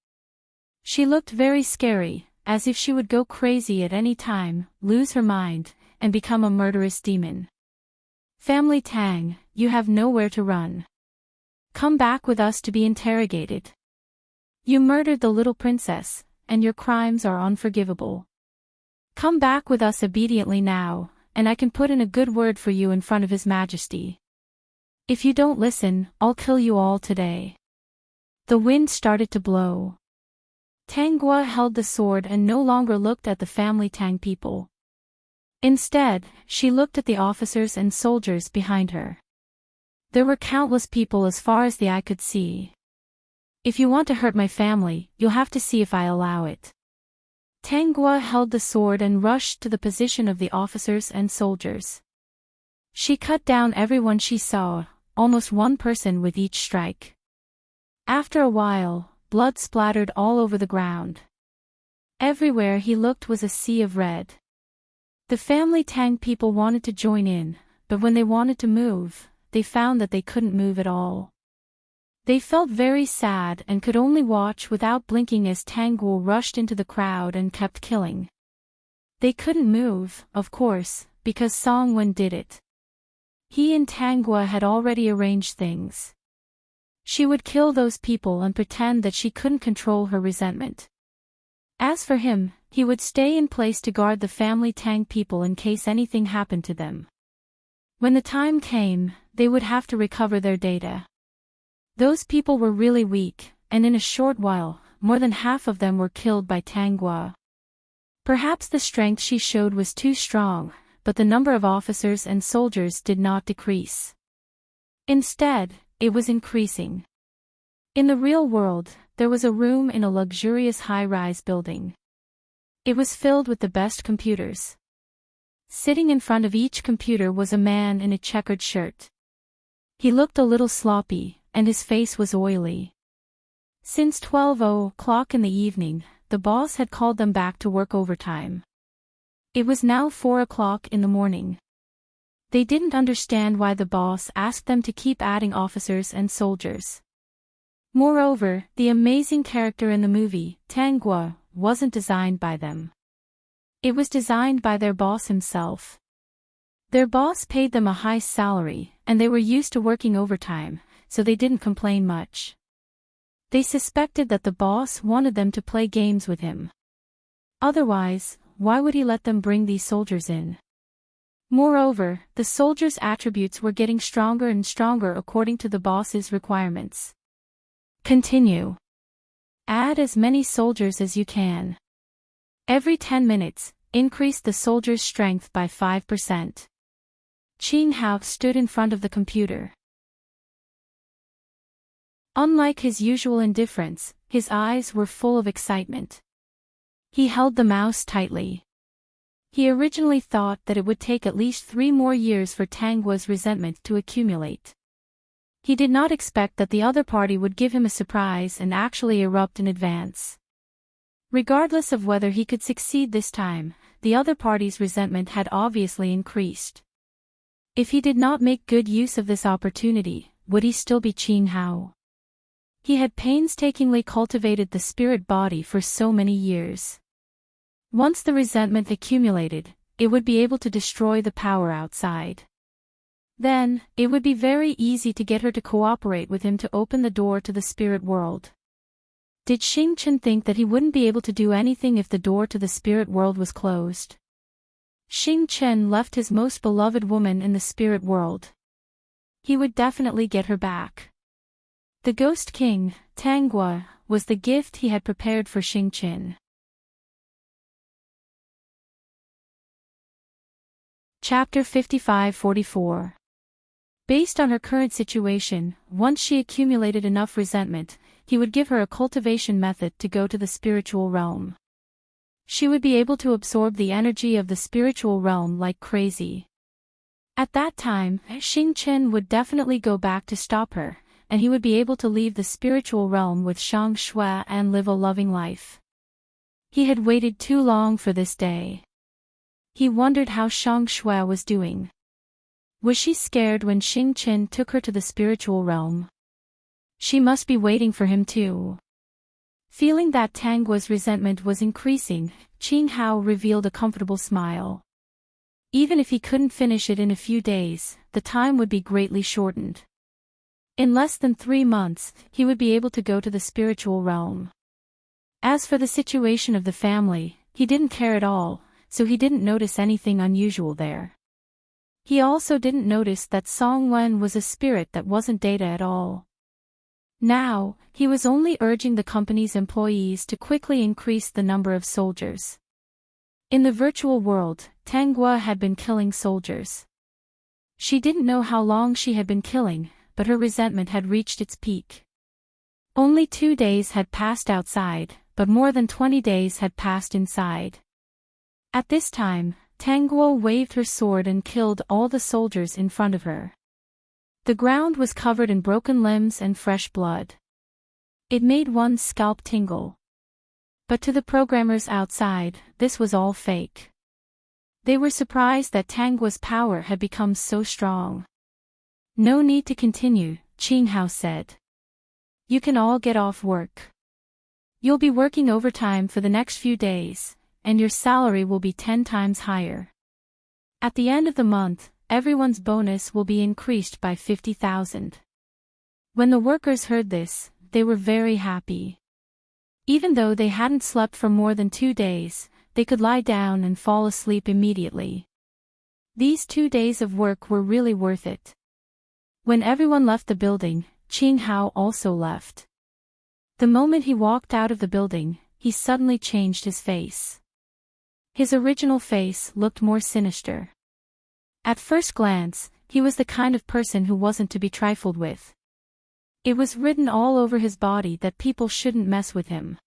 She looked very scary, as if she would go crazy at any time, lose her mind, and become a murderous demon. Family Tang, you have nowhere to run. Come back with us to be interrogated. You murdered the little princess, and your crimes are unforgivable. Come back with us obediently now, and I can put in a good word for you in front of His Majesty. If you don't listen, I'll kill you all today. The wind started to blow. Tang Guo held the sword and no longer looked at the family Tang people. Instead, she looked at the officers and soldiers behind her. There were countless people as far as the eye could see. If you want to hurt my family, you'll have to see if I allow it. Tang Guo held the sword and rushed to the position of the officers and soldiers. She cut down everyone she saw, almost one person with each strike. After a while, blood splattered all over the ground. Everywhere he looked was a sea of red. The family Tang people wanted to join in, but when they wanted to move, they found that they couldn't move at all. They felt very sad and could only watch without blinking as Tang Guo rushed into the crowd and kept killing. They couldn't move, of course, because Song Wen did it. He and Tang Guo had already arranged things. She would kill those people and pretend that she couldn't control her resentment. As for him, he would stay in place to guard the family Tang people in case anything happened to them. When the time came, they would have to recover their data. Those people were really weak, and in a short while, more than half of them were killed by Tang Guo. Perhaps the strength she showed was too strong, but the number of officers and soldiers did not decrease. Instead, it was increasing. In the real world, there was a room in a luxurious high-rise building. It was filled with the best computers. Sitting in front of each computer was a man in a checkered shirt. He looked a little sloppy, and his face was oily. Since 12:00 in the evening, the boss had called them back to work overtime. It was now 4:00 in the morning. They didn't understand why the boss asked them to keep adding officers and soldiers. Moreover, the amazing character in the movie, Tanguo, wasn't designed by them. It was designed by their boss himself. Their boss paid them a high salary, and they were used to working overtime, so they didn't complain much. They suspected that the boss wanted them to play games with him. Otherwise, why would he let them bring these soldiers in? Moreover, the soldiers' attributes were getting stronger and stronger according to the boss's requirements. Continue. Add as many soldiers as you can. Every 10 minutes, increase the soldiers' strength by 5%. Qin Hao stood in front of the computer. Unlike his usual indifference, his eyes were full of excitement. He held the mouse tightly. He originally thought that it would take at least 3 more years for Tanguo's resentment to accumulate. He did not expect that the other party would give him a surprise and actually erupt in advance. Regardless of whether he could succeed this time, the other party's resentment had obviously increased. If he did not make good use of this opportunity, would he still be Qin Hao? He had painstakingly cultivated the spirit body for so many years. Once the resentment accumulated, it would be able to destroy the power outside. Then, it would be very easy to get her to cooperate with him to open the door to the spirit world. Did Xing Chen think that he wouldn't be able to do anything if the door to the spirit world was closed? Xing Chen left his most beloved woman in the spirit world. He would definitely get her back. The Ghost King, Tanguo, was the gift he had prepared for Xing Chen. Chapter 55-44. Based on her current situation, once she accumulated enough resentment, he would give her a cultivation method to go to the spiritual realm. She would be able to absorb the energy of the spiritual realm like crazy. At that time, Xing Chen would definitely go back to stop her, and he would be able to leave the spiritual realm with Shang Shui and live a loving life. He had waited too long for this day. He wondered how Shang Shui was doing. Was she scared when Xing Chen took her to the spiritual realm? She must be waiting for him too. Feeling that Tanguo's resentment was increasing, Qin Hao revealed a comfortable smile. Even if he couldn't finish it in a few days, the time would be greatly shortened. In less than 3 months, he would be able to go to the spiritual realm. As for the situation of the family, he didn't care at all, so he didn't notice anything unusual there. He also didn't notice that Song Wen was a spirit that wasn't data at all. Now, he was only urging the company's employees to quickly increase the number of soldiers. In the virtual world, Tanguo had been killing soldiers. She didn't know how long she had been killing, but her resentment had reached its peak. Only 2 days had passed outside, but more than 20 days had passed inside. At this time, Tanguo waved her sword and killed all the soldiers in front of her. The ground was covered in broken limbs and fresh blood. It made one's scalp tingle. But to the programmers outside, this was all fake. They were surprised that Tanguo's power had become so strong. No need to continue, Qin Hao said. You can all get off work. You'll be working overtime for the next few days, and your salary will be 10 times higher. At the end of the month, everyone's bonus will be increased by 50,000. When the workers heard this, they were very happy. Even though they hadn't slept for more than 2 days, they could lie down and fall asleep immediately. These 2 days of work were really worth it. When everyone left the building, Qin Hao also left. The moment he walked out of the building, he suddenly changed his face. His original face looked more sinister. At first glance, he was the kind of person who wasn't to be trifled with. It was written all over his body that people shouldn't mess with him.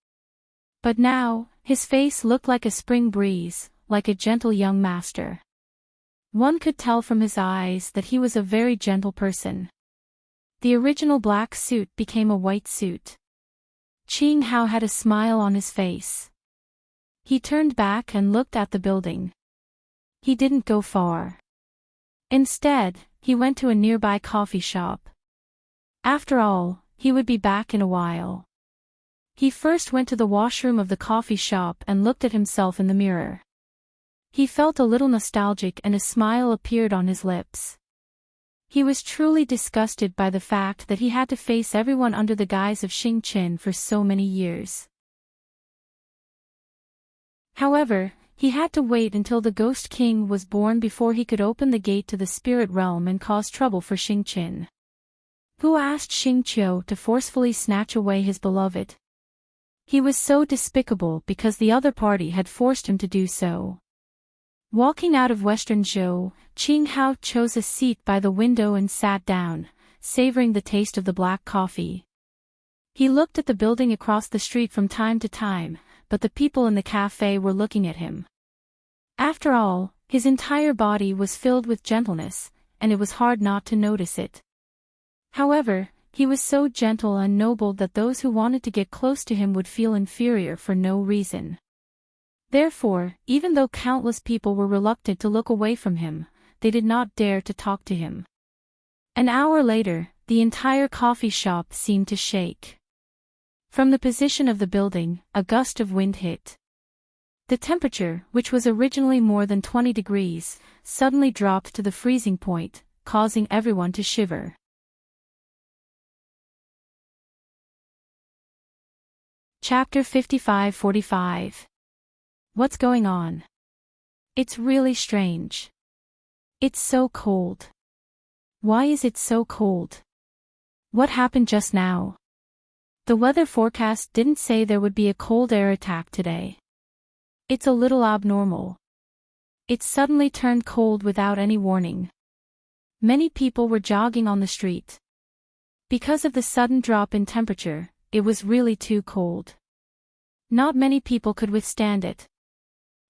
But now, his face looked like a spring breeze, like a gentle young master. One could tell from his eyes that he was a very gentle person. The original black suit became a white suit. Qing Hao had a smile on his face. He turned back and looked at the building. He didn't go far. Instead, he went to a nearby coffee shop. After all, he would be back in a while. He first went to the washroom of the coffee shop and looked at himself in the mirror. He felt a little nostalgic and a smile appeared on his lips. He was truly disgusted by the fact that he had to face everyone under the guise of Xing Qin for so many years. However, he had to wait until the Ghost King was born before he could open the gate to the spirit realm and cause trouble for Xing Qin. Who asked Xing Qiu to forcefully snatch away his beloved? He was so despicable because the other party had forced him to do so. Walking out of Western Zhou, Qing Hao chose a seat by the window and sat down, savoring the taste of the black coffee. He looked at the building across the street from time to time, but the people in the cafe were looking at him. After all, his entire body was filled with gentleness, and it was hard not to notice it. However, he was so gentle and noble that those who wanted to get close to him would feel inferior for no reason. Therefore, even though countless people were reluctant to look away from him, they did not dare to talk to him. An hour later, the entire coffee shop seemed to shake. From the position of the building, a gust of wind hit. The temperature, which was originally more than 20 degrees, suddenly dropped to the freezing point, causing everyone to shiver. Chapter 55-45. What's going on? It's really strange. It's so cold. Why is it so cold? What happened just now? The weather forecast didn't say there would be a cold air attack today. It's a little abnormal. It suddenly turned cold without any warning. Many people were jogging on the street. Because of the sudden drop in temperature, it was really too cold. Not many people could withstand it.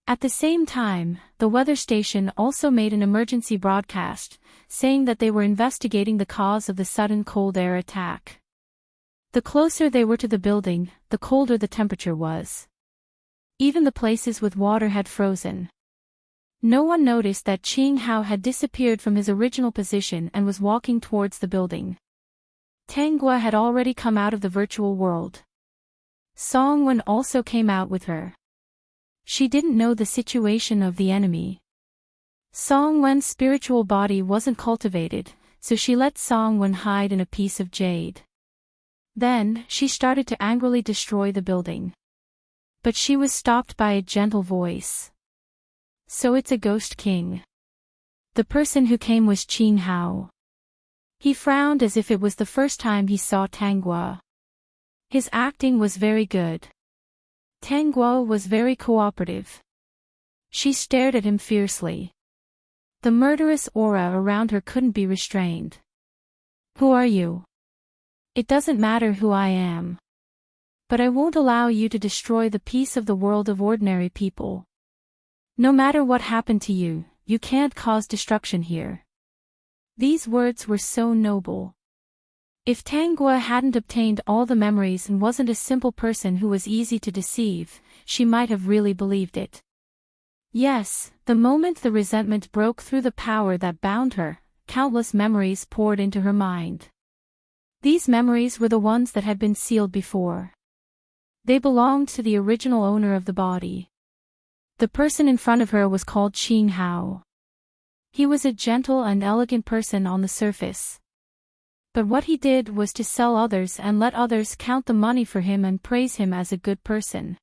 At the same time, the weather station also made an emergency broadcast, saying that they were investigating the cause of the sudden cold air attack. The closer they were to the building, the colder the temperature was. Even the places with water had frozen. No one noticed that Qing Hao had disappeared from his original position and was walking towards the building. Tanghua had already come out of the virtual world. Song Wen also came out with her. She didn't know the situation of the enemy. Song Wen's spiritual body wasn't cultivated, so she let Song Wen hide in a piece of jade. Then, she started to angrily destroy the building. But she was stopped by a gentle voice. So it's a Ghost King. The person who came was Qing Hao. He frowned as if it was the first time he saw Tanghua. His acting was very good. Tanghua was very cooperative. She stared at him fiercely. The murderous aura around her couldn't be restrained. Who are you? It doesn't matter who I am. But I won't allow you to destroy the peace of the world of ordinary people. No matter what happened to you, you can't cause destruction here. These words were so noble. If Tanghua hadn't obtained all the memories and wasn't a simple person who was easy to deceive, she might have really believed it. Yes, the moment the resentment broke through the power that bound her, countless memories poured into her mind. These memories were the ones that had been sealed before. They belonged to the original owner of the body. The person in front of her was called Qing Hao. He was a gentle and elegant person on the surface. But what he did was to sell others and let others count the money for him and praise him as a good person.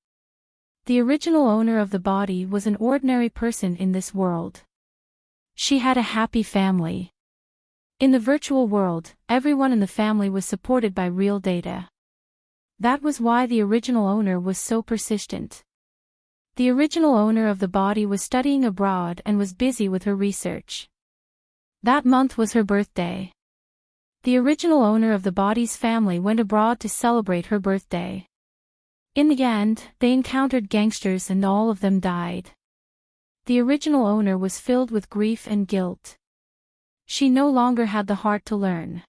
The original owner of the body was an ordinary person in this world. She had a happy family. In the virtual world, everyone in the family was supported by real data. That was why the original owner was so persistent. The original owner of the body was studying abroad and was busy with her research. That month was her birthday. The original owner of the body's family went abroad to celebrate her birthday. In the end, they encountered gangsters and all of them died. the original owner was filled with grief and guilt. She no longer had the heart to learn.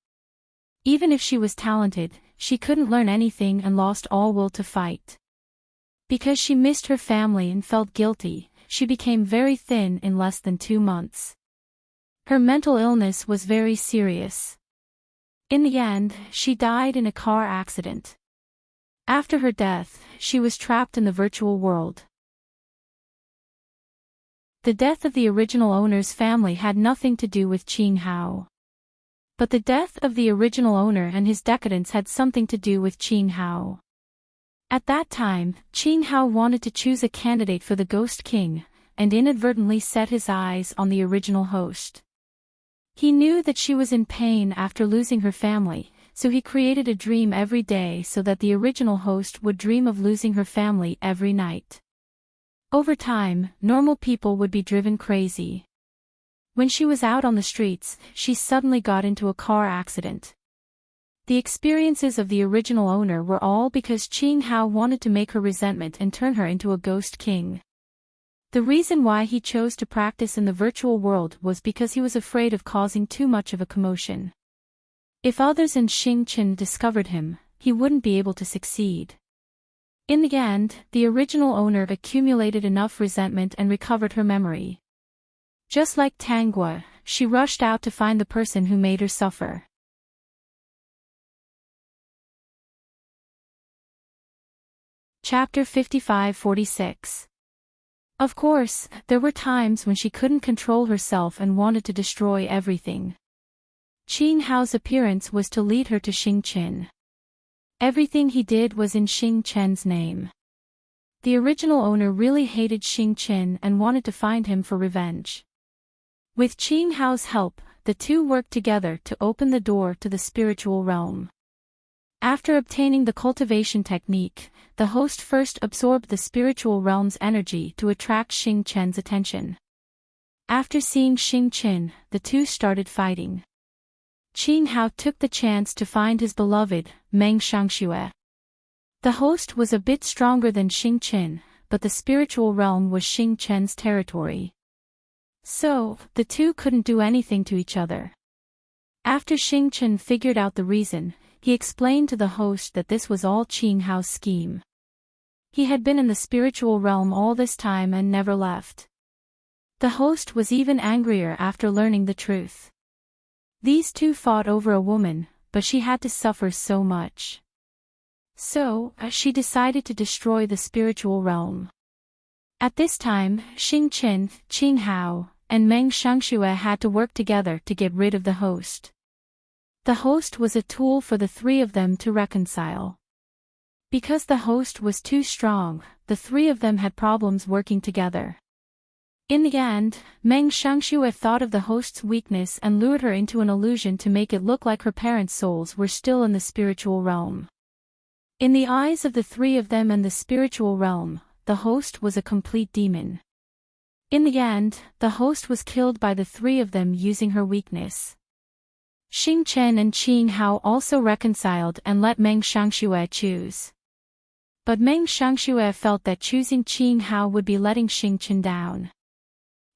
Even if she was talented, she couldn't learn anything and lost all will to fight. Because she missed her family and felt guilty, she became very thin in less than 2 months. Her mental illness was very serious. In the end, she died in a car accident. After her death, she was trapped in the virtual world. The death of the original owner's family had nothing to do with Qing Hao. But the death of the original owner and his decadence had something to do with Qing Hao. At that time, Qing Hao wanted to choose a candidate for the Ghost King, and inadvertently set his eyes on the original host. He knew that she was in pain after losing her family, so he created a dream every day so that the original host would dream of losing her family every night. Over time, normal people would be driven crazy. When she was out on the streets, she suddenly got into a car accident. The experiences of the original owner were all because Qing Hao wanted to make her resentment and turn her into a ghost king. The reason why he chose to practice in the virtual world was because he was afraid of causing too much of a commotion. If others in Xingqian discovered him, he wouldn't be able to succeed. In the end, the original owner accumulated enough resentment and recovered her memory. Just like Tanguo, she rushed out to find the person who made her suffer. Chapter 55-46. Of course, there were times when she couldn't control herself and wanted to destroy everything. Qing Hao's appearance was to lead her to Xingqian. Everything he did was in Xingqian's name. The original owner really hated Xingqian and wanted to find him for revenge. With Qing Hao's help, the two worked together to open the door to the spiritual realm. After obtaining the cultivation technique, the host first absorbed the spiritual realm's energy to attract Xingqian's attention. After seeing Xingqian, the two started fighting. Qing Hao took the chance to find his beloved, Meng Shangxue. The host was a bit stronger than Xingqian, but the spiritual realm was Xingqian's territory. So, the two couldn't do anything to each other. After Xingqian figured out the reason, he explained to the host that this was all Qing Hao's scheme. He had been in the spiritual realm all this time and never left. The host was even angrier after learning the truth. These two fought over a woman, but she had to suffer so much. So, she decided to destroy the spiritual realm. At this time, Xingqian, Qing Hao, and Meng Shangxue had to work together to get rid of the host. The host was a tool for the three of them to reconcile. Because the host was too strong, the three of them had problems working together. In the end, Meng Shangxue thought of the host's weakness and lured her into an illusion to make it look like her parents' souls were still in the spiritual realm. In the eyes of the three of them and the spiritual realm, the host was a complete demon. In the end, the host was killed by the three of them using her weakness. Xingqian and Qing Hao also reconciled and let Meng Shangxue choose. But Meng Shangxue felt that choosing Qing Hao would be letting Xingqian down.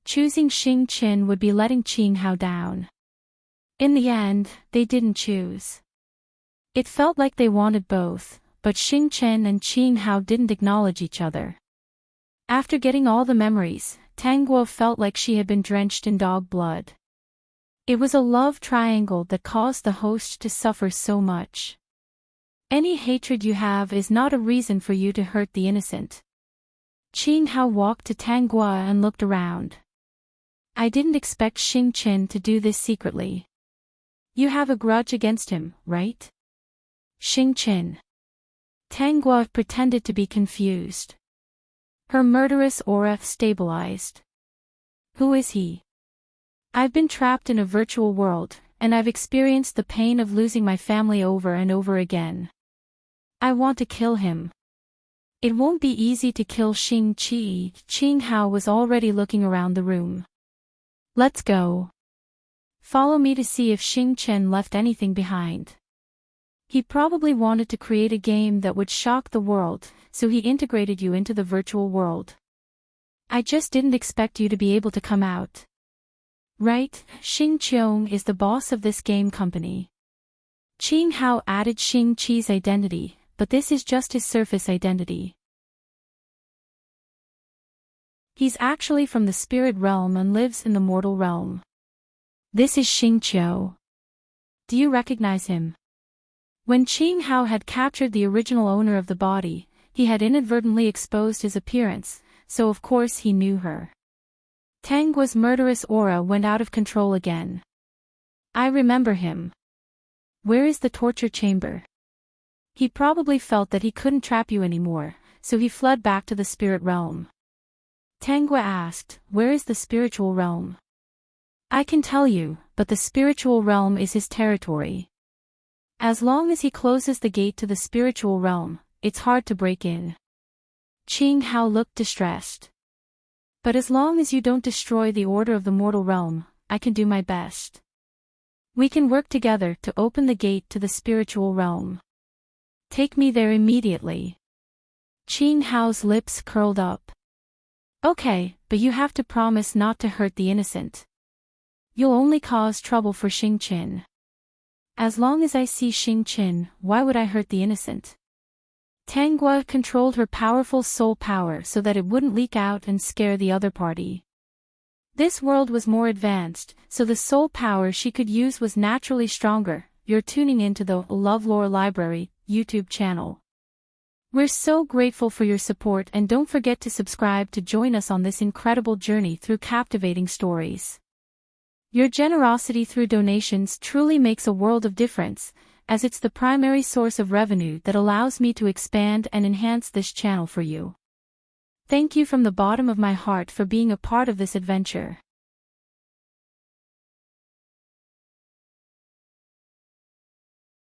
Choosing Xingqian would be letting Qing Hao down. In the end, they didn't choose. It felt like they wanted both, but Xingqian and Qing Hao didn't acknowledge each other. After getting all the memories, Tanguo felt like she had been drenched in dog blood. It was a love triangle that caused the host to suffer so much. Any hatred you have is not a reason for you to hurt the innocent. Qing Hao walked to Tanguo and looked around. I didn't expect Xingqian to do this secretly. You have a grudge against him, right? Xingqian. Tanguo pretended to be confused. Her murderous aura stabilized. Who is he? I've been trapped in a virtual world, and I've experienced the pain of losing my family over and over again. I want to kill him. It won't be easy to kill Xingqi. Qing Hao was already looking around the room. Let's go. Follow me to see if Xingqian left anything behind. He probably wanted to create a game that would shock the world, so he integrated you into the virtual world. I just didn't expect you to be able to come out. Right, Xing Qiong is the boss of this game company. Qing Hao added Xing Qi's identity, but this is just his surface identity. He's actually from the spirit realm and lives in the mortal realm. This is Xing Qiu. Do you recognize him? When Qing Hao had captured the original owner of the body, he had inadvertently exposed his appearance, so of course he knew her. Tang Guo's murderous aura went out of control again. I remember him. Where is the torture chamber? He probably felt that he couldn't trap you anymore, so he fled back to the spirit realm. Tang Guo asked, where is the spiritual realm? I can tell you, but the spiritual realm is his territory. As long as he closes the gate to the spiritual realm, it's hard to break in. Qing Hao looked distressed. But as long as you don't destroy the order of the mortal realm, I can do my best. We can work together to open the gate to the spiritual realm. Take me there immediately. Qing Hao's lips curled up. Okay, but you have to promise not to hurt the innocent. You'll only cause trouble for Xing Qin. As long as I see Xing Qin, why would I hurt the innocent? Tang Guo controlled her powerful soul power so that it wouldn't leak out and scare the other party. This world was more advanced, so the soul power she could use was naturally stronger. You're tuning into the LoveLore Library YouTube channel. We're so grateful for your support, and don't forget to subscribe to join us on this incredible journey through captivating stories. Your generosity through donations truly makes a world of difference, as it's the primary source of revenue that allows me to expand and enhance this channel for you. Thank you from the bottom of my heart for being a part of this adventure.